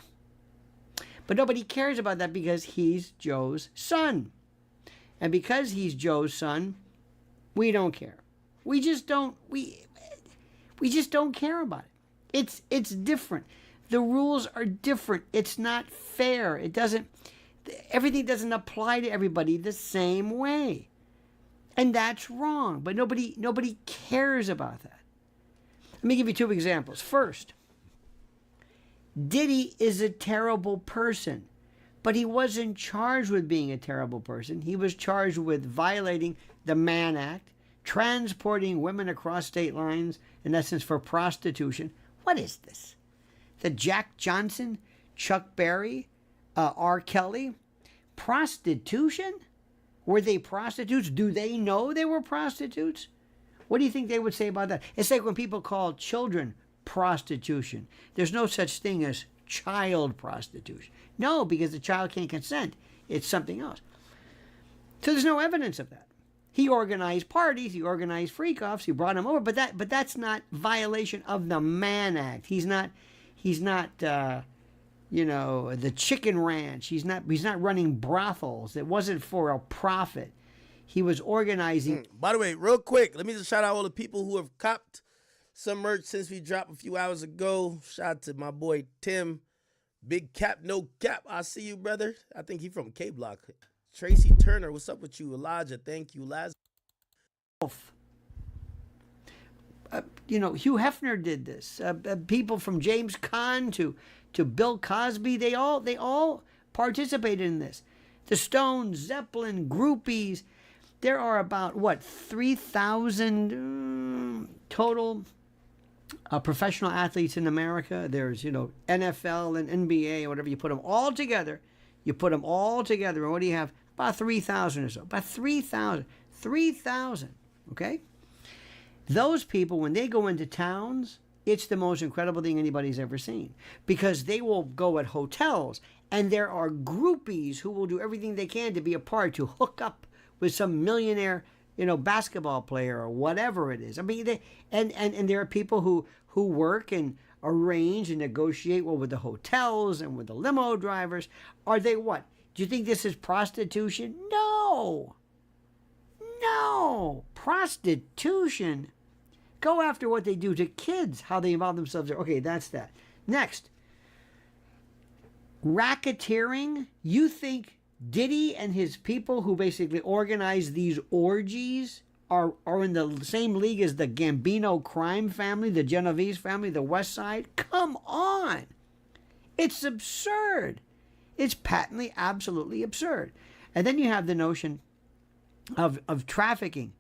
But nobody cares about that because he's Joe's son. And because he's Joe's son, we don't care. We just don't care about it. It's different. The rules are different. It's not fair. Everything doesn't apply to everybody the same way. And that's wrong. But nobody cares about that. Let me give you two examples. First, Diddy is a terrible person, but he wasn't charged with being a terrible person. He was charged with violating the Mann Act, transporting women across state lines, in essence, for prostitution. What is this? The Jack Johnson, Chuck Berry, R. Kelly, prostitution? Were they prostitutes? Do they know they were prostitutes? What do you think they would say about that? It's like when people call children prostitution. There's no such thing as child prostitution. No, because the child can't consent. It's something else. So there's no evidence of that. He organized parties, he organized freak-offs, he brought them over, but that's not violation of the Mann Act. He's not the Chicken Ranch. He's not running brothels. It wasn't for a profit. He was organizing. By the way, real quick, let me just shout out all the people who have copped some merch since we dropped a few hours ago. Shout out to my boy Tim. Big cap, no cap. I see you, brother. I think he from K Block. Tracy Turner, what's up with you? Elijah, thank you. Lazarus. Hugh Hefner did this. People from James Caan to Bill Cosby, they all participated in this. The Stones, Zeppelin, groupies. There are about 3,000 total professional athletes in America. There's NFL and NBA or whatever. You put them all together. And what do you have? About 3,000 or so. About 3,000. 3,000. Okay. Those people, when they go into towns, it's the most incredible thing anybody's ever seen, because they will go at hotels and there are groupies who will do everything they can to be a part, to hook up with some millionaire, basketball player or whatever it is. I mean, and there are people who work and arrange and negotiate with the hotels and with the limo drivers. Are they what? Do you think this is prostitution? No. Prostitution. Go after what they do to kids, how they involve themselves there. Okay, that's that. Next, racketeering. You think Diddy and his people who basically organize these orgies are in the same league as the Gambino crime family, the Genovese family, the West Side? Come on. It's absurd. It's patently, absolutely absurd. And then you have the notion of trafficking.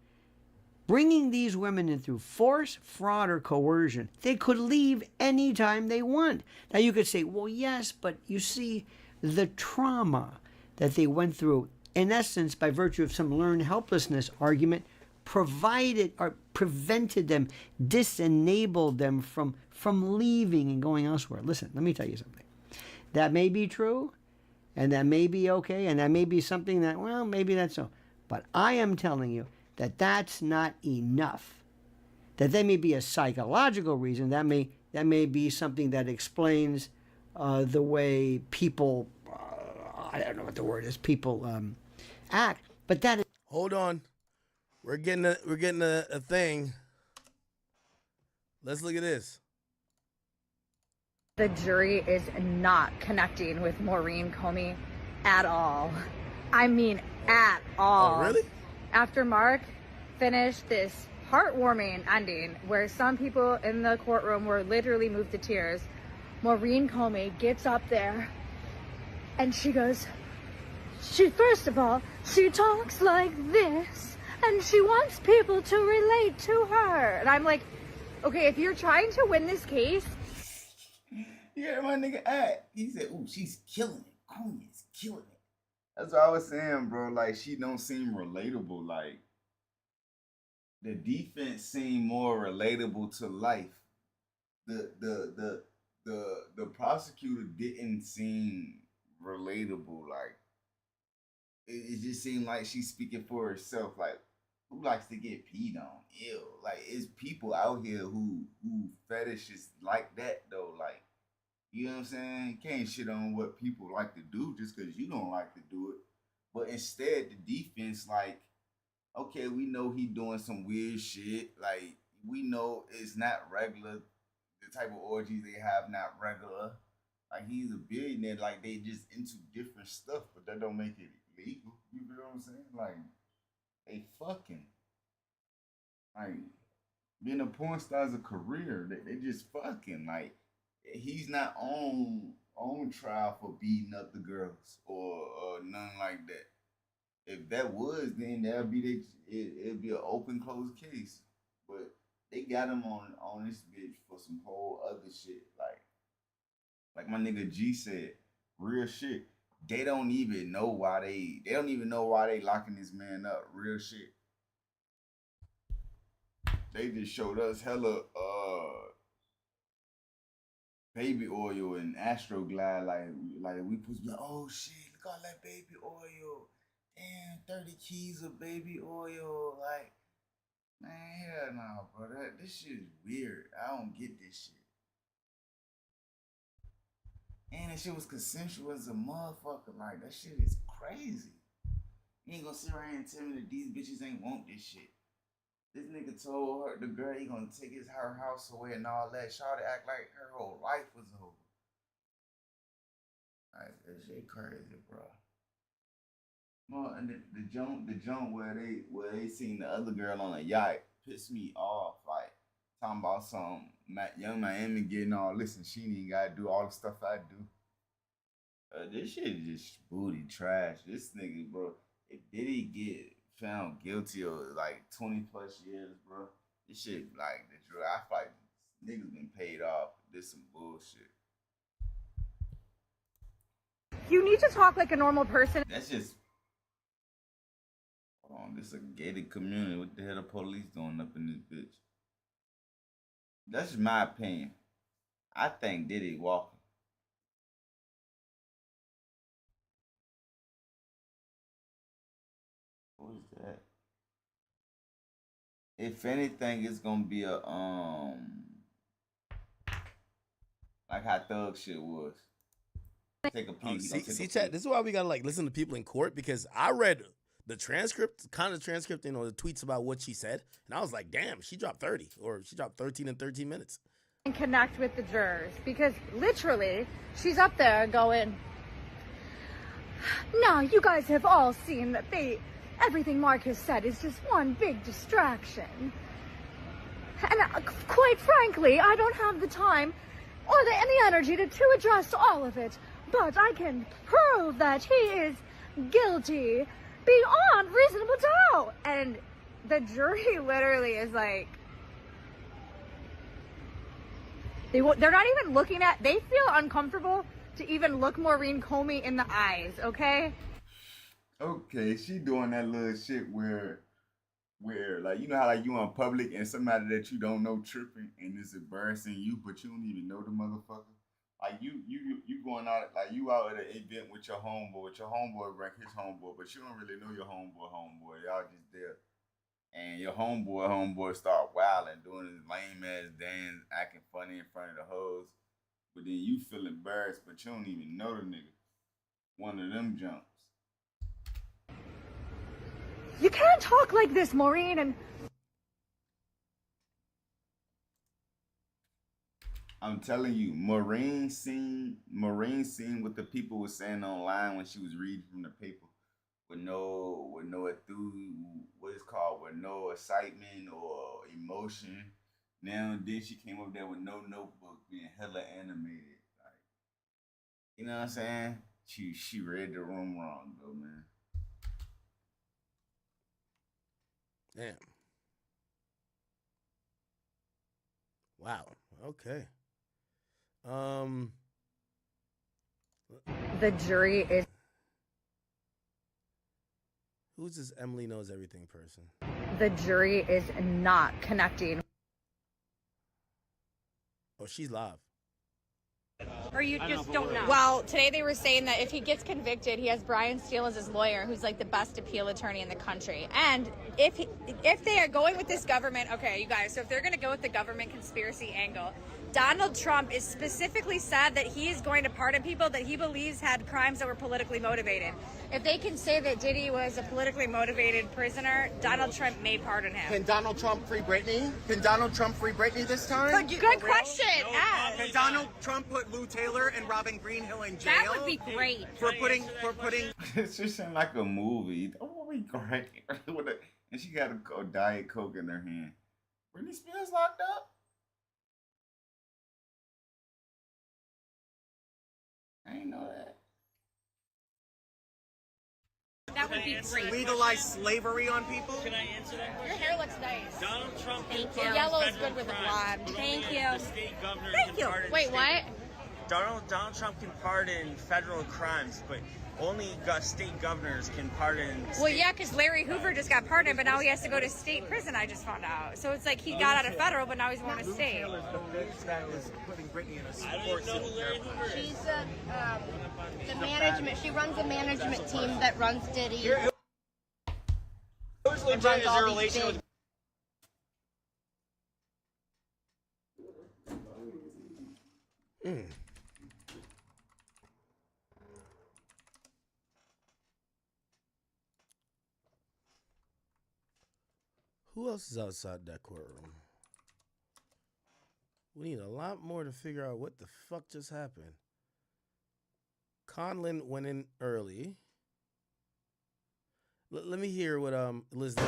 Bringing these women in through force, fraud, or coercion. They could leave anytime they want. Now you could say, well, yes, but you see the trauma that they went through, in essence, by virtue of some learned helplessness argument, prevented them, disenabled them from leaving and going elsewhere. Listen, let me tell you something. That may be true, and that may be okay, and that may be something that, well, maybe that's so. But I am telling you that that's not enough. That there may be a psychological reason. That may be something that explains the way people, I don't know what the word is, people act. But that is. Hold on, we're getting a thing. Let's look at this. The jury is not connecting with Maureen Comey at all. I mean, at all. Oh, really? After Mark finished this heartwarming ending where some people in the courtroom were literally moved to tears, Maureen Comey gets up there and she goes, first of all, she talks like this and she wants people to relate to her. And I'm like, okay, if you're trying to win this case. You heard my nigga act. He said, ooh, she's killing it. Comey is killing it. That's what I was saying, bro. Like, she don't seem relatable. Like, the defense seemed more relatable to life. The the prosecutor didn't seem relatable. Like it just seemed like she's speaking for herself. Like, who likes to get peed on? Ew. Like, it's people out here who fetishes like that though. Like, you know what I'm saying? You can't shit on what people like to do just because you don't like to do it. But instead, the defense, like, okay, we know he doing some weird shit. Like, we know it's not regular. The type of orgies they have not regular. Like, he's a billionaire. Like, they just into different stuff, but that don't make it illegal. You know what I'm saying? Like, they fucking. Like, being a porn star is a career. They just fucking. Like, he's not on trial for beating up the girls or nothing like that. If that was, then that'd be it'd be an open closed case. But they got him on this bitch for some whole other shit. Like my nigga G said, real shit. They don't even know why they locking this man up. Real shit. They just showed us hella baby oil and Astroglide. Like we put oh shit, look all that baby oil. Damn, 30 keys of baby oil. Like, man, hell no, bro. This shit is weird. I don't get this shit. And that shit was consensual as a motherfucker. Like, that shit is crazy. You ain't gonna sit right here and tell me that these bitches ain't want this shit. This nigga told her, the girl, he gonna take her house away and all that. Shawty act like her whole life was over. Like, that shit crazy, bro. Well, and the joint where they seen the other girl on a yacht pissed me off. Like, talking about some young Miami getting all this and she ain't gotta do all the stuff I do. This shit is just booty trash. This nigga, bro, if Diddy get found guilty of like 20 plus years, bro, this shit like the drug. I feel like niggas been paid off. This some bullshit. You need to talk like a normal person. That's just. Hold on, this is a gated community. What the hell the police doing up in this bitch? That's just my opinion. I think Diddy walking. What is that? If anything, it's gonna be a like how Thug shit was. Take a peek. See, chat. This is why we gotta like listen to people in court, because I read the transcript, kind of transcript, the tweets about what she said, and I was like, damn, she dropped 30, or she dropped 13 in 13 minutes. And connect with the jurors, because literally she's up there going, now you guys have all seen that everything Mark has said is just one big distraction. And quite frankly, I don't have the time or any energy to address all of it. But I can prove that he is guilty beyond reasonable doubt. And the jury literally is like, they're not even looking at, they feel uncomfortable to even look Maureen Comey in the eyes, okay? Okay, she doing that little shit where like, you know how like you in public and somebody that you don't know tripping and it's embarrassing you, but you don't even know the motherfucker. Like you going out, like you out at an event with your homeboy bring his homeboy, but you don't really know your homeboy. Y'all just there. And your homeboy start wilding, doing his lame ass dance, acting funny in front of the hoes. But then you feel embarrassed, but you don't even know the nigga. One of them jumps. You can't talk like this, Maureen, and I'm telling you, Maureen seen what the people were saying online when she was reading from the paper with no enthusiasm, what it's called, with no excitement or emotion. Now and then she came up there with no notebook, being hella animated. Like, you know what I'm saying? She read the room wrong though, man. Damn. Wow. Okay. the jury is. Who's this Emily Knows Everything person? The jury is not connecting. Oh, she's live. Or you just don't know? Well, today they were saying that if he gets convicted, he has Brian Steele as his lawyer, who's like the best appeal attorney in the country. And if they are going with this government, okay, you guys, so if they're going to go with the government conspiracy angle, Donald Trump is specifically said that he is going to pardon people that he believes had crimes that were politically motivated. If they can say that Diddy was a politically motivated prisoner, Donald Trump may pardon him. Can Donald Trump free Britney? Can Donald Trump free Britney this time? Good question. Ask. Can Donald Trump put Lou Taylor and Robin Greenhill in jail? That would be great. For putting. It's just in like a movie. Oh, we great. And she got a Diet Coke in her hand. Britney Spears locked up? I ain't know that. That would be great. Legalize slavery on people? Can I answer that question? Your hair looks nice. Donald Trump. Thank can you. pardon Yellow is federal good with the crimes, blonde. but Thank only you. the state governor Thank can you. pardon Wait, state- what? Donald Trump can pardon federal crimes, but only state governors can pardon. Well, yeah, because Larry Hoover just got pardoned, but now he has to go to state prison, I just found out. So it's like he got out of federal, but now he's going to state. That is putting Britney in a I don't even know who Larry Hoover is. She's the management. She runs a management team that runs Diddy. Who's legit is your relation with? Who else is outside that courtroom? We need a lot more to figure out what the fuck just happened. Conlon went in early. Let me hear what Elizabeth.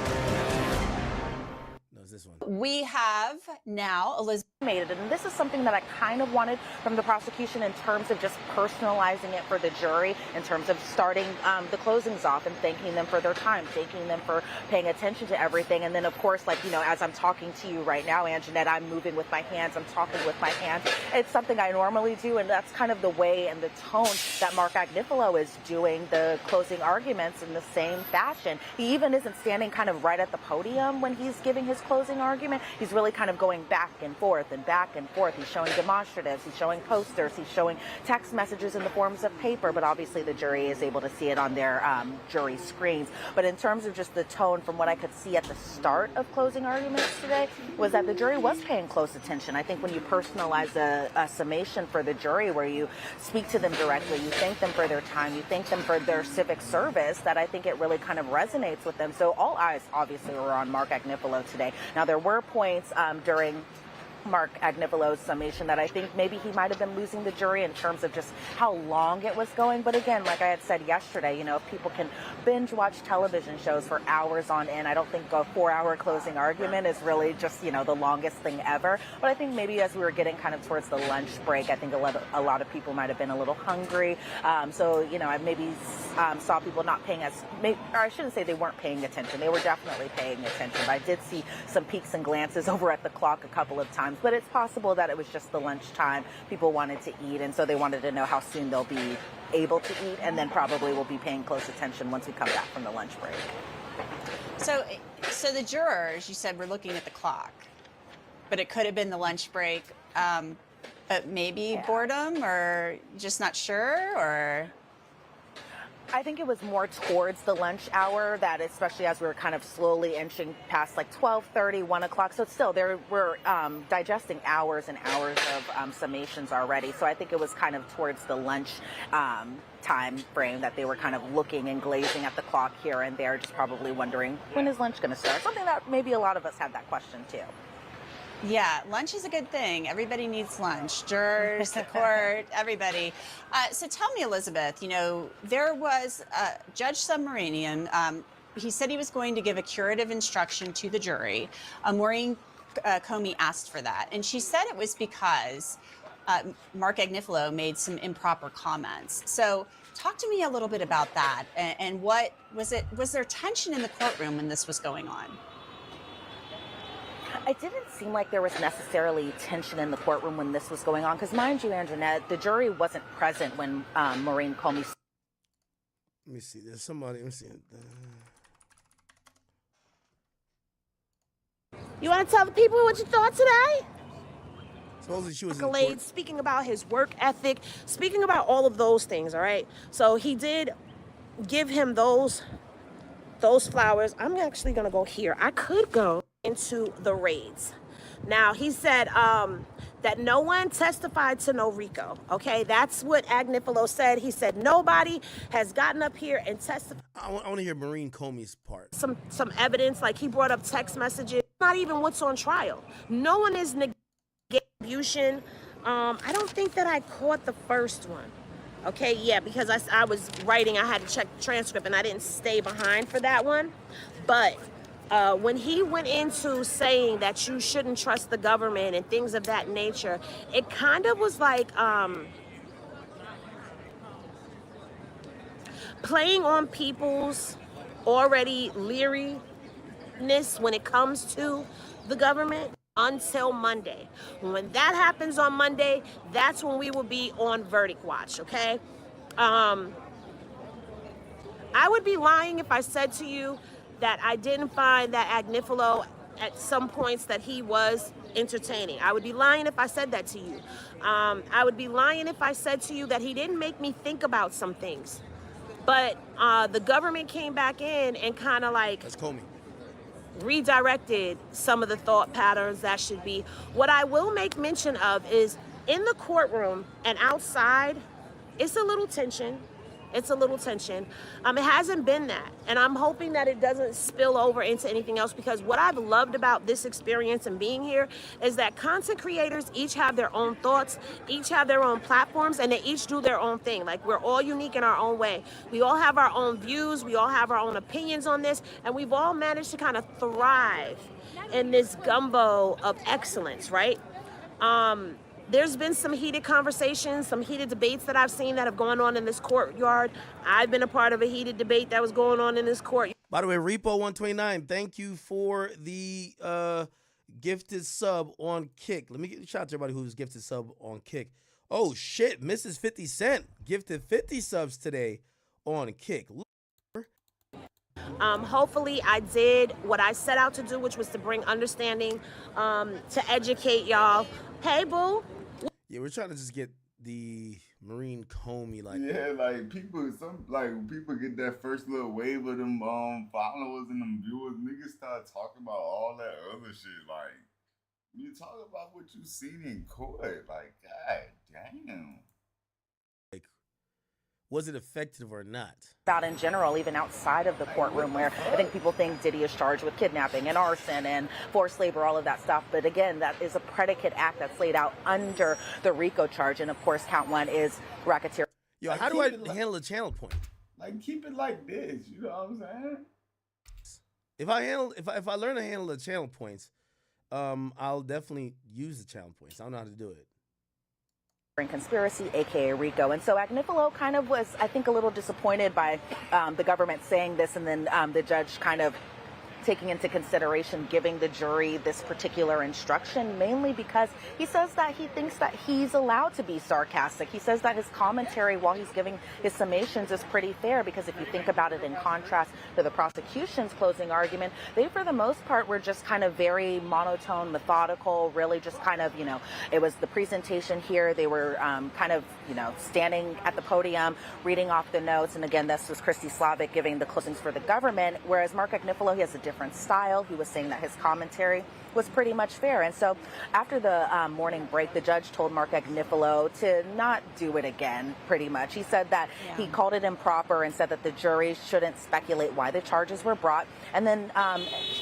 No, it's this one. We have now Elizabeth made it, and this is something that I kind of wanted from the prosecution in terms of just personalizing it for the jury, in terms of starting the closings off and thanking them for their time, thanking them for paying attention to everything. And then, of course, like, you know, as I'm talking to you right now, Anjanette, I'm moving with my hands, I'm talking with my hands. It's something I normally do, and that's kind of the way and the tone that Mark Agnifilo is doing the closing arguments in the same fashion. He even isn't standing kind of right at the podium when he's giving his closing argument. He's really kind of going back and forth and back and forth. He's showing demonstratives, he's showing posters, he's showing text messages in the forms of paper, but obviously the jury is able to see it on their jury screens. But in terms of just the tone, from what I could see at the start of closing arguments today, was that the jury was paying close attention. I think when you personalize a summation for the jury, where you speak to them directly, you thank them for their time, you thank them for their civic service, that I think it really kind of resonates with them. So all eyes obviously were on Mark Agnifilo today. Now, there were points during Mark Agnifilo's summation that I think maybe he might have been losing the jury in terms of just how long it was going. But again, like I had said yesterday, you know, if people can binge watch television shows for hours on end, I don't think a 4-hour closing argument is really just, you know, the longest thing ever. But I think maybe as we were getting kind of towards the lunch break, I think a lot of people might have been a little hungry. So, you know, I maybe saw people not paying or I shouldn't say they weren't paying attention. They were definitely paying attention. But I did see some peeks and glances over at the clock a couple of times. But it's possible that it was just the lunchtime. People wanted to eat, and so they wanted to know how soon they'll be able to eat, and then probably will be paying close attention once we come back from the lunch break. So the jurors, you said, were looking at the clock, but it could have been the lunch break, but maybe boredom, or just not sure, or... I think it was more towards the lunch hour, that especially as we were kind of slowly inching past like 12:30, 1 o'clock. So still, we're digesting hours and hours of summations already. So I think it was kind of towards the lunch time frame that they were kind of looking and glazing at the clock here and there, just probably wondering, when is lunch going to start? Something that maybe a lot of us had that question too. Yeah, lunch is a good thing. Everybody needs lunch. Jurors, the court, everybody. So tell me, Elizabeth, you know, there was Judge Submarinian. He said he was going to give a curative instruction to the jury. Maureen Comey asked for that. And she said it was because Mark Agnifilo made some improper comments. So talk to me a little bit about that. And what was it? Was there tension in the courtroom when this was going on? It didn't seem like there was necessarily tension in the courtroom when this was going on, because mind you, Anjanette, the jury wasn't present when Maureen Comey... Let me see. There's somebody. Let me see. You want to tell the people what you thought today? Supposedly she was in accolades, court. speaking about his work ethic, speaking about all of those things, all right? So he did give him those flowers. I'm actually gonna go here. I could go into the raids. Now, he said that no one testified to no RICO, okay? That's what Agnifilo said. He said nobody has gotten up here and testified. I want to hear Maureen Comey's part. Some evidence, like he brought up text messages, not even what's on trial. No one is negating attribution. I don't think that I caught the first one. Okay, yeah, because I was writing, I had to check the transcript and I didn't stay behind for that one. But when he went into saying that you shouldn't trust the government and things of that nature, it kind of was like playing on people's already leeriness when it comes to the government until Monday. When that happens on Monday, that's when we will be on verdict watch, okay? I would be lying if I said to you that I didn't find that Agnifilo at some points that he was entertaining. I would be lying if I said that to you. I would be lying if I said to you that he didn't make me think about some things. But the government came back in and kind of like redirected some of the thought patterns that should be. What I will make mention of is in the courtroom and outside, it's a little tension. It's a little tension. It hasn't been that. And I'm hoping that it doesn't spill over into anything else, because what I've loved about this experience and being here is that content creators each have their own thoughts, each have their own platforms, and they each do their own thing. Like, we're all unique in our own way. We all have our own views, we all have our own opinions on this, and we've all managed to kind of thrive in this gumbo of excellence, right? There's been some heated conversations, some heated debates that I've seen that have gone on in this courtyard. I've been a part of a heated debate that was going on in this courtyard. By the way, Repo129, thank you for the gifted sub on Kick. Let me get a shout out to everybody who's gifted sub on Kick. Oh, shit, Mrs. 50 Cent gifted 50 subs today on Kick. Hopefully I did what I set out to do, which was to bring understanding, to educate y'all. Hey, boo. Yeah, we're trying to just get the Maureen Comey, like, yeah, like people get that first little wave of them followers and them viewers, niggas start talking about all that other shit. Like, you talk about what you seen in court, like, god damn. Like, was it effective or not? About in general, even outside of the courtroom, where I think people think Diddy is charged with kidnapping and arson and forced labor, all of that stuff. But again, that is a predicate act that's laid out under the RICO charge. And of course, count one is racketeering. Yo, how do I handle a channel point? Like, keep it like this, you know what I'm saying? If I learn to handle the channel points, I'll definitely use the channel points. I don't know how to do it. Conspiracy, aka RICO. And so Agnifilo kind of was, I think, a little disappointed by the government saying this, and then the judge kind of taking into consideration giving the jury this particular instruction, mainly because he says that he thinks that he's allowed to be sarcastic. He says that his commentary while he's giving his summations is pretty fair, because if you think about it in contrast to the prosecution's closing argument, they for the most part were just kind of very monotone, methodical, really just kind of, it was the presentation here. They were kind of, standing at the podium, reading off the notes. And again, this was Christy Slavic giving the closings for the government, whereas Mark Agnifilo, he has a different style. He was saying that his commentary was pretty much fair. And so after the morning break, the judge told Mark Agnifilo to not do it again, pretty much. He said that he called it improper and said that the jury shouldn't speculate why the charges were brought. And then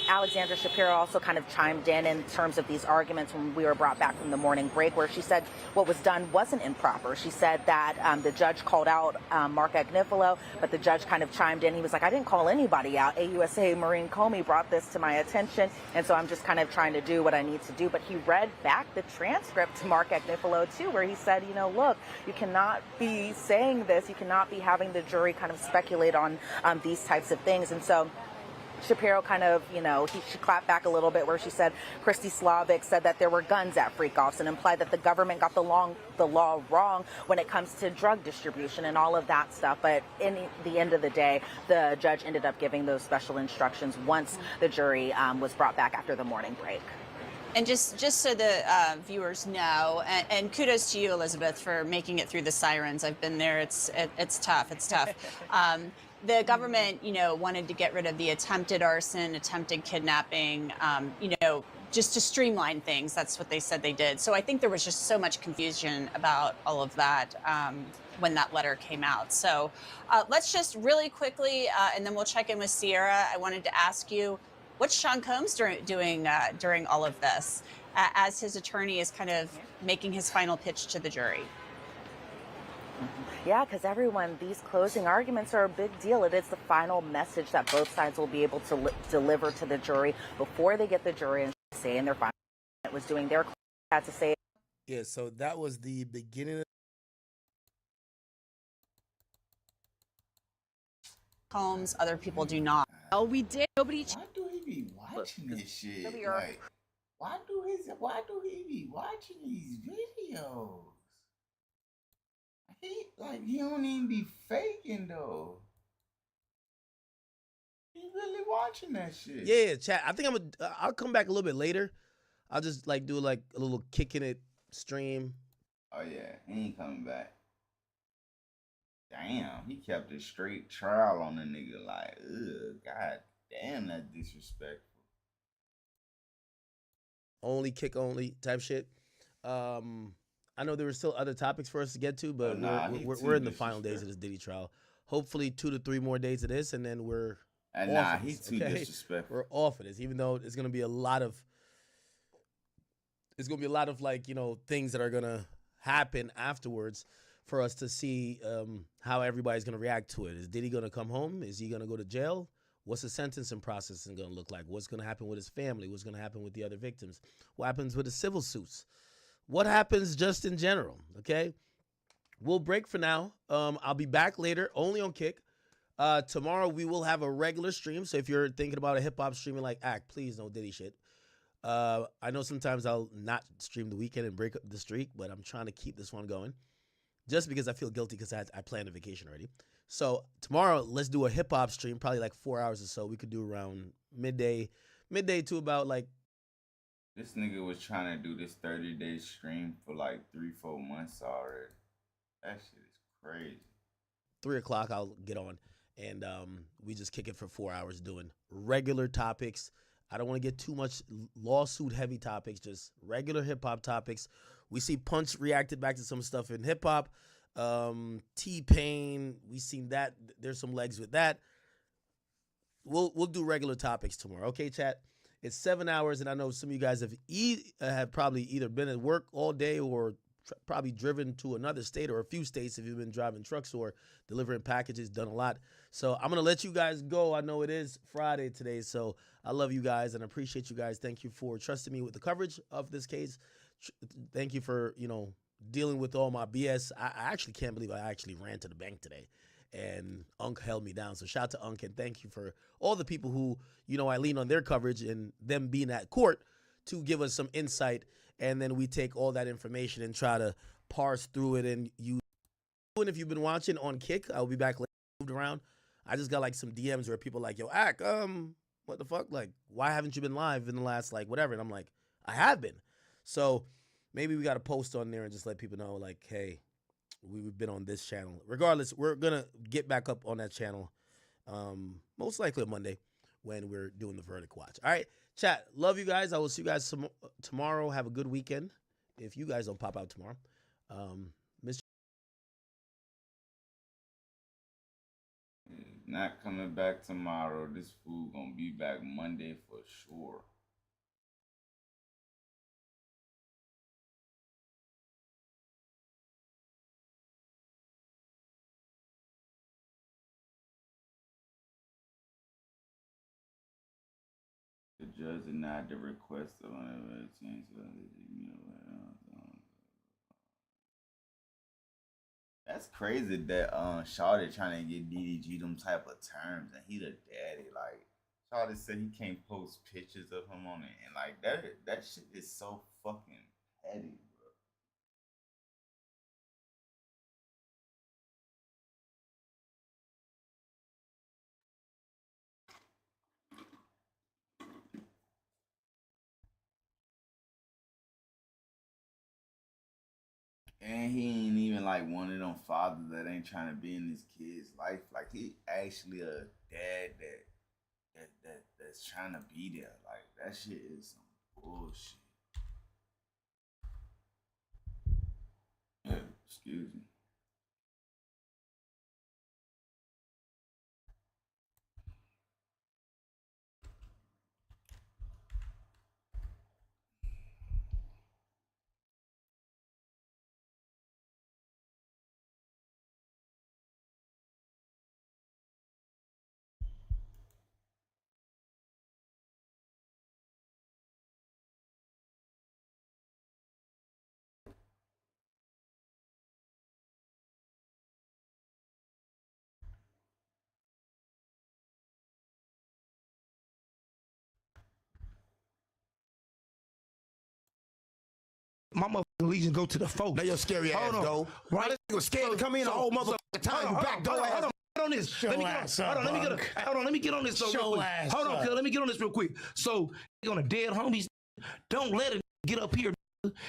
Alexandra Shapiro also kind of chimed in terms of these arguments when we were brought back from the morning break, where she said what was done wasn't improper. She said that the judge called out Mark Agnifilo, but the judge kind of chimed in. He was like, I didn't call anybody out. AUSA Maureen Comey brought this to my attention, and so I'm just kind of trying to do what I need to do. But he read back the transcript to Mark Agnifilo too, where he said, look, you cannot be saying this. You cannot be having the jury kind of speculate on these types of things. And so Shapiro kind of, she clapped back a little bit, where she said Christy Slavic said that there were guns at freak-offs, and implied that the government got the law wrong when it comes to drug distribution and all of that stuff. But in the end of the day, the judge ended up giving those special instructions once the jury was brought back after the morning break. And just so the viewers know, and kudos to you, Elizabeth, for making it through the sirens. I've been there. It's tough. It's tough. The government, wanted to get rid of the attempted arson, attempted kidnapping, just to streamline things. That's what they said they did. So I think there was just so much confusion about all of that when that letter came out. So let's just really quickly, and then we'll check in with Sierra. I wanted to ask you, what's Sean Combs doing during all of this as his attorney is kind of making his final pitch to the jury? Yeah, because everyone, these closing arguments are a big deal. It is the final message that both sides will be able to deliver to the jury before they get the jury and say in their final. It was doing their had to say. Yeah, so that was the beginning. Combs, other people do not. Oh, we did. Nobody. Why do he be watching this shit? Like, why do he be watching these videos? He don't even be faking though. He really watching that shit. Yeah, chat. I think I'll come back a little bit later. I'll just do a little kicking it stream. Oh yeah, he ain't coming back. Damn, he kept a straight trial on the nigga. Like, ugh, god damn, that's disrespectful. Only kick only type shit. I know there were still other topics for us to get to, but we're in the final days of this Diddy trial. Hopefully 2 to 3 more days of this, and then we're off of he's this, too disrespectful. We're off of this, even though it's gonna be a lot of things that are gonna happen afterwards for us to see how everybody's gonna react to it. Is Diddy gonna come home? Is he gonna go to jail? What's the sentencing process going to look like? What's going to happen with his family? What's going to happen with the other victims? What happens with the civil suits? What happens just in general? Okay, we'll break for now. I'll be back later, only on Kick. Tomorrow we will have a regular stream. So if you're thinking about a hip hop streaming like act, please no Diddy shit. I know sometimes I'll not stream the weekend and break up the streak, but I'm trying to keep this one going, just because I feel guilty because I planned a vacation already. So tomorrow, let's do a hip hop stream, probably 4 hours or so. We could do around midday to about This nigga was trying to do this 30-day stream for 3-4 months already. That shit is crazy. 3 o'clock. I'll get on, and we just kick it for 4 hours doing regular topics. I don't want to get too much lawsuit heavy topics, just regular hip hop topics. We see Punch reacted back to some stuff in hip hop. T-Pain, we seen that. There's some legs with that. We'll do regular topics tomorrow. Okay, chat? It's 7 hours, and I know some of you guys have probably either been at work all day or probably driven to another state or a few states if you've been driving trucks or delivering packages, done a lot. So I'm going to let you guys go. I know it is Friday today, so I love you guys and appreciate you guys. Thank you for trusting me with the coverage of this case. Thank you for, dealing with all my BS. I actually can't believe I actually ran to the bank today and Unc held me down. So shout out to Unc, and thank you for all the people who, I lean on their coverage and them being at court to give us some insight. And then we take all that information and try to parse through it. And if you've been watching on Kick, I'll be back later. Moved around. I just got some DMs where people yo, Ak, what the fuck? Why haven't you been live in the last whatever? And I'm like, I have been. So maybe we got to post on there and just let people know, hey, we've been on this channel. Regardless, we're going to get back up on that channel most likely on Monday when we're doing the Verdict Watch. All right, chat. Love you guys. I will see you guys tomorrow. Have a good weekend if you guys don't pop out tomorrow. Miss Not coming back tomorrow. This fool gonna be back Monday for sure. The judge denied the request of a change. That's crazy that Shawty trying to get DDG them type of terms, and he the daddy. Shawty said he can't post pictures of him on it, and that shit is so fucking petty. And he ain't even like one of them fathers that ain't trying to be in his kid's life. Like he actually a dad that's trying to be there. Like that shit is some bullshit. Yeah, excuse me. My motherfucking legion go to the folks. Now your scary ass go. Right? This nigga scared to come in the whole motherfucking time. You back door ass. Hold on this. Let me get on this. Hold on, let me get on this real quick. So on a dead homies, don't let it get up here.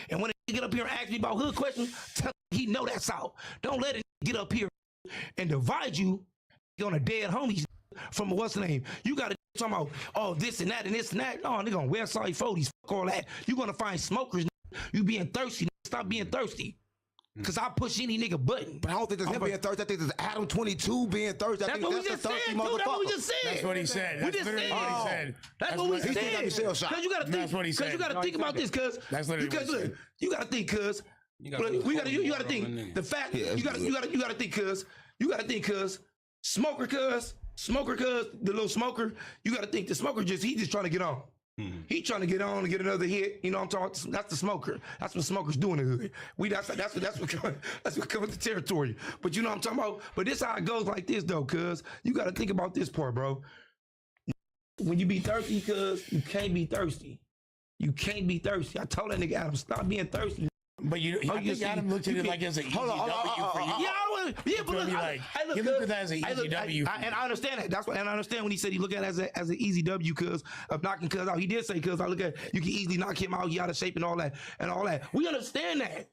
And when it get up here and ask me about hood questions, tell him he know that's out. Don't let it get up here and divide you on a dead homies from what's the name. You gotta talk about this and that and this and that. No, nigga on West Side 40s, fuck all that. You gonna find smokers. You being thirsty. Stop being thirsty. Cause I push any nigga button. But I don't think there's him being thirsty. I think there's Adam 22 being thirsty. That's what we just said, dude. That's what we just said. That's what he said. We just said. What he said. That's what we said. Cause you gotta think. That's what he said. Cause you gotta think about this. Cause look, you gotta think. Cause you gotta think. The fact you gotta think. Cause you gotta think. Cause smoker. Cause the little smoker. You gotta think the smoker he just trying to get on. He trying to get on and get another hit. You know what I'm talking? That's the smoker. That's what smokers do in the hood. That's what comes with the territory. But you know what I'm talking about? But this how it goes like this though, cuz you gotta think about this part, bro. When you be thirsty, cuz you can't be thirsty. You can't be thirsty. I told that nigga Adam, stop being thirsty. But I think Adam looked at it like as an easy W for you. Yeah, but look, he looked at that as an easy W. And I understand that. That's what, and I understand when he said he looked at it as an easy W because of knocking cuz out. He did say cuz I look at you can easily knock him out. He out of shape and all that. We understand that.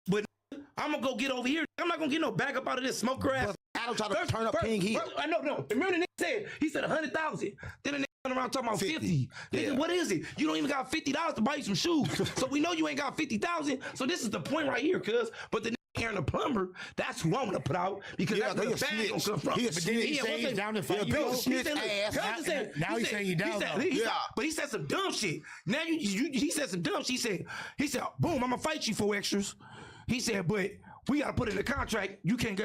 But I'm gonna go get over here. I'm not gonna get no back up out of this smoker ass. Adam tried to turn up King Heat. I know. Remember the nigga said 100,000. Then the nigga went around talking about 50. Nigga, what is it? You don't even got $50 to buy you some shoes. So we know you ain't got 50,000. So this is the point right here, cuz. But the nigga Aaron the plumber, that's who I'm gonna put out because that's where the bag gonna come from. But then he say he's down to fight you. Now he's saying he down. But he said some dumb shit. Now he said some dumb shit. He said, boom, I'm gonna fight you for extras. He said, but we gotta put in the contract. You can't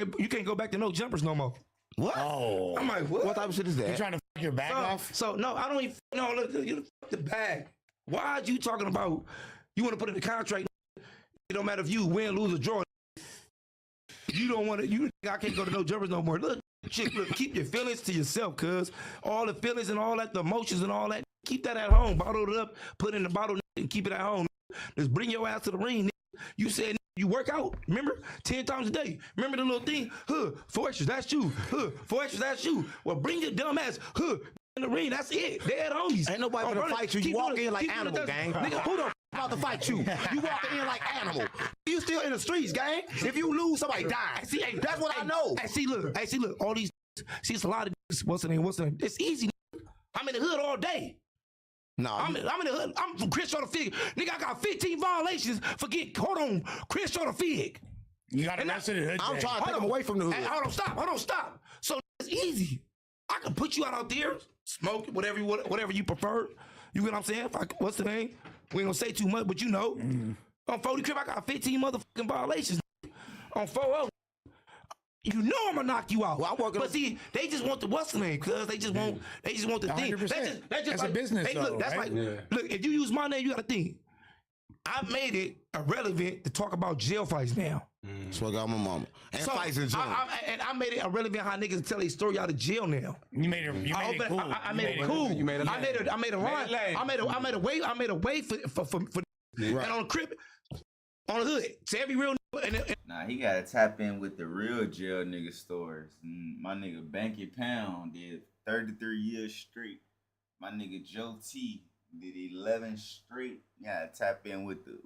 go back to no jumpers no more. What? Oh, I'm like, what? What type of shit is that? You trying to fuck your bag off? So no, I don't even. No, look, you fuck the bag. Why are you talking about? You want to put in the contract? It don't matter if you win, lose, or draw. You don't want to. You I can't go to no jumpers no more. Look, chick, look, keep your feelings to yourself, cuz all the feelings and all that, the emotions and all that, keep that at home. Bottle it up, put it in the bottle, and keep it at home. Just bring your ass to the ring. You said you work out, remember? 10 times a day. Remember the little thing? 4 extras, that's you. 4 extras, that's you. Well, bring your dumb ass, in the ring, that's it. Dead homies. Ain't nobody gonna fight you. You walk in like animal, gang. Nigga, who the about to fight you? You walking in like animal. You still in the streets, gang. If you lose, somebody dies. That's what I know. Hey, see, look, all these, see, it's a lot of, what's the name? It's easy. I'm in the hood all day. No, I'm in the hood. I'm from Crenshaw to Fig. Nigga, I got 15 violations for hold on, Crenshaw to Fig. You got arrested in hood. I'm trying to take him away from the hood. Hey, hold on, stop. So it's easy. I can put you out there, smoke whatever you prefer. You get what I'm saying? What's the name? We ain't gonna say too much, but you know. On 40 Crib, I got 15 motherfucking violations. On 40, you know I'm gonna knock you out. Well, but see, they just want the what's the name, cuz they just want the thing. That's like, a business. Hey, look, that's right? Look, if you use my name, you gotta think. I made it irrelevant to talk about jail fights now. So I got my mama. And fights in jail. I made it irrelevant how niggas tell their story out of jail now. You made it cool. I made it cool. I made a line. I made a way for and on the crib, on the hood. To every real nigga. Nah, he gotta tap in with the real jail nigga stories. My nigga Banky Pound did 33 years straight. My nigga Joe T did 11 straight. Yeah, tap in with the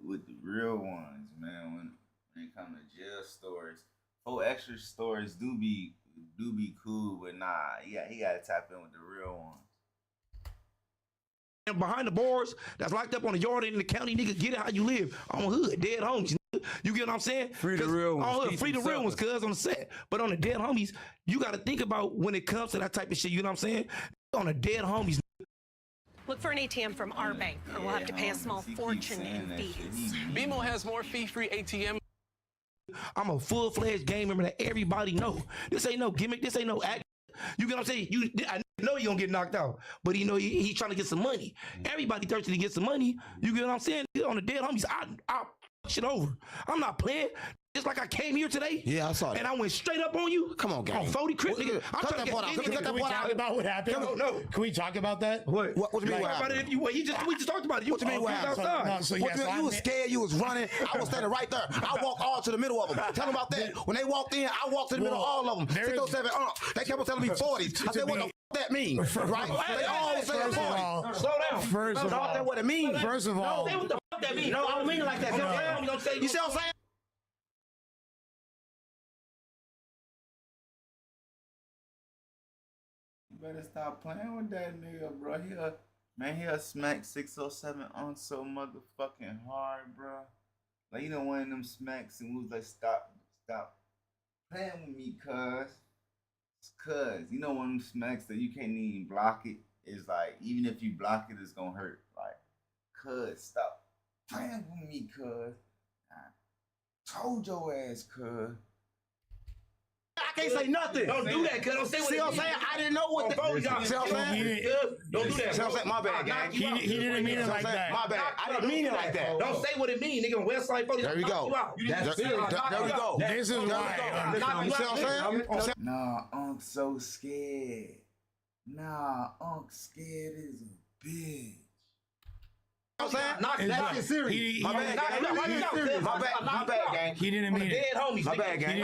real ones, man. when it comes to jail stories. 4 extra stories do be cool, but nah, he gotta tap in with the real ones. Behind the bars, that's locked up on the yard in the county, nigga, get it how you live. On hood, dead homies. You get what I'm saying? Free the real ones. On hood, free the real ones, cuz on the set. But on the dead homies, you got to think about when it comes to that type of shit. You know what I'm saying? On the dead homies. Look for an ATM from our bank, or we'll have to pay a small fortune in fees. BMO has more fee-free ATM. I'm a full-fledged game member that everybody know. This ain't no gimmick. This ain't no act. You get what I'm saying? I know you're gonna get knocked out, but you know he's trying to get some money. Everybody thirsty to get some money. You get what I'm saying? On the dead homies, I shit over. I'm not playing. Just like I came here today. Yeah, I saw that. And I went straight up on you. Come on, gang. On 40 Crip, nigga. Cut that part out. Can we talk about what happened? No. Can we talk about that? What you mean what happened? We just talked about it. What you mean what happened? You was scared, you was running. I was standing right there. I walked all to the middle of them. Tell them about that. When they walked in, I walked to the middle of all of them. 607, they kept on telling me 40s. I said, what the f that mean? Right? They all say 40. Slow down. First of all, what it means. First of all. Say what the fuck that mean. No, I don't mean it like that. You see what I'm saying? Better stop playing with that nigga, bro. He'll smack 607 on so motherfucking hard, bro. Like, you know, one of them smacks and was like, stop playing with me, cuz. You know, one of them smacks that you can't even block it. It's like, even if you block it, it's gonna hurt. Like, cuz, stop playing with me, cuz. I told your ass, cuz. I can't say nothing. Don't do that, cuz. Don't say what See what I'm saying? I didn't know what the See what I'm saying? Don't do that. See what I'm saying? My bad, gang. He didn't mean it like that. My bad. I didn't mean it like that. Don't say what it mean, nigga. Westside 40. There we go. There we go. This is why. You see what I'm saying? Nah, Unc so scared. Nah, Unc scared as a bitch. You know what I'm saying? That's serious. My bad, gang. He didn't mean it. Dead homies. My bad, gang. He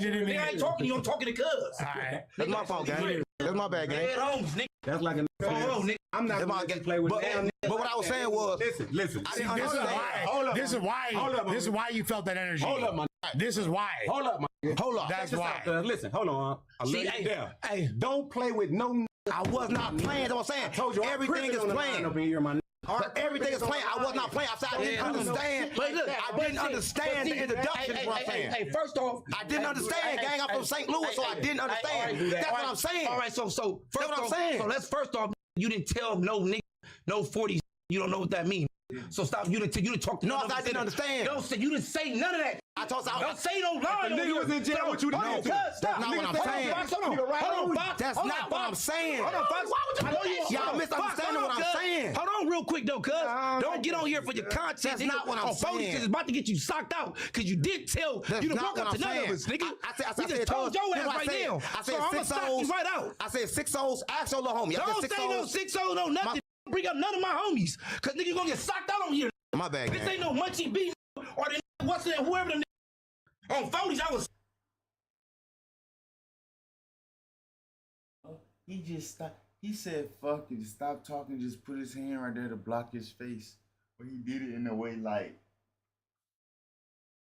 didn't mean I ain't it. talking. You don't talking to cuz. Alright. That's my fault, gang. That's my bad, gang. Dead homies, nigga. That's like a nigga. I'm not gonna play with them. But what I was saying was, Listen. I didn't understand. This is why you felt that energy. Hold up, my. This is why. Hold up, my. Hold up. That's why. Listen, hold on. I lay you down. Hey, don't play with no. I was not playing. That's what I'm saying. I told you everything is playing. Up in here, my. But everything is playing. I was not playing. I said I didn't understand. I didn't understand the introduction. Is what I'm saying. Hey, first off, I didn't understand, gang. I'm from St. Louis, so I didn't understand. That's what I'm saying. All right, so That's what I'm saying. So let's first off, you didn't tell no nigga, no 40s. You don't know what that means. So stop. You didn't talk to. No, I didn't understand. You didn't say none of that. I told you. Don't say no lie. The nigga was in jail. What you did? No, that's not what I'm saying. Hold on, Fox. That's not what I'm saying. Hold on, Fox. Y'all misunderstanding what I'm saying. Hold on real quick, though, cuz. Don't get on here for your content. That's not what I'm saying. Because it's about to get you socked out. Because you did tell. You done broke up to none of us, nigga. I just told your ass right now. I said I'm going to sock you right out. I said 6 O's. Ask your little homie. Don't say no 6 O's, no nothing. Bring up none of my homies. Because nigga, you going to get socked out on here. My bad, This ain't no Munchie B or the what's it, whoever the on 40s, I was. He just stopped. He said, fuck it, stop talking, just put his hand right there to block his face. But he did it in a way like,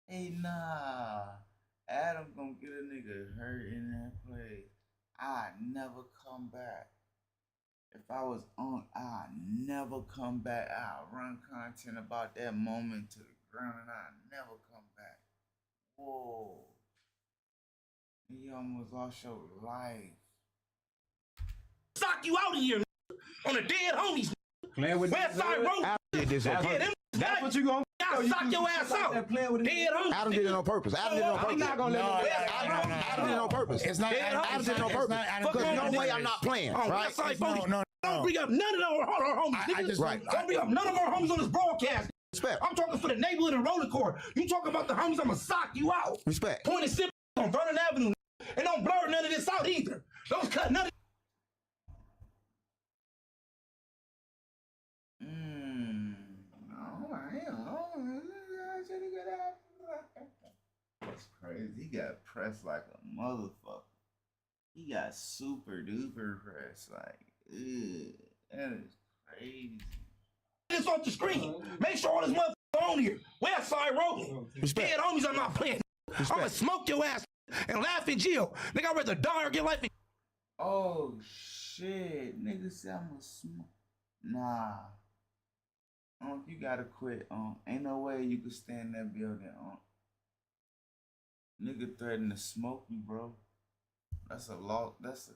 hey, nah, Adam gonna get a nigga hurt in that place. I never come back. If I was on, I'd never come back. I'll run content about that moment to the ground and I'd never come back. Whoa. You almost lost your life. Sock you out of here, on the dead homies. Playing with Westside Road. That's what you gonna do. I'll sock your ass out. Dead homies. Adam did it on purpose. Adam did it on purpose. I'm not gonna let Adam did it on purpose. It's not. Adam did it on purpose. Because no way I'm not playing. Right? No. Don't bring up none of our homies. Don't bring up none of our homies on this broadcast. Respect. I'm talking for the neighborhood and roller court. You talking about the homies, I'ma sock you out. Respect. Point and sip on Vernon Avenue. And don't blur none of this out either. Don't cut none of That's crazy. He got pressed like a motherfucker. He got super duper pressed. Like, ugh, that is crazy. this off the screen. Make sure all this motherfucker on here. West side rolling. Dead homies, I'm not playing. I'ma smoke your ass and laugh in jail. Nigga, I'd rather die or get life in. Oh shit, nigga said I'ma smoke. Nah. You gotta quit. Ain't no way you could stay in that building. Nigga threatened to smoke you, bro. That's a law. That's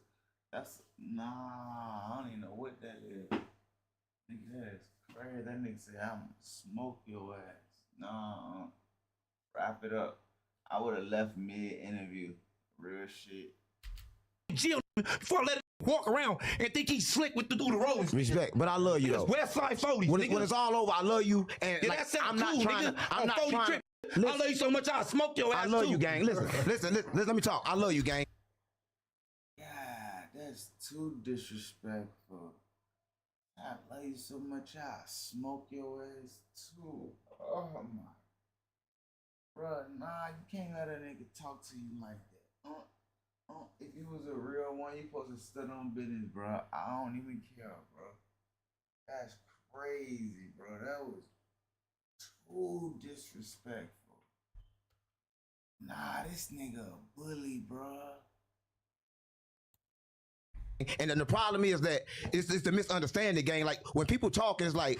nah. I don't even know what that is. Nigga, that is crazy. That nigga said I'ma smoke your ass. Nah. Wrap it up. I would have left mid-interview. Real shit. Jail before I let it walk around and think he's slick with the do the rolls. Respect, but I love you though. West side 40. When it's all over, I love you. And Yeah, like, that sound I'm not cool, trying nigga. to. I'm On not 40 trying trip. to. I love you so much, I'll smoke your ass. I love too. you, gang. Listen. Let me talk. I love you, gang. God, that's too disrespectful. I love you so much, I smoke your ass too. Oh my. Bruh, nah, you can't let a nigga talk to you like that. If you was a real one, you supposed to stood on business, bro. I don't even care, bro. That's crazy, bro. That was too disrespectful. Nah, this nigga a bully, bro. And then the problem is that it's the misunderstanding, gang. Like when people talk, it's like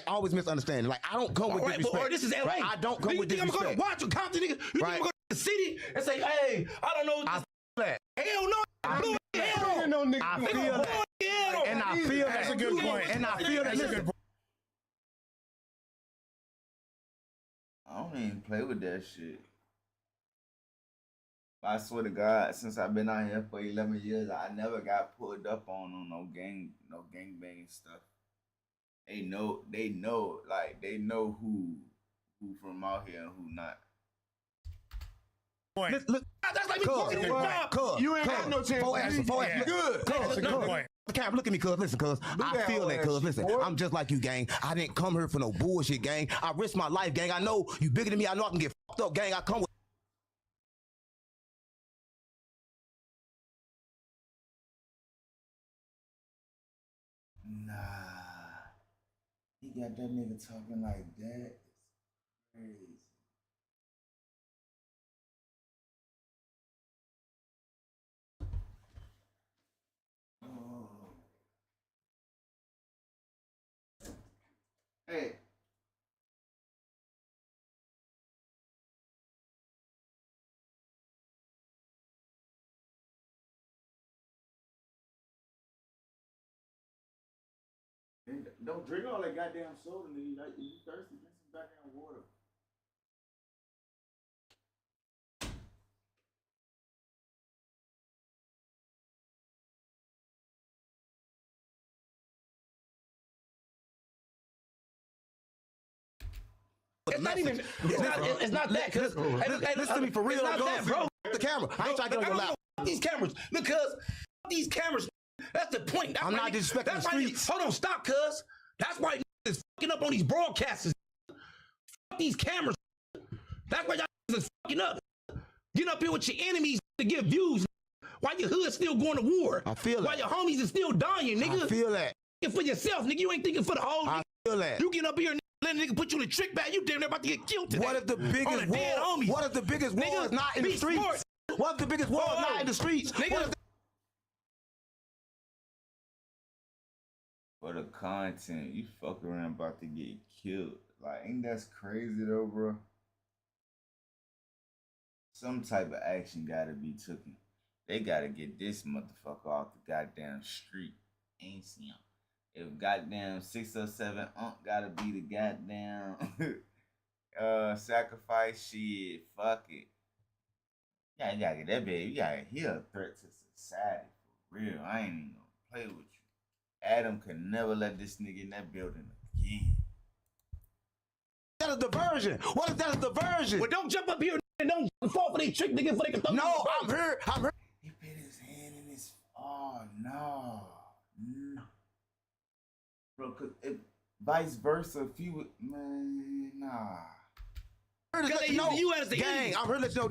always misunderstanding. Like I don't come with disrespect. Or this is LA. Right? I don't come with disrespect. I'm gonna watch a Compton nigga. You think I'm gonna go to the city and say, hey, I don't know. I feel that. Hell no. I feel that. And I feel that. That's a good point. And I feel that. Listen. I don't even play with that shit. I swear to God, since I've been out here for 11 years, I never got pulled up on no gang banging stuff. They know who from out here and who not. Look, that's like me talking to cuz. You ain't got no chance. Good. Cuz. Look at me, cuz. Listen, cuz. I feel that, cuz. Listen, I'm just like you, gang. I didn't come here for no bullshit, gang. I risk my life, gang. I know you bigger than me. I know I can get fucked up, gang. I come with. Nah. He got that nigga talking like that. It's crazy. Oh. Hey. Don't drink all that goddamn soda, nigga. You thirsty? Drink some goddamn water. It's not even. It's not that. Cause Listen to me for real. It's not that, bro. The camera. I ain't trying to get on your lap. These cameras, because these cameras. That's the point. That's I'm not disrespecting the streets. Hold on, stop, cuz. That's why is fucking up on these broadcasters. Fuck these cameras. That's why y'all is fucking up. Get up here with your enemies to get views. Why your hood still going to war? I feel Why that. your homies is still dying, nigga. I feel that. Thinking for yourself, nigga. You ain't thinking for the whole. I feel that. You get up here and let a nigga put you in a trick bag. You damn near about to get killed today. What if the biggest war? What if the biggest war is not in the streets? Smart. What if the biggest war is not in the streets? Nigga. For the content, you fuck around about to get killed. Like, ain't that crazy though, bro? Some type of action gotta be taken. They gotta get this motherfucker off the goddamn street. Ain't see him. If goddamn 607 gotta be the goddamn sacrifice, shit, fuck it. Yeah, you gotta get that baby. You gotta hear a threat to society for real. I ain't even gonna play with you. Adam could never let this nigga in that building again. That is diversion. What if that is diversion? Well, don't jump up here and don't fall for they trick nigga for they can throw No, you. I'm here. He put his hand in his. Oh no. Bro, cause if vice versa, if you would, man, nah. Because they using you as the gang. I'm here to let you know.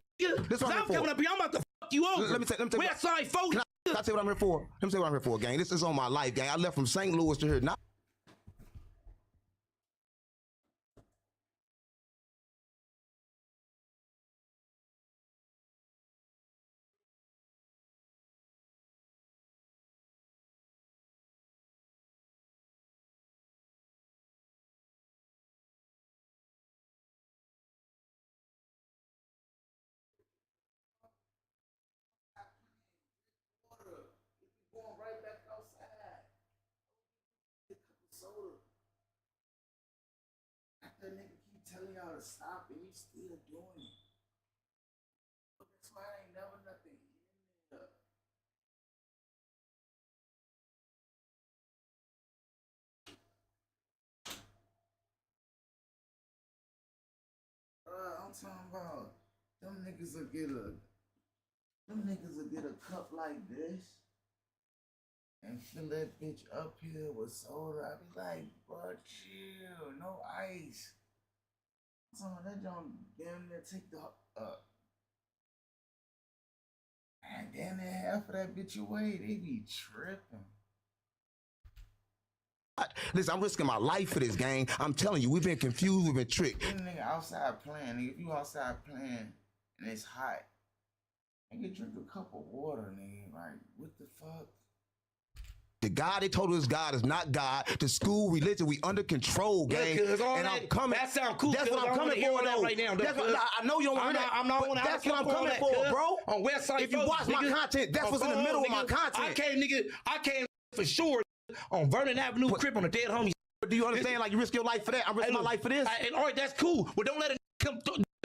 This what I'm coming up here. I'm about to fuck you over. Let me tell We're outside, folks. Can I tell you what I'm here for? Let me tell you what I'm here for, gang. This is on my life, gang. I left from St. Louis to here. Now telling y'all to stop and you still doing it. That's why I ain't never nothing in there. I'm talking about them niggas will get a cup like this and fill that bitch up here with soda. I be like, bro, chill, no ice. So that don't damn near take the and damn near half of that bitch away. They be tripping. Listen, I'm risking my life for this game. I'm telling you, we've been confused, we've been tricked. This nigga outside playing, nigga. If you outside playing and it's hot, nigga drink a cup of water, nigga. Like, what the fuck? The God they told us God is not God. The school, religion, we under control, gang. And I'm coming. That sound cool. That's what I'm coming for, though. Right now, that's what, I know you don't want that. I'm not on that's what I'm coming for, bro. On Westside, if you watch my content, that's what's in the middle of my content. I came for sure on Vernon Avenue, crib on a dead homie. Do you understand? Like, you risk your life for that. I'm risking my life for this. All right, that's cool. But don't let it come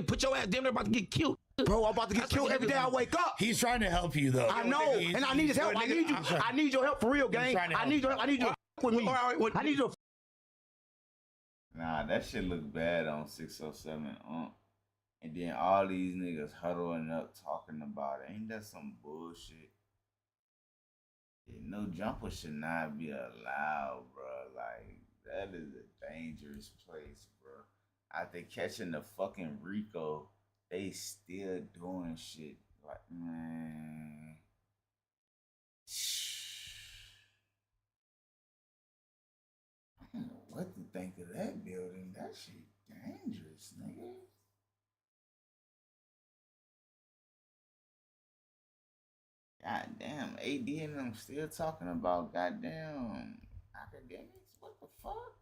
put your ass damn near about to get killed. Bro, I'm about to get killed every day I wake up. He's trying to help you, though. I know, and I need his help. I need you. I need your help for real, gang. I need your help. I need you to with me. I need you to. Nah, that shit look bad on 607. And then all these niggas huddling up talking about it. Ain't that some bullshit? Yeah, no jumper should not be allowed, bro. Like, that is a dangerous place, bro. After catching the fucking Rico, they still doing shit. Like, man. I don't know what to think of that building. That shit dangerous, nigga. Goddamn, AD and them still talking about goddamn academics? What the fuck?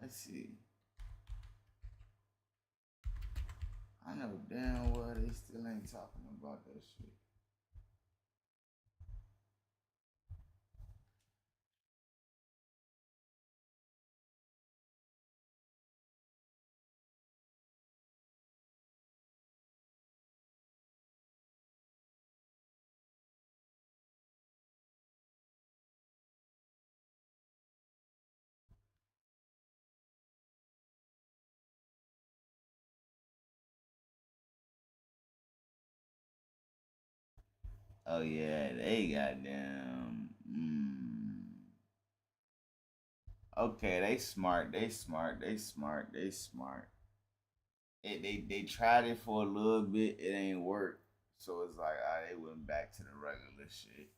Let's see. I know damn well they still ain't talking about that shit. Oh yeah, they goddamn. Okay, they smart. They tried it for a little bit. It ain't work. So it's like, they went back to the regular shit.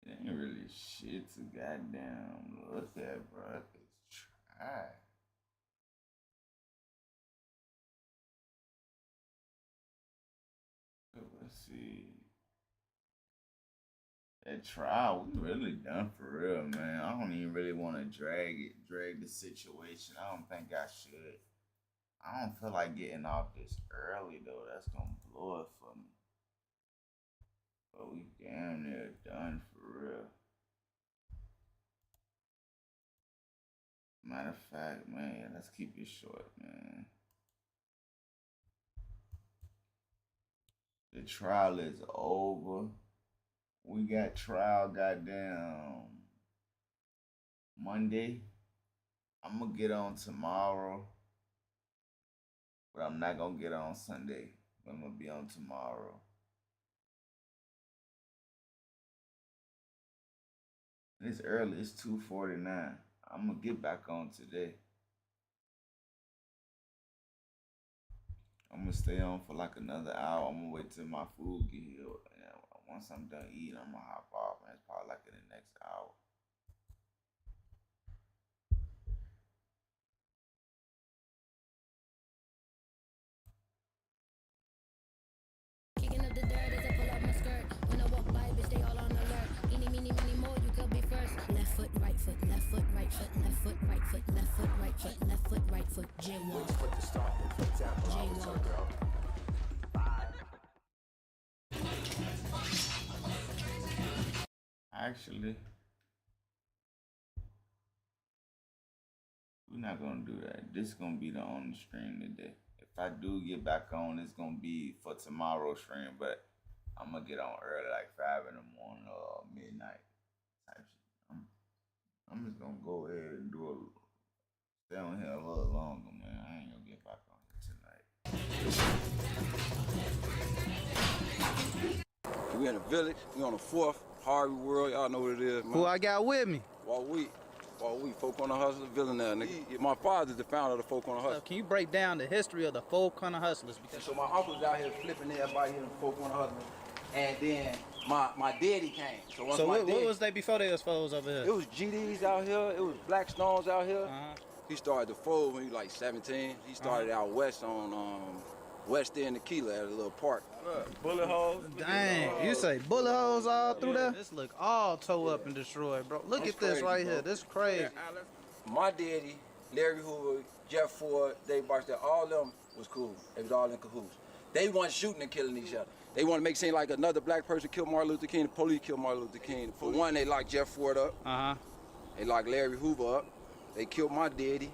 It ain't really shit to goddamn look at, bro. It's trash. Let's see. That trial, we really done for real, man. I don't even really want to drag the situation. I don't think I should. I don't feel like getting off this early, though. That's gonna blow it for me. But we damn near done for real. Matter of fact, man, let's keep it short, man. The trial is over. We got trial goddamn Monday. I'm gonna get on tomorrow, but I'm not gonna get on Sunday. I'm gonna be on tomorrow. It's early. It's 2:49. I'm gonna get back on today. I'm gonna stay on for like another hour. I'm gonna wait till my food get here. And once I'm done eating, I'm gonna hop off, man. It's probably like in the next hour. Kicking up the dirt as I pull out my skirt. When I walk by, bitch, they all on alert. Eeny, meeny, miny, more, you could be first. Left foot, right foot, left foot, right foot, left Actually, we're not gonna do that. This is gonna be the only stream today. If I do get back on, it's gonna be for tomorrow's stream, but I'm gonna get on early, like 5 in the morning or midnight type shit. I'm just gonna go ahead and stay on here a little longer, man. I ain't gonna get back on here tonight. We in the village. We on the 4th. Harvey World. Y'all know what it is, man. Who I got with me? Wall Wheat, Folk on the Hustlers, Villanelle, nigga. My father's the founder of the Folk on the Hustlers. Can you break down the history of the Folk on the Hustlers? Because so my uncle's out here flipping everybody here in the Folk on the Hustlers. And then my daddy came. So what was they before they was foes over here? It was GDs out here. It was Black Stones out here. He started the fold when he was like 17. He started out west on West End Tequila at a little park. Bullet holes. Dang, you say bullet holes all through there? This look all tore up and destroyed, bro. Look at this right here. This crazy. My daddy, Larry Hoover, Jeff Ford, Dave Barstow, all of them was cool. They was all in cahoots. They weren't shooting and killing each other. They want to make it seem like another black person killed Martin Luther King. The police killed Martin Luther King. For one, they locked Jeff Ford up. They locked Larry Hoover up. They killed my daddy.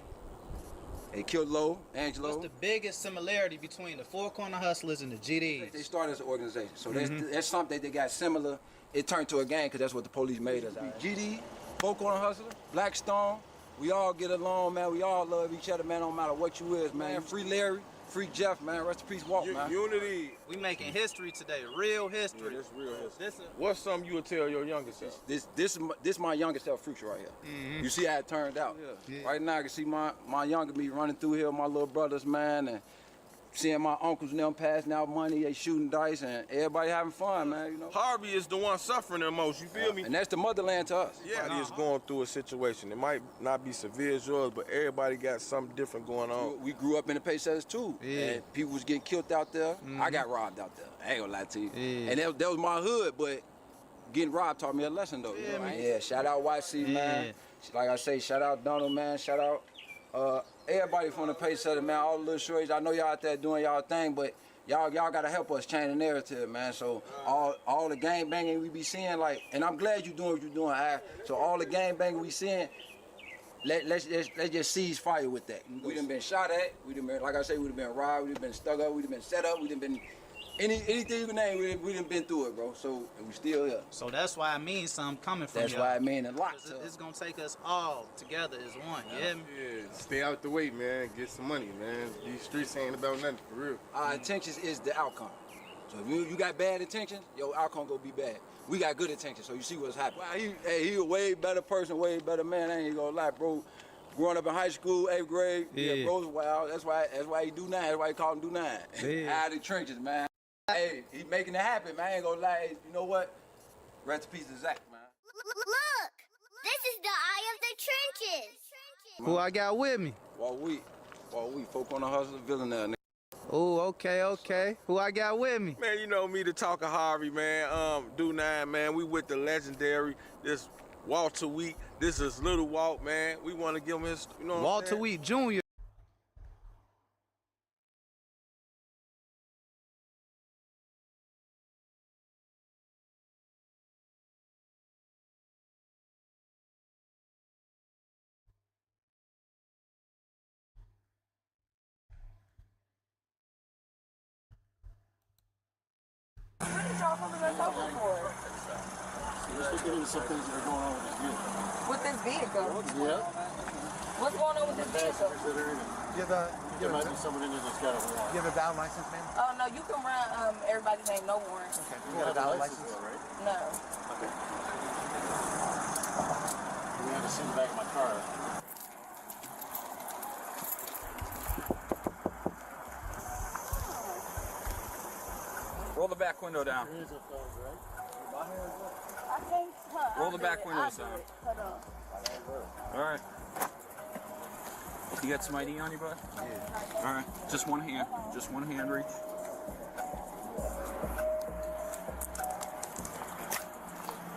They killed Angelo. What's the biggest similarity between the Four Corner Hustlers and the GDs? They started as an organization. So that's something they got similar. It turned to a gang because that's what the police made us. GD, Four Corner Hustlers, Black Stone, we all get along, man. We all love each other, man, no matter what you is, man. Free Larry, free Jeff, man. Rest in peace, Walt, man. Unity. We making history today, real history. Yeah, this real history. What's something you would tell your younger self? This my younger self future right here. You see how it turned out. Right now I can see my younger me running through here, my little brothers, man, and seeing my uncles and them passing out money, they shooting dice, and everybody having fun, man, you know. Harvey is the one suffering the most, you feel me? And that's the motherland to us. Yeah. Harvey is going through a situation. It might not be severe as yours, but everybody got something different going on. We grew up in the pay setters too. And people was getting killed out there. I got robbed out there. I ain't gonna lie to you. And that was my hood, but getting robbed taught me a lesson though. Yeah, shout out YC, man. Like I say, shout out Donald, man. Shout out everybody from the pay setter, man. All the little shorties. I know y'all out there doing y'all thing, but y'all gotta help us change the narrative, man. So all the gang banging we be seeing, like, and I'm glad you doing what you're doing. So all the gang banging we seeing, let's just cease fire with that. We done been shot at. We done been, like I say, we done been robbed. We done been stuck up. We done been set up. We done been anything you can name. We done been through it, bro. So we still here. So that's why I mean something coming from That's you. why I mean a lot. It's gonna take us all together as one. Yeah. Stay out the way, man. Get some money, man. These streets ain't about nothing, for real. Our intentions is the outcome. So if you got bad intentions, your outcome gonna be bad. We got good intentions, so you see what's happening. Wow, he a way better person, way better man. I ain't gonna lie, bro. Growing up in high school, 8th grade, bro's wild. That's why he do 9. That's why he call him do 9. Out of the trenches, man. Hey, he making it happen, man. I ain't gonna lie. You know what? Rest in peace to Zach, man. Look! This is the eye of the trenches! Who I got with me? Wall Wheat, Folk on the Hustlers, Villanelle, nigga. Oh, okay. Who I got with me? Man, you know me, the talker Harvey, man. Do 9, man. We with the legendary, this Walter Wheat. This is Little Walt, man. We want to give him his, you know what Walter I'm Wheat Jr. With this vehicle? Yeah. What's going on with this vehicle? There might be someone in there that's got a warrant. You have a valid license, ma'am? Oh, no, you can run everybody's name, no warrant. Okay. You got a valid license? Right? No. Okay. We have to send back my car. Roll the back window down. Roll the back windows down. All right. You got some ID on you, bud? Yeah. All right. Just one hand. Just one hand reach.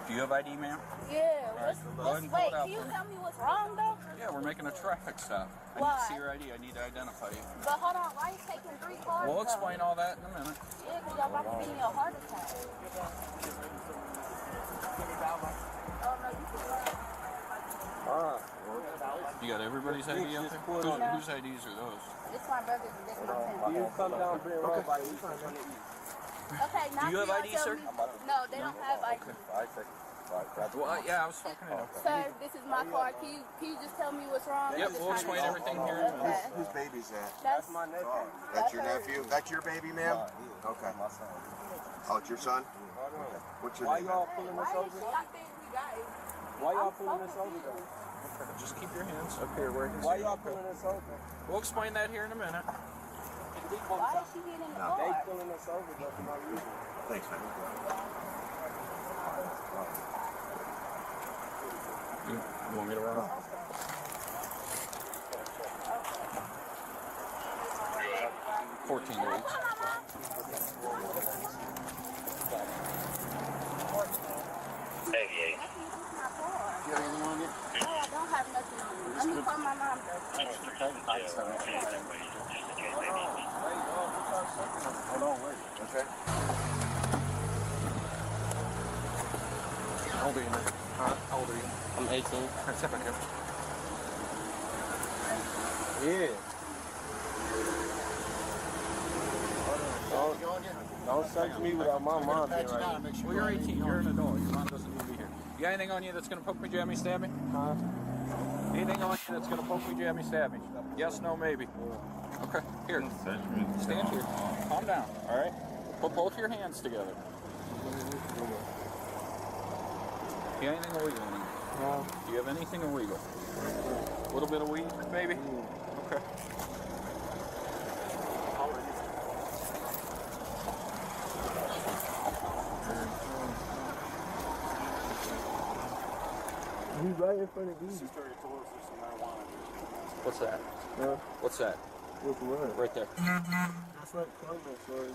Do you have ID, ma'am? Yeah. Wait, can you tell me what's wrong, though? Yeah, we're making a traffic stop. I Why? need to see your ID. I need to identify you. But hold on, why are you taking 3 cars? We'll explain all that in a minute. Yeah, because y'all about to give me a heart attack. You got everybody's ID out there? Whose IDs are those? It's my brother's and this my family. You come down, bring Okay. Okay, now Do you have ID, sir? No, they don't have ID. Well, yeah, I was talking to him. Sir, this is my card. Can you just tell me what's wrong? Yep, we'll explain everything here in a minute. Whose baby's that? That's my nephew. That's your nephew? That's your baby, ma'am? Okay. Oh, it's your son? What's your name? Why y'all pulling this over? Why y'all pulling this over? Just keep your hands up here. Why y'all pulling this over? We'll explain that here in a minute. Why is she getting in the car? They pulling us over, but for no reason. Thanks, man. You want me to run off? $14. Do you have anything on you? No, I don't have nothing on me. Let me call my mom though. Hold on, wait. Okay. How old are you, man? Huh? How old are you? I'm 18. Step back here. Yeah. Don't search me without my mom being right. Well, you're 18. You're an adult. Your mom doesn't need to be here. You got anything on you that's going to poke me, jab me, stab me? Huh? Anything on you that's going to poke me, jab me, stab me? Yes, no, maybe. Okay, here. Stand here. Calm down, all right? Put both your hands together. You got anything illegal on you? No. Do you have anything illegal? A little bit of weed, maybe? Okay. He's right in front of you. What's that? Yeah. What's that? What's what? Right there. That's not coming, sorry.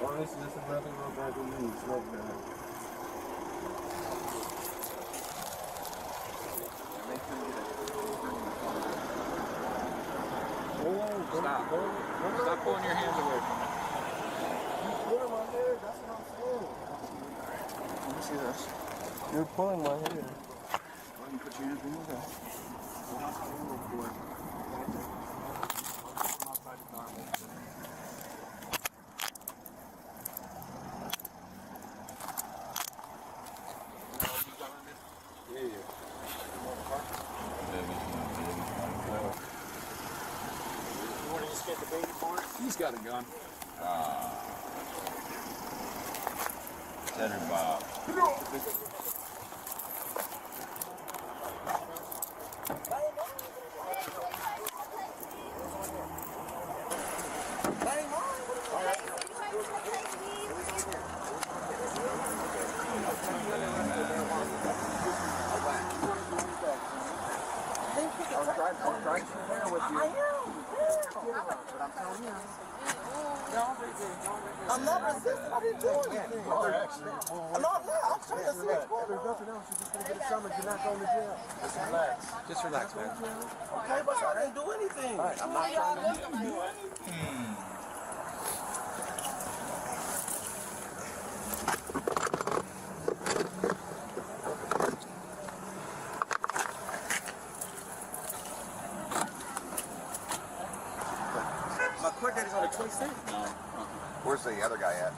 Well, this is just another little bag of weed. Smoke that. Stop. Stop pulling your hands away from me. You're pulling my hair. That's what I'm saying. Let me see this. You're pulling my hair. Why don't you put your hands in there? He's got a gun. Cheddar Bob. I'm not resisting. I didn't do anything. I'm not. I'm trying to see what's going on. There's nothing else. You're just going to get a summons. You're not going to jail. Just relax. Just relax, man. Okay, but I didn't do anything. All right, I'm not trying to do anything. My court date is on the 26th. No. Where's the other guy at?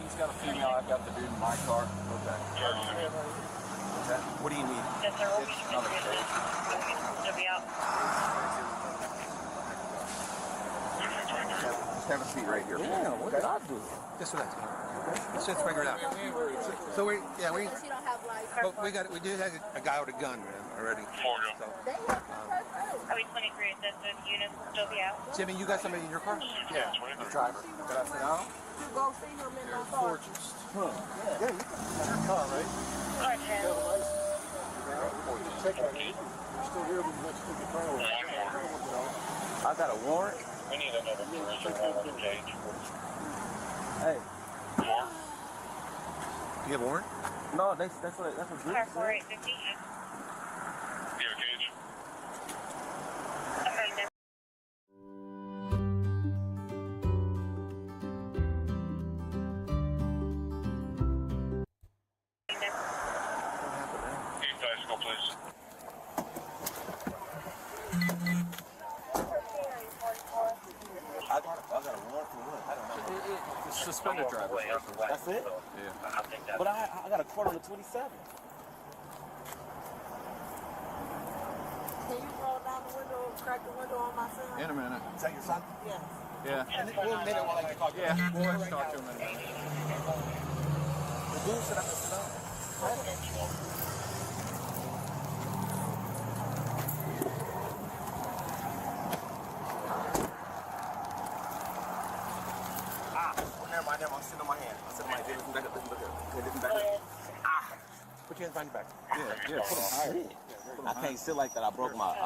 He's got a female. I've got the dude in my car. Okay. What do you need? Yes, sir. We'll be another stage. Just have a seat right here. Yeah, what did I do? Just relax. Let's just figure it out. So we do have a guy with a gun, man, already. So, Are we 23? Is that the unit still be out? Jimmy, you got somebody in your car? Yeah, the driver. Can I sit down? You go see him in my car. Huh. Yeah, you got your car, right? Check on you. You're still here, but let's take the car away. I got a warrant. We need another person on the cage. Hey. You have a warrant? No, that's what group Car 4850. You have a cage? vehicle, please. I got a warrant for what? I don't know. It's suspended driver's license. That's it? Yeah. But I got a court on the 27th. Can you roll down the window, crack the window on my son? In a minute. Is that your son? Yes. Yeah. And we'll admit it while I get talk to him. Yeah, we'll have to talk to him in a minute. The dude should have to sit down. Never mind. I'm sitting on my hand. I'm sitting on my hand. Look at put your hands behind your back. Yeah, put them higher. I can't sit like that. I broke my arm.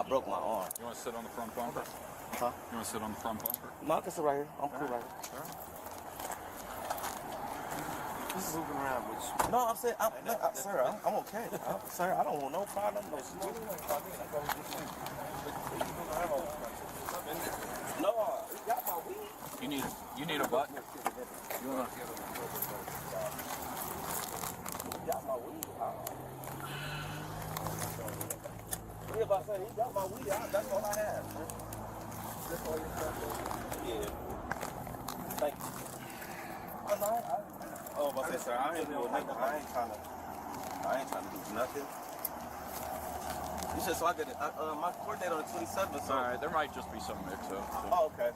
You want to sit on the front bumper? Huh? You want to sit on the front bumper? No, I can sit right here. I'm cool right here. Just moving around with you. No, I'm saying, sir, I'm okay. Sir, I don't want no problem. No smoke. No, you got my weed. You need a button? You wanna? You got my weed. Yeah, but I said he got my weed. That's all I have. That's all you got. Yeah. Thank you. Oh, but I said, sir, I ain't doing nothing. I ain't trying to do nothing. You said so I get it. My court date on the 27th. So. All right, there might just be some mix-up. Oh, okay.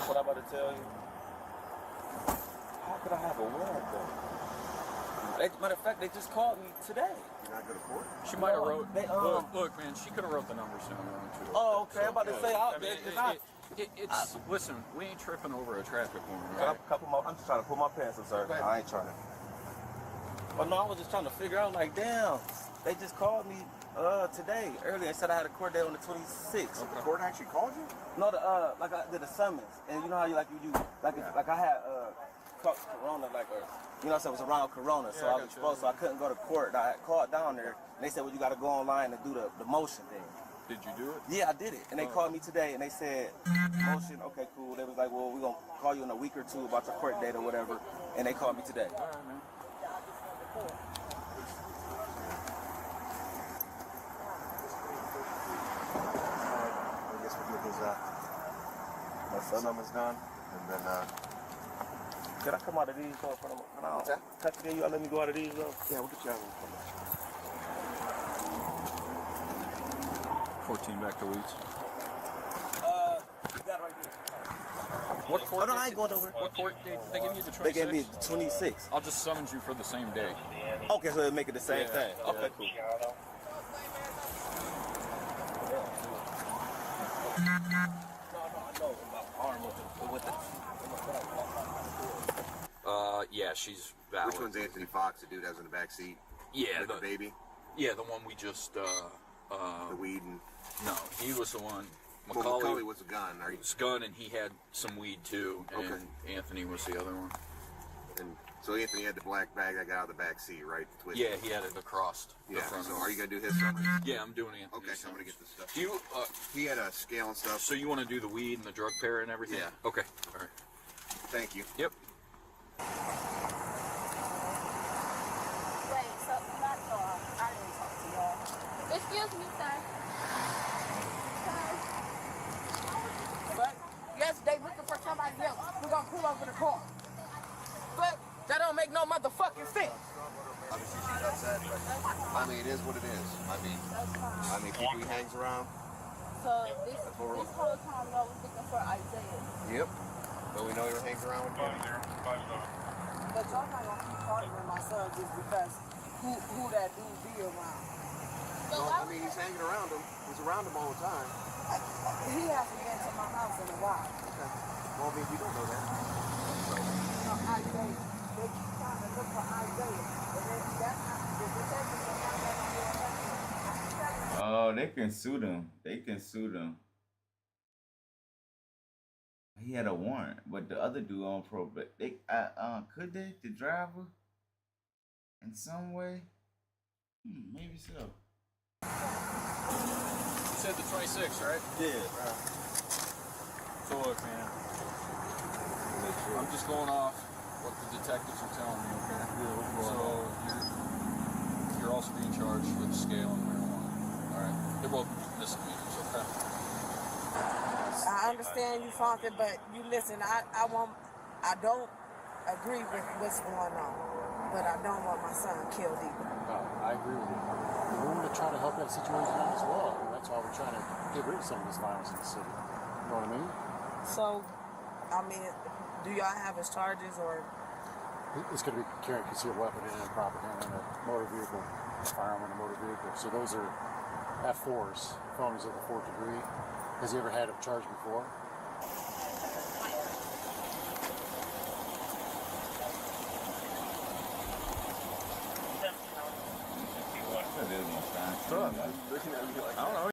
What I'm about to tell you. How could I have a warrant though? Matter of fact, they just called me today. Did I go to court? She might have wrote. Look, man, she could have wrote the numbers down wrong too. Oh, okay. I'm about to say. It's listen. We ain't tripping over a traffic warrant, right? I'm just trying to put my pants up, sir. I ain't trying to. But no, I was just trying to figure out. Like, damn, they just called me today earlier and said I had a court date on the 26th. Okay. The court actually called you? No, like I did a summons, and you know how you like I had Corona, you know, so it was around Corona, so I was exposed, so I couldn't go to court. I had called down there, and they said, well, you got to go online and do the motion thing. Did you do it? Yeah, I did it. And they called me today, and they said, motion, okay, cool. They was like, well, we're going to call you in a week or two about your court date or whatever, and they called me today. All right, man. I guess we'll get his numbers done, and then Could I come out of these though? Can I touch it in? You let me go out of these though? yeah, we'll get you out of them. 14 back to Weeds. You got it right there. What court? No, I ain't going over. What court date? They give you the 26th? They gave me the 26th. I'll just summons you for the same day. Okay, so they make it the same thing. Okay, cool. Yeah, she's valid. Which one's Anthony Fox, the dude that was in the back seat? Yeah, the baby. Yeah, the one we just. The weed and. No, he was the one. Macaulay was a gun. It's gun, and he had some weed too. And Anthony was the other one. And so Anthony had the black bag that got out of the back seat, right? Twisted. Yeah, he had it across the front. So are you gonna do his summons? Yeah, I'm doing Anthony's. Okay, so I'm gonna get this stuff. Do you? He had a scale and stuff. So you want to do the weed and the drug pair and everything? Yeah. Okay. All right. Thank you. Yep. Wait, so not y'all. I didn't talk to y'all. Excuse me, sir. But yes, they looking for somebody else. We're gonna pull over the car. But that don't make no motherfucking sense. Obviously she's upset, but I mean it is what it is. I mean people he hangs around. So this whole time y'all was looking for Isaiah. Yep. But we know he hangs around with Diddy. But y'all not gonna keep partnering my son just because who that dude be around. So, I mean he's hanging around him. He's around him all the time. He hasn't been to my house in a while. Okay. Well, I mean we don't know that. No, Isaiah. They keep trying to look for Isaiah. But that's not the detective. Oh, they can sue them. They can sue them. He had a warrant, but the other dude on probation. They could they the driver in some way? Maybe so. You said the 26th, right? Yeah. So look, man. I'm just going off what the detectives are telling me, okay? So you're also being charged with scale and marijuana. All right? They're both misdemeanors, okay? I understand you fought it, but you listen, I don't agree with what's going on, but I don't want my son killed either. No, I agree with you. We want to try to help that situation out as well. That's why we're trying to get rid of some of this violence in the city. You know what I mean? So, I mean, do y'all have his charges or? It's going to be carrying concealed weapon and improper handling a motor vehicle, firearm in a motor vehicle. So those are F4s, felonies of the 4th degree. Has he ever had a charge before? Looking at me like, I don't know.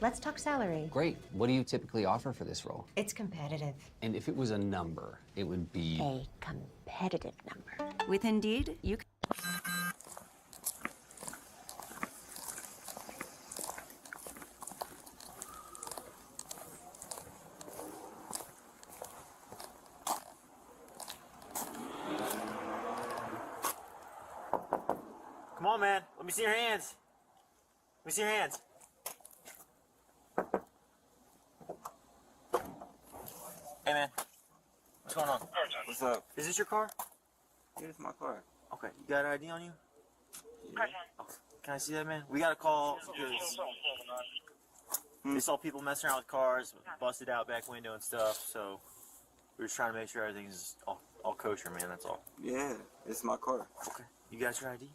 Let's talk salary. Great. What do you typically offer for this role? It's competitive. And if it was a number, it would be... A competitive number. With Indeed, you can... Come on, man. Let me see your hands. Let me see your hands. Hey, man. What's going on? What's up? Is this your car? Yeah, it's my car. Okay. You got an ID on you? Yeah. Oh, can I see that, man? We got a call because they saw people messing around with cars, busted out back window and stuff, so we're just trying to make sure everything's all kosher, man. That's all. Yeah, it's my car. Okay. You got your ID?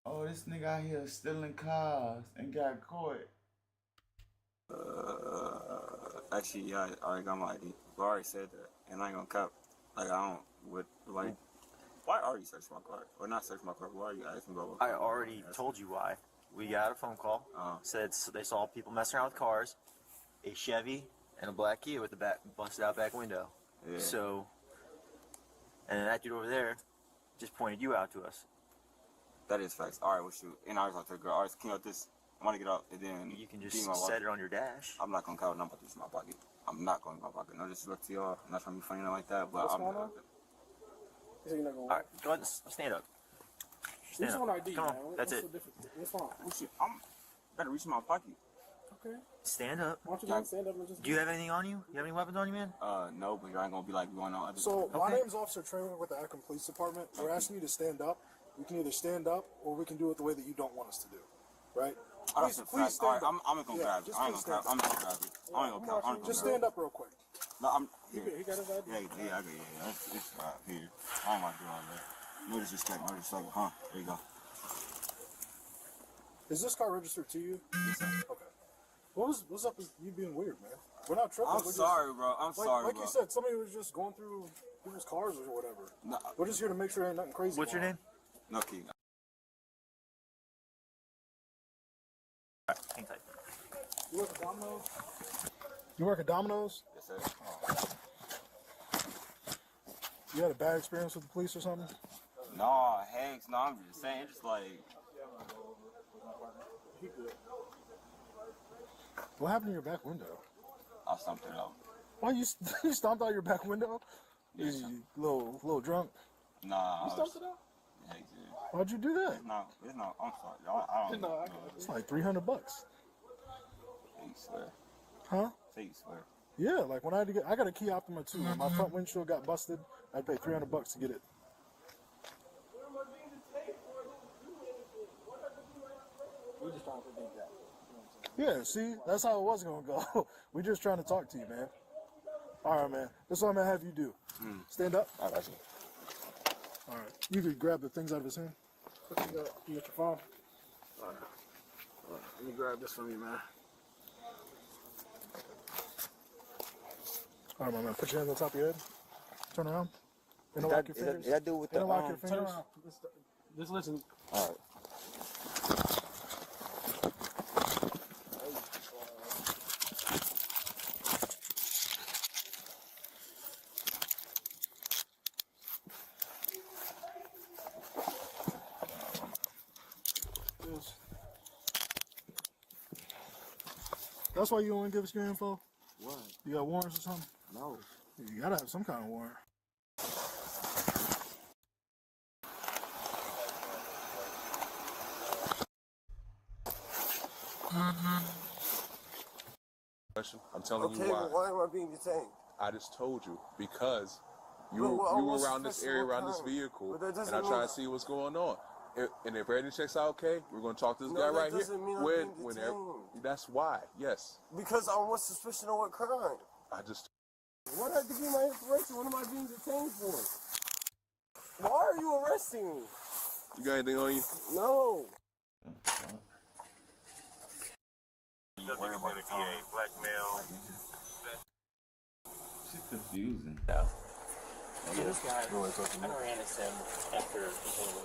Oh, this nigga out here stealing cars and got caught. Actually, yeah, I already got my ID. I already said that, and I ain't gonna cap. Like, I don't, like, why are you searching my car? Or not searching my car, why are you asking about I already told you why. We got a phone call. Said they saw people messing around with cars, a Chevy, and a black Kia with the back busted out back window. Yeah. So, and then that dude over there just pointed you out to us. That is facts. All right, well, shoot. And I was like to the girl, all right, can you get this? I want to get out, and then you can just set it on your dash. I'm not gonna count. I'm about to use my pocket. I'm not going to my pocket. No disrespect to y'all. I'm not trying to be funny or like that, but What's I'm going not. on? Is he not going? All right, go ahead and stand up. We just want ID, Come on, man. that's What's it. the difference? What's wrong? Oh, shit. I'm better reach in my pocket. Okay. Stand up. Why don't you guys stand up and just... Do you have anything on you? You have any weapons on you, man? No, but you ain't gonna be like going on. So, my name's Officer Traylor with the Akron Police Department. We're asking you to stand up. We can either stand up or we can do it the way that you don't want us to do. Right? Please stand up. I'm gonna grab it. I ain't gonna grab it. I'm gonna grab it. I ain't gonna grab it. Just stand up real quick. No, I'm here. He got his ID? Yeah, I got it. Yeah, it's right here. I don't want to do all that. No disrespect, huh? There you go. Is this car registered to you? Okay. What's up with you being weird, man? We're not tripping. I'm sorry, bro. I'm sorry, Like bro. you said, somebody was just going through people's cars or whatever. No. We're just here to make sure ain't nothing crazy. What's your name? No, King. Hang tight. You work at Domino's? You work at Domino's? Yes, sir. You had a bad experience with the police or something? No, Hanks, no, I'm just saying, just like... What happened to your back window? I stumped it out. Why, you stomped out your back window? Yes, You little drunk? Nah. You stumped it out? Yeah, yeah. Why'd you do that? It's not, I'm sorry. I don't know. It's like $300. Say you swear. Huh? Say you swear. Yeah, like when I got a Key Optima too. When my front windshield got busted, I'd pay $300 to get it. We're just trying to prevent that. Yeah, see, that's how it was gonna go. We're just trying to talk to you, man. All right, man. That's what I'm gonna have you do. Stand up. I got you. All right. You could grab the things out of his hand. You got your phone. All right. Let me grab this from you, man. All right, my man. Put your hands on top of your head. Turn around. Interlock your fingers. That dude with the Interlock your fingers. turn around. Just listen. All right. That's why you don't want to give us your info? What? You got warrants or something? No. You gotta have some kind of warrant. I'm telling you Okay, why. but why am I being detained? I just told you because you But were what's around this the area, special around this time? vehicle, But that and doesn't I try mean- to see what's going on. And if everything checks out okay, we're going to talk to this No, guy that right here. doesn't mean I'm being detained. That's why, yes. Because on what suspicion of what crime? I just. What had to be my information? What am I being detained for? Why are you arresting me? You got anything on you? No. Blackmail. She's confusing. Yeah, this guy, I ran into him after he came in.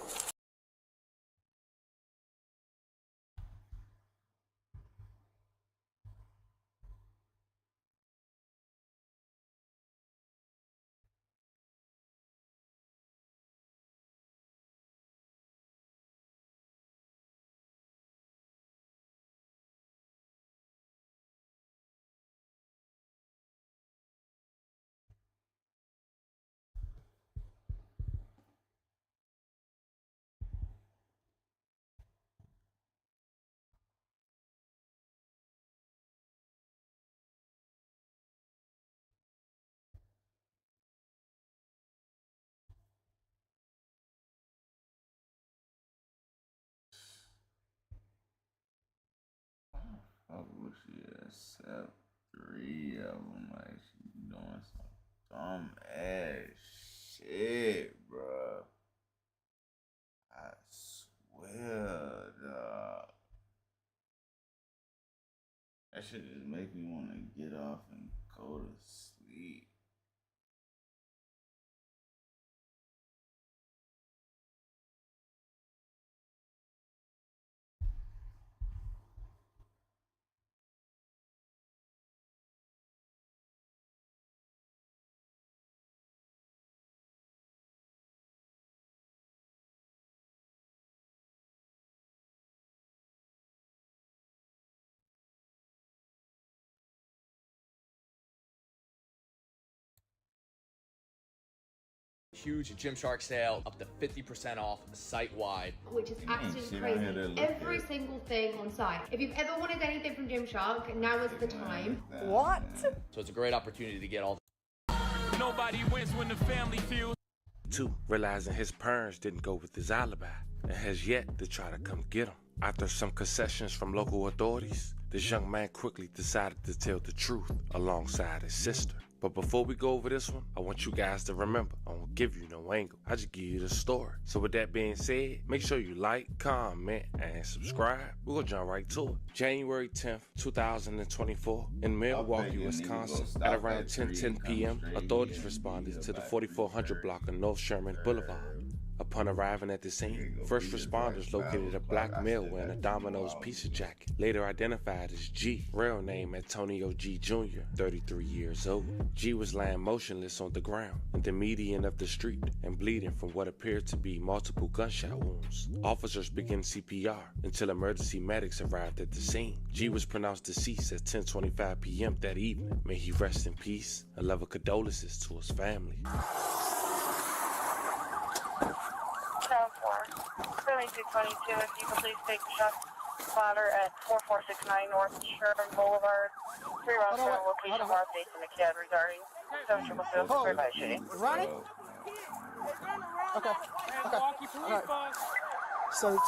Fuck what she accept 3 of them like she doing some dumb ass shit, bruh. I swear, dog. That shit just make me want to get off and go to sleep. Huge Gymshark sale, up to 50% off site-wide. Which is absolutely crazy. Every single thing on site. If you've ever wanted anything from Gymshark, now is the time. What? So it's a great opportunity to get all Nobody wins when the family feels. 2, realizing his parents didn't go with his alibi and has yet to try to come get him. After some concessions from local authorities, this young man quickly decided to tell the truth alongside his sister. But before we go over this one, I want you guys to remember, I won't give you no angle. I just give you the story. So with that being said, make sure you like, comment, and subscribe. We're gonna jump right to it. January 10th, 2024, in Milwaukee, Wisconsin, at around 10:10 p.m., authorities responded to the 4400 block of North Sherman Boulevard. Upon arriving at the scene, first responders located a black male wearing a Domino's pizza jacket, later identified as G, real name Antonio G. Jr., 33 years old. G was lying motionless on the ground in the median of the street and bleeding from what appeared to be multiple gunshot wounds. Officers began CPR until emergency medics arrived at the scene. G was pronounced deceased at 10:25 p.m. that evening. May he rest in peace and love condolences to his family. 2222, if you can please take the shot spotter at 4469 North Sherman Boulevard. 3 rounds for location more updates in the CAD regarding 700 survey shooting. Ronnie? Okay. Okay. All right. So,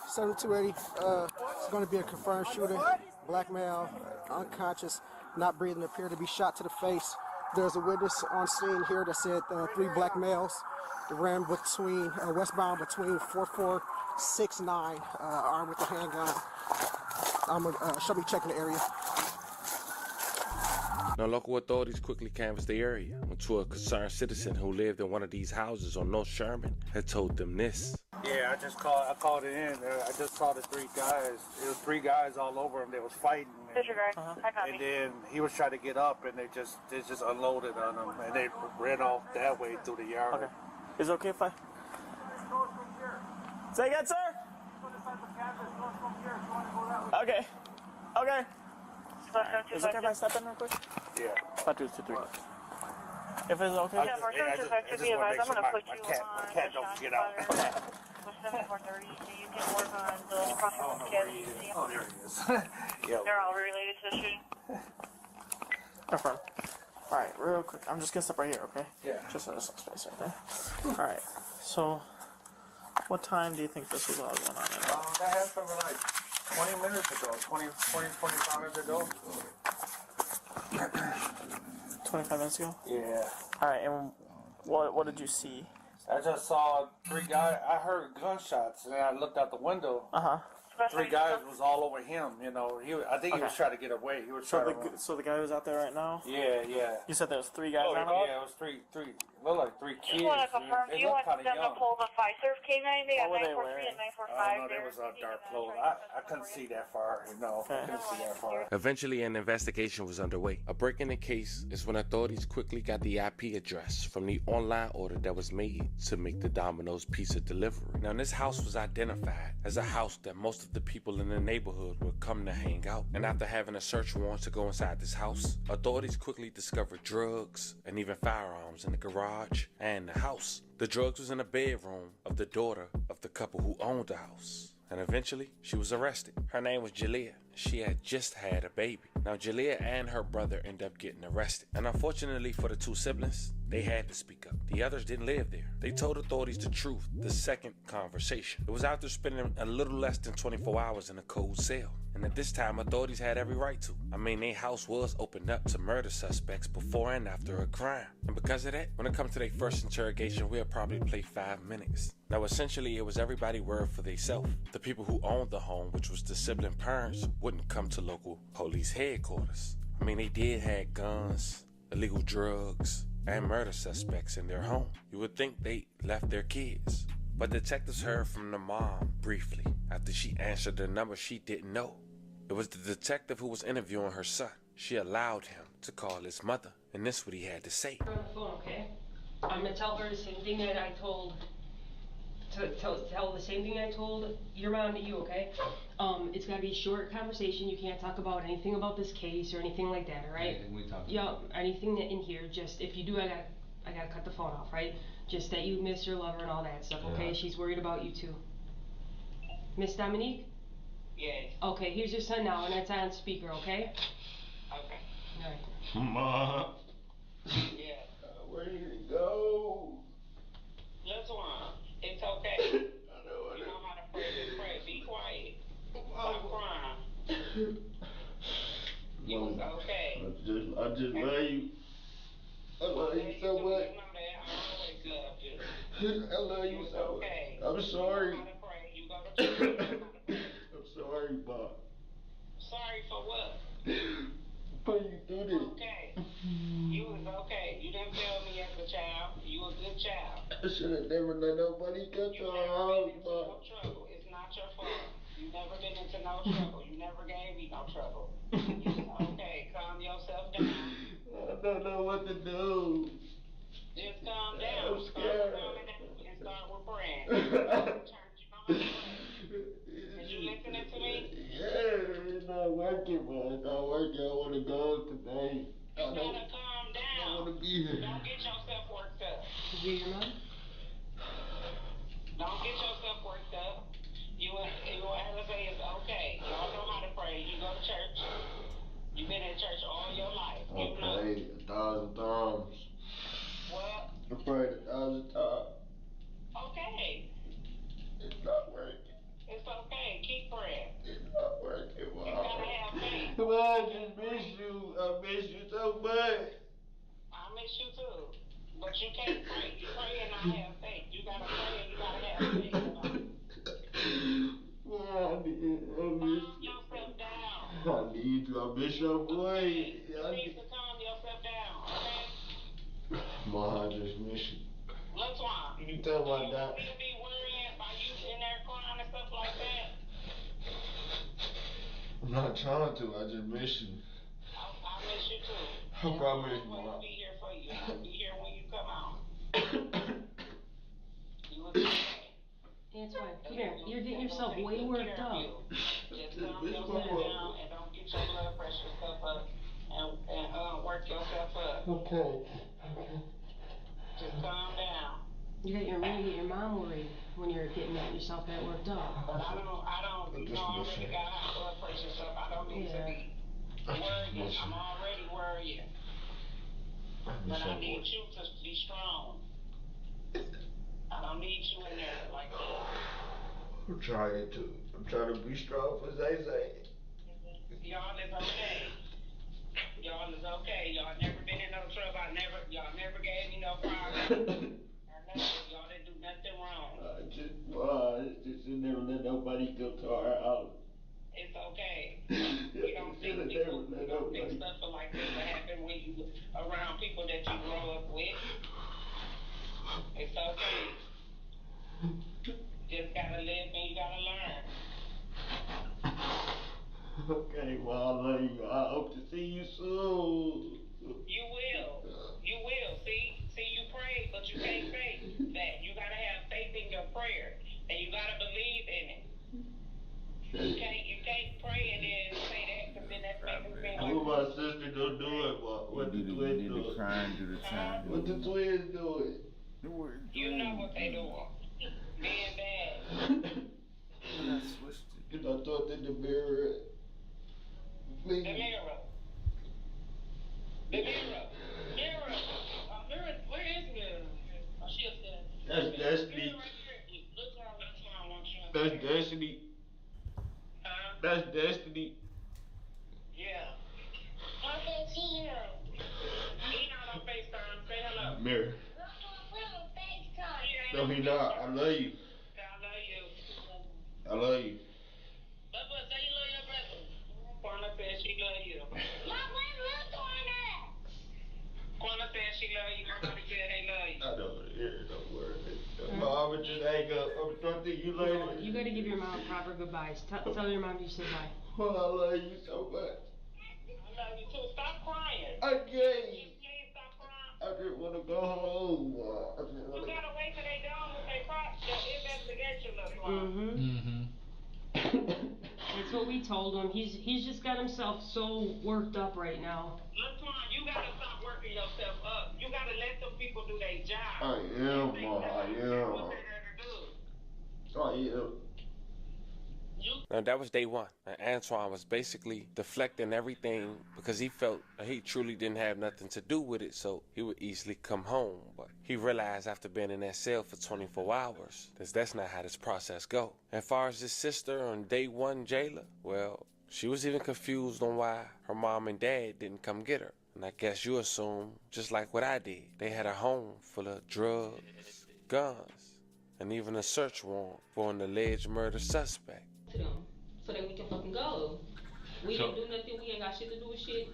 7280. It's going to be a confirmed shooting. Black male, unconscious, not breathing, appeared to be shot to the face. There's a witness on scene here that said 3 black males ran between westbound between 4469, armed with a handgun. I'm gonna show me checking the area. Now, local authorities quickly canvassed the area when a concerned citizen who lived in one of these houses on North Sherman had told them this. Yeah, I called it in. I just saw the 3 guys. It was 3 guys all over him. They was fighting. And then he was trying to get up, and they just unloaded on him, and they ran off that way through the yard. Okay. Is it okay if I... Say again, sir? Okay. Okay. Is it okay if I step in real quick? Yeah. 523. If it's okay. Yeah, for sure. I just want to make sure my cat don't get out. 7430, so you can work on the process there he is. They're all related to the shooting. Confirm. Alright, real quick. I'm just gonna step right here, okay? Yeah. Just in this space right there. Alright, so what time do you think this was all going on? That happened like 20 minutes ago, 25 minutes ago. 25 minutes ago? Yeah. Alright, and what did you see? I just saw 3 guys. I heard gunshots, and then I looked out the window. 3 guys was all over him. You know, I think he was trying to get away. He was trying to. So the guy was out there right now. Yeah. You said there was 3 guys on him. Yeah, it was three. Looked like 3 kids. Just want to confirm, They do you looked want kind them of to young. pull the Fiserv K9? They got What were they 943 wearing? and 945. No, they was dark clothes. I couldn't see that far. No, I couldn't see that far. Eventually, an investigation was underway. A break in the case is when authorities quickly got the IP address from the online order that was made to make the Domino's pizza delivery. Now, this house was identified as a house that most of the people in the neighborhood would come to hang out. And after having a search warrant to go inside this house, authorities quickly discovered drugs and even firearms in the garage and the house. The drugs was in the bedroom of the daughter of the couple who owned the house. And eventually, she was arrested. Her name was Jalea. She had just had a baby. Now, Jalea and her brother ended up getting arrested. And unfortunately for the 2 siblings, they had to speak up. The others didn't live there. They told authorities the truth the second conversation. It was after spending a little less than 24 hours in a cold cell. And at this time, authorities had every right to. I mean, their house was opened up to murder suspects before and after a crime. And because of that, when it comes to their first interrogation, we'll probably play 5 minutes. Now, essentially, it was everybody word for theyself. The people who owned the home, which was the sibling parents, wouldn't come to local police headquarters. I mean, they did have guns, illegal drugs, and murder suspects in their home. You would think they left their kids. But detectives heard from the mom briefly after she answered the number she didn't know. It was the detective who was interviewing her son. She allowed him to call his mother, and this is what he had to say. On the phone, okay? I'm gonna tell her the same thing that I told. Tell the same thing I told your mom to you, okay? It's gotta be a short conversation. You can't talk about anything about this case or anything like that, all right? Anything we talk about. Yeah, anything that in here. Just if you do, I gotta cut the phone off, right? Just that you miss your lover and all that stuff, okay? Yeah. She's worried about you too. Miss Dominique? Yes. Okay, here's your son now, and it's on speaker, okay? Okay. All right. Mom. Yeah. Where did it go? Let's one. It's okay. You know how to pray, just pray. Be quiet. Stop crying. You was okay. I just love you. I love you so much. You know that I always loved you. I love you so much. Okay. I'm sorry. You know how to pray. You go to church. I'm sorry, Bob. Sorry for what? Put you through this. Okay. You was okay. You didn't fail me as a child. You a good child. I should have never let nobody get to our house, Bob. No trouble. It's not your fault. You never been into no trouble. You never gave me no trouble. Okay, calm yourself down. I don't know what to do. Just calm down. I'm scared. And start with praying. Church, you know how to pray. Is you listening to me? Yeah, it's not working, man. It's not working. I want to go today. You gotta calm down. I want to be here. Don't get yourself worked up. Is it your mom? Don't get yourself worked up. You have to say it's okay. You don't know how to pray. You go to church. You've been in church all your life. You know. I prayed 1,000 times. What? I prayed 1,000 times. Okay. I need you. I miss your boy. You need to calm yourself down, okay? Ma, I just miss you. Laquan, You tell my dad. you be worrying by you in there crying and stuff like that. I'm not trying to. I just miss you. I miss you too. I promise, Ma. I'll be here for you. I'll be here when you come out. You will be okay. Antoine, come here. You're getting yourself way worked up. Just calm yourself down and don't get your blood pressure stuff up and work yourself up. Okay. Just calm down. You get your mom worried when you're getting yourself that worked up. But I don't, you know, I already got high blood pressure stuff. I don't need to be worrying. I'm already worrying. But I need you to be strong. I don't need you in there like that. I'm trying to be strong for Zay Zay. Y'all is okay. Y'all is okay. Y'all never been in no trouble. Y'all never gave me no problem. Y'all didn't do nothing wrong. I just never let nobody go to our house. It's okay. We don't think stuff like this will happen when you around people that you grow up with. It's okay. Just gotta live and you gotta learn. Okay, well, I love you. I hope to see you soon. You will. You will. See, you pray, but you can't fake that. You gotta have faith in your prayer, and you gotta believe in it. You can't pray and then say that, because then that's making me feel like. What my sister gonna do it? What the twins doing? What the twins doing? You know what they doing. Being bad. Cause I thought that the mirror. Please. The mirror. Where is Mirror? Oh, she upstairs. That's Destiny. That's Destiny. That's Destiny. Yeah. I can see you. He not on FaceTime. Say hello. Mirror. No, he not. I love you. I love you. Bubba, say you love your brother. Quana said she love you. Quana said she love you. Nobody said they love you. I don't hear no word. Mom, I'm just hang up. I'm trying to think you later. You gotta give your mom proper goodbyes. Tell your mom you said bye. Oh, I love you so much. I love you too. Stop crying. I can't. Please stop crying. I just want to go home. You gotta wait till they done with their investigation, little one. That's what we told him. He's just got himself so worked up right now. Look, you gotta stop working yourself up. You gotta let them people do their job. I am, Ma. I am. Now that was day one. And Antoine was basically deflecting everything because he felt he truly didn't have nothing to do with it, so he would easily come home. But he realized after being in that cell for 24 hours that that's not how this process go. As far as his sister on day one, Jayla, well, she was even confused on why her mom and dad didn't come get her. And I guess you assume, just like what I did, they had a home full of drugs, guns, and even a search warrant for an alleged murder suspect. To them so that we can fucking go. We didn't do nothing. We ain't got shit to do with shit.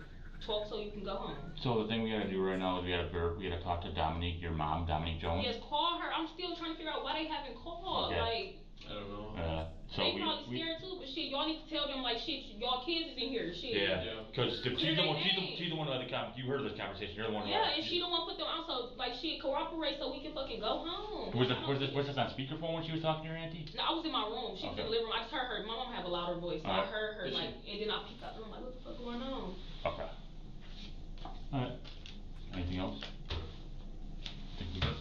Talk so you can go home. So the thing we gotta do right now is we gotta talk to Dominique, your mom, Dominique Jones. Yes, call her. I'm still trying to figure out why they haven't called. Okay. Like, I don't know. they probably scared too, but shit, y'all need to tell them like shit, y'all kids is in here, shit. Yeah, because she's the one of the you heard this conversation. You're the one. Yeah, and she don't want to put them out, so like shit, cooperate so we can fucking go home. Was this on speakerphone when she was talking to your auntie? No, I was in my room. She was in the living room. I just heard her. My mom have a louder voice, so I heard her like, and then I peeked out the room like, what the fuck going on? Okay. All right. Anything else? Think we good?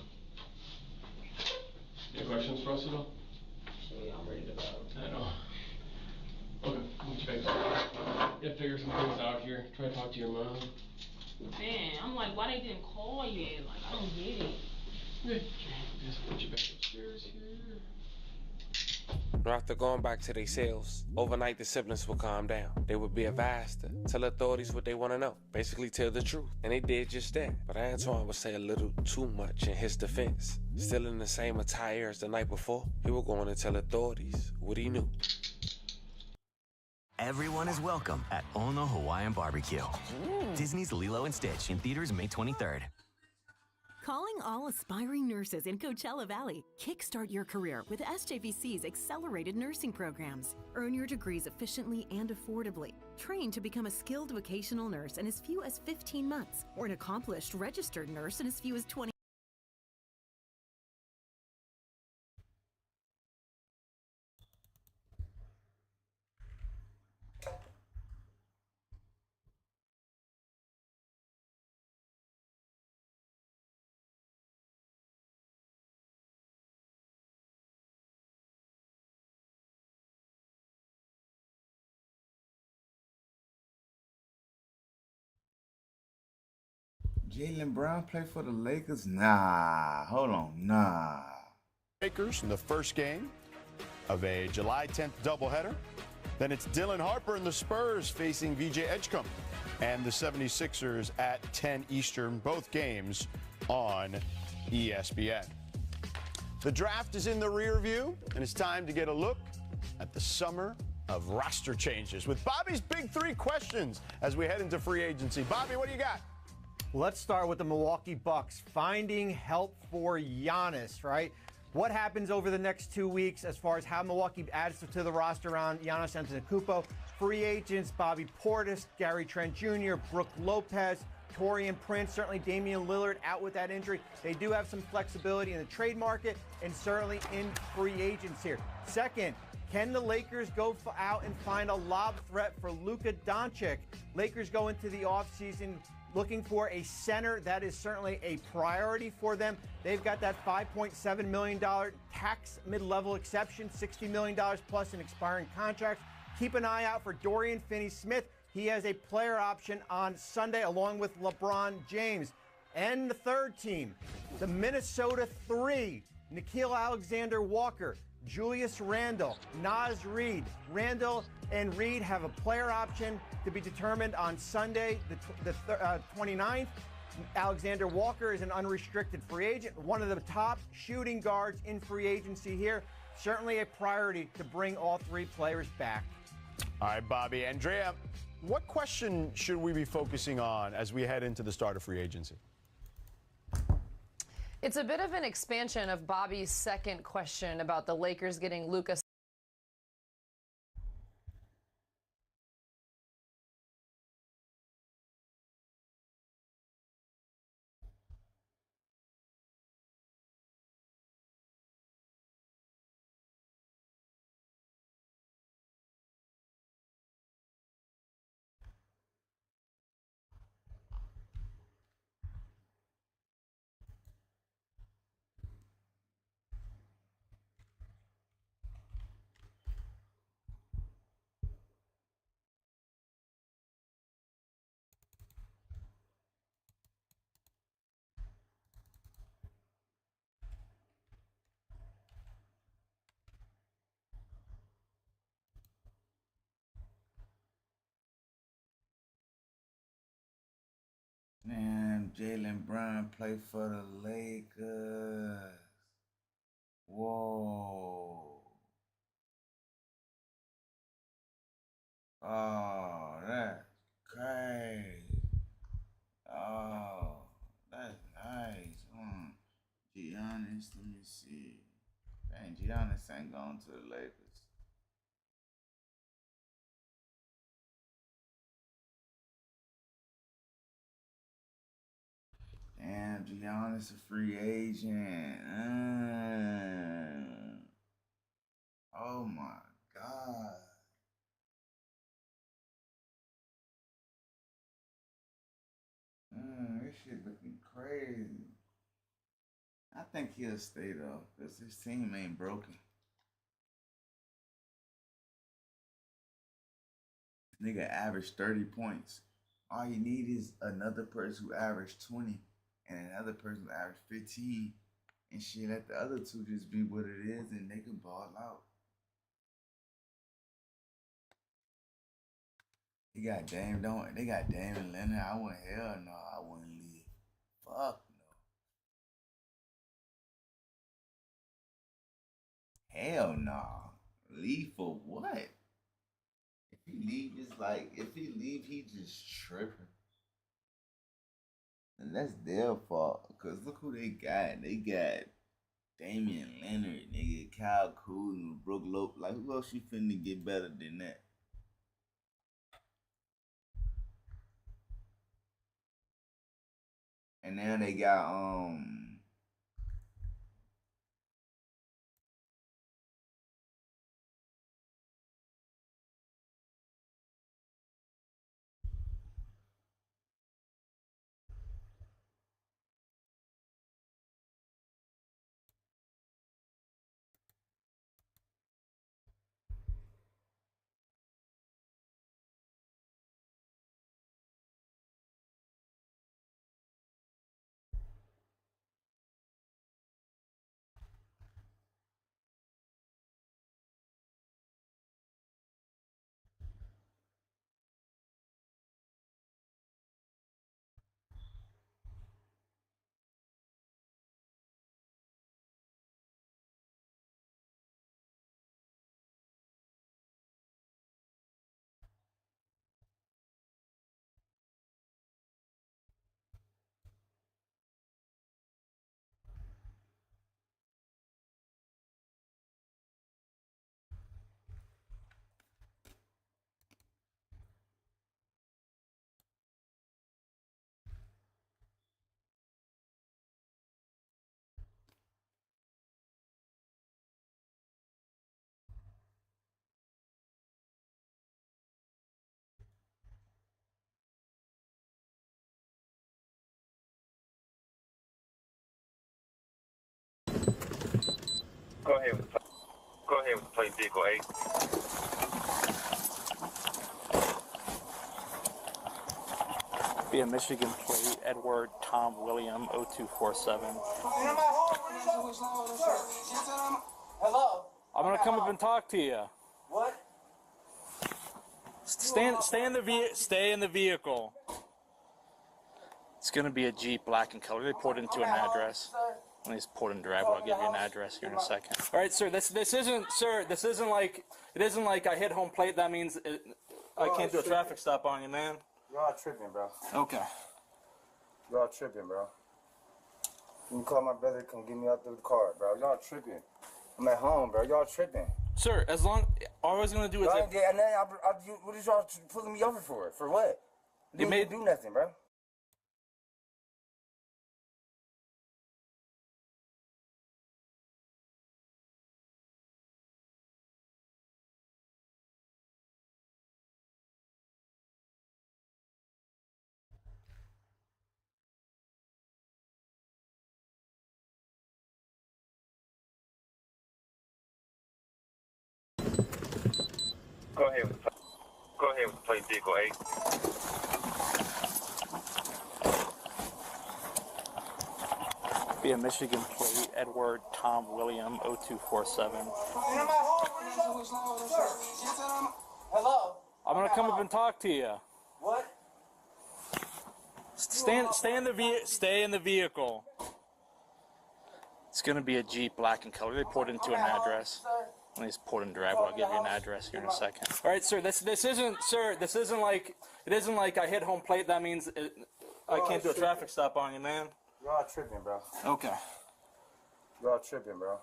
Any questions for us at all? Shit, I'm ready to go. I know. Okay, we'll check. Yeah, figure some things out here. Try to talk to your mom. Man, I'm like, why they didn't call yet? Like, I don't get it. Yeah, I guess I'll put you back upstairs here. Or after going back to their cells, overnight the siblings would calm down. They would be advised to tell authorities what they want to know, basically tell the truth. And they did just that. But Antoine would say a little too much in his defense. Still in the same attire as the night before, he would go on and tell authorities what he knew. Everyone is welcome at Ono Hawaiian Barbecue. Disney's Lilo and Stitch in theaters May 23rd. Calling all aspiring nurses in Coachella Valley. Kickstart your career with SJVC's accelerated nursing programs. Earn your degrees efficiently and affordably. Train to become a skilled vocational nurse in as few as 15 months, or an accomplished registered nurse in as few as 20. Jaylen Brown play for the Lakers? Nah, hold on, nah. Lakers in the first game of a July 10th doubleheader. Then it's Dylan Harper and the Spurs facing VJ Edgecombe and the 76ers at 10 Eastern, both games on ESPN. The draft is in the rear view, and it's time to get a look at the summer of roster changes with Bobby's big three questions as we head into free agency. Bobby, what do you got? Let's start with the Milwaukee Bucks finding help for Giannis, right? What happens over the next 2 weeks as far as how Milwaukee adds to the roster around Giannis Antetokounmpo? Free agents, Bobby Portis, Gary Trent Jr., Brook Lopez, Taurean Prince, certainly Damian Lillard out with that injury. They do have some flexibility in the trade market and certainly in free agents here. Second, can the Lakers go out and find a lob threat for Luka Doncic? Lakers go into the offseason looking for a center. That is certainly a priority for them. They've got that $5.7 million tax mid-level exception, $60 million plus in expiring contracts. Keep an eye out for Dorian Finney-Smith. He has a player option on Sunday along with LeBron James. And the third team, the Minnesota 3, Nickeil Alexander-Walker, Julius Randle, Naz Reid. Randle and Reid have a player option to be determined on Sunday, the 29th. Alexander Walker is an unrestricted free agent, one of the top shooting guards in free agency here. Certainly a priority to bring all three players back. All right, Bobby. Andrea, what question should we be focusing on as we head into the start of free agency? It's a bit of an expansion of Bobby's second question about the Lakers getting Luka. Man, Jaylen Brown play for the Lakers. Whoa. Oh, that's crazy. Oh, that's nice. Giannis, let me see. Dang, Giannis ain't going to the Lakers. Damn, Giannis a free agent. Oh my God. This shit looking crazy. I think he'll stay though, because his team ain't broken. This nigga averaged 30 points. All you need is another person who averaged 20 and another person who averaged 15. And shit, let the other two just be what it is and they can ball out. They got Dame, they got Dame and Leonard. I wouldn't, hell no, I wouldn't leave. Fuck no. Hell no. Leave for what? If he leave, he just tripping. And that's their fault. Cause look who they got. They got Damian Leonard, nigga, Kyle Kuzma, Brook Lopez. Like, who else you finna get better than that? And now they got Go ahead with plate vehicle 8. Be a Michigan plate, Edward Tom William 0247. Hello? I'm gonna come up and talk to you. What? Stay in the vehicle. It's gonna be a Jeep, black and color. They poured into an address. Let me just pull it in driveway. I'll give you an address here in a second. All right, sir. This isn't like I hit home plate. That means I can't do a traffic stop on you, man. Y'all tripping, bro. Okay. Y'all tripping, bro. You can call my brother, come get me out the car, bro. Y'all tripping. I'm at home, bro. Y'all tripping. Sir, as long all I was gonna do is. What is y'all pulling me over for? For what? You didn't do nothing, bro. Go ahead with plate vehicle 8. Be a Michigan plate, Edward Tom William 0247. Hello? I'm gonna come up and talk to you. What? Stay in the vehicle. It's gonna be a Jeep, black and color. They poured into an address. Let me just pull it in driveway. I'll give you an address here in a second. All right, sir. This isn't like I hit home plate. That means I can't do a traffic stop on you, man. Y'all tripping, bro. Okay. Y'all tripping, bro.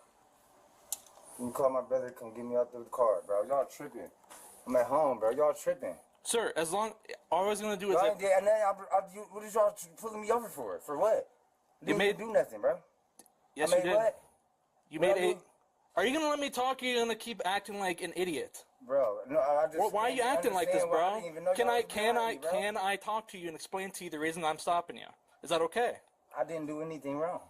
You can call my brother, come get me out the car, bro. Y'all tripping. I'm at home, bro. Y'all tripping. Sir, as long all I was gonna do is. What is y'all pulling me over for? For what? You didn't do nothing, bro. Yes, you did. What? You made a. Are you gonna let me talk? Or are you gonna keep acting like an idiot? Bro, no, I just. Well, why are you acting like this, bro? Can I I talk to you and explain to you the reason I'm stopping you? Is that okay? I didn't do anything wrong.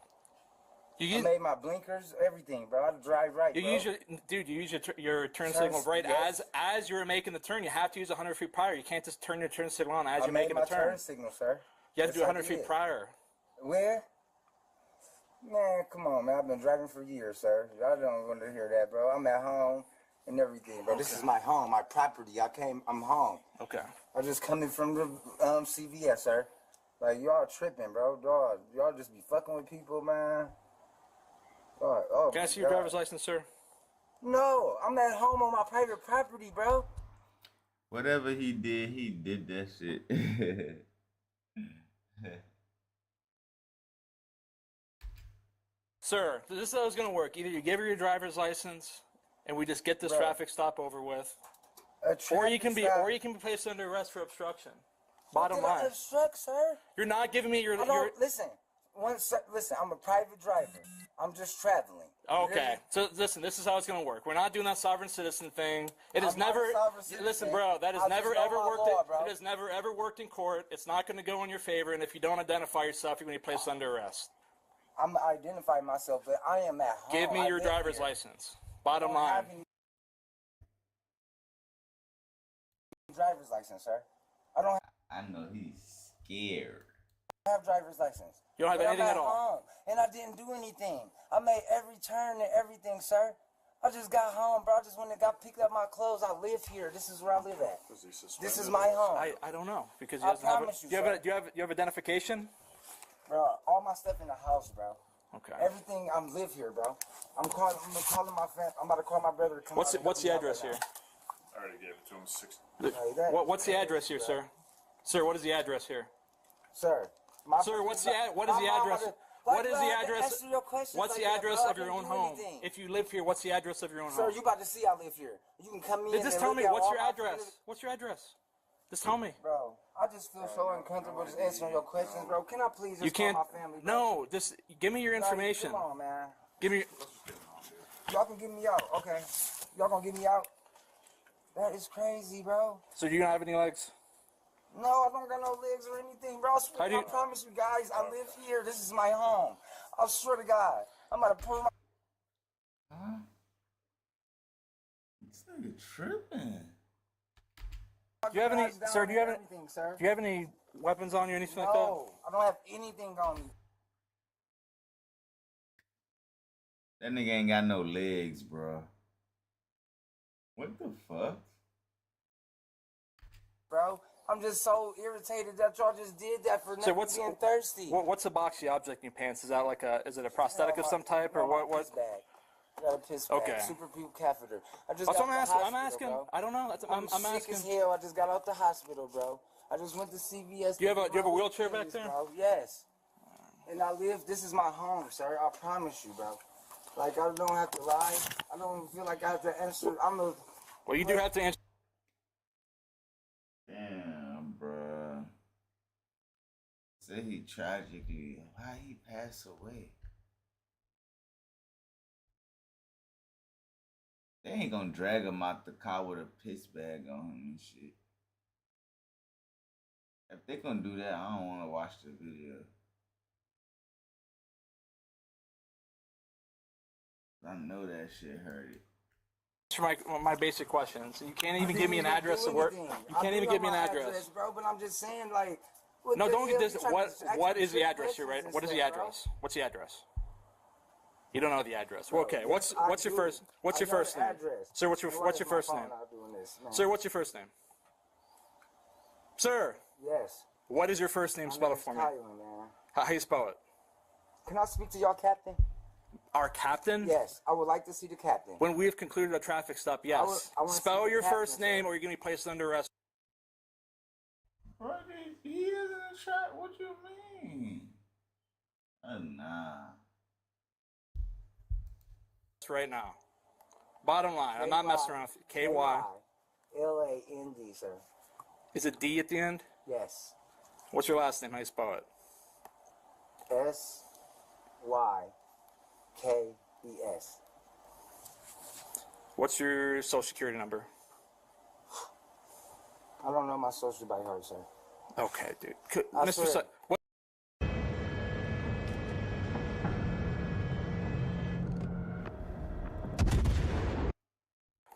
I made my blinkers, everything, bro. I drive right, you use your turn signal right as you were making the turn. You have to use 100 feet prior. You can't just turn your turn signal on as you're making the turn. I made my turn signal, sir. You have to do 100 feet prior. Where? Man, come on, man. I've been driving for years, sir. I don't want to hear that, bro. I'm at home. and everything, bro. This is my home, my property. I'm home. Okay. I'm just coming from the CVS, sir. Like, y'all tripping, bro. Y'all just be fucking with people, man. Oh, can I see your driver's license, sir? No, I'm at home on my private property, bro. Whatever he did that shit. Sir, this is how it's gonna work. Either you give her your driver's license, and we just get this traffic stop over with, or you can be placed under arrest for obstruction. Bottom line. Obstruct, sir? You're not giving me your. Listen. Listen. I'm a private driver. I'm just traveling. Okay, so listen, this is how it's gonna work. We're not doing that sovereign citizen thing. It has never. Listen, bro, that has never ever worked. It has never ever worked in court. It's not gonna go in your favor, and if you don't identify yourself, you're gonna be placed under arrest. I'm identifying myself, but I am at home. Give me your driver's license. Bottom line. Driver's license, sir. I don't. I know he's scared. I have driver's license. You don't have anything at all. Home, and I didn't do anything. I made every turn and everything, sir. I just got home, bro. I just went and picked up my clothes. I live here. This is where I live at. This is my home. I don't know because you have identification. Bro, all my stuff in the house, bro. Okay. Everything. I'm live here, bro. I'm calling my family. I'm about to call my brother to come. What's the address here? I already gave it to him. 6. What's the address here, sir? Sir, what is the address here? Sir. Sir, what is the address? What is the address? What's the address of your own home? If you live here, what's the address of your own home? Sir, you about to see I live here. You can come in. Just tell me what's your address. What's your address? Just tell me. Bro, I just feel so uncomfortable just answering your questions, bro. Can I please just call my family? Bro? No, just give me your information. Come on, man. Give me. Y'all can get me out, okay? Y'all gonna get me out? That is crazy, bro. So you don't have any legs? No, I don't got no legs or anything, bro. I promise you guys, I live here. This is my home. I swear to God. I'm about to pull my... Huh? This nigga tripping. Do you have any, sir? Do you have any weapons on you, anything like that? No, I don't have anything on me. That nigga ain't got no legs, bro. What the fuck? Bro, I'm just so irritated that y'all just did that for never being thirsty. What's a boxy object in your pants? Is that like is it a prosthetic of some type or what? Piss bag. I got a piss bag. Okay. Super puke catheter. I just That's got what I'm the asking. hospital, bro. I don't know. I'm sick asking. as hell. I just got out the hospital, bro. I just went to CVS. Do you have a wheelchair back there? Bro. Yes. And I live. This is my home, sir. I promise you, bro. Like, I don't have to lie. I don't feel like I have to answer. Well, you do have to answer. Damn, bruh. Say he tragically. Why he passed away? They ain't gonna drag him out the car with a piss bag on him and shit. If they gonna do that, I don't wanna watch the video. I know that shit hurt it. For my basic questions. You can't even give me an address of work. You can't even give me an address. Bro, but I'm just saying, like... No, don't get this. What is the address here, right? What is the address? What's the address? You don't know the address. Well, okay. What's your first name? Sir, what's your first name? Sir, what's your first name? Sir. Yes. What is your first name? Spell it for me. How do you spell it? Can I speak to y'all captain? Our captain? Yes, I would like to see the captain. When we have concluded a traffic stop, yes. Spell your first name or you're going to be placed under arrest. Bro, he is in a trap. What you mean? Nah. Right now. Bottom line, I'm not messing around with you. K-Y. L-A-N-D, sir. Is it D at the end? Yes. What's your last name? How do you spell it? S-Y-K-E-S. What's your social security number? I don't know my social by heart, sir. Okay, dude. Mr.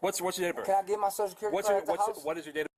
What's your date of birth? Can I get my social security card at the house? What is your date of birth?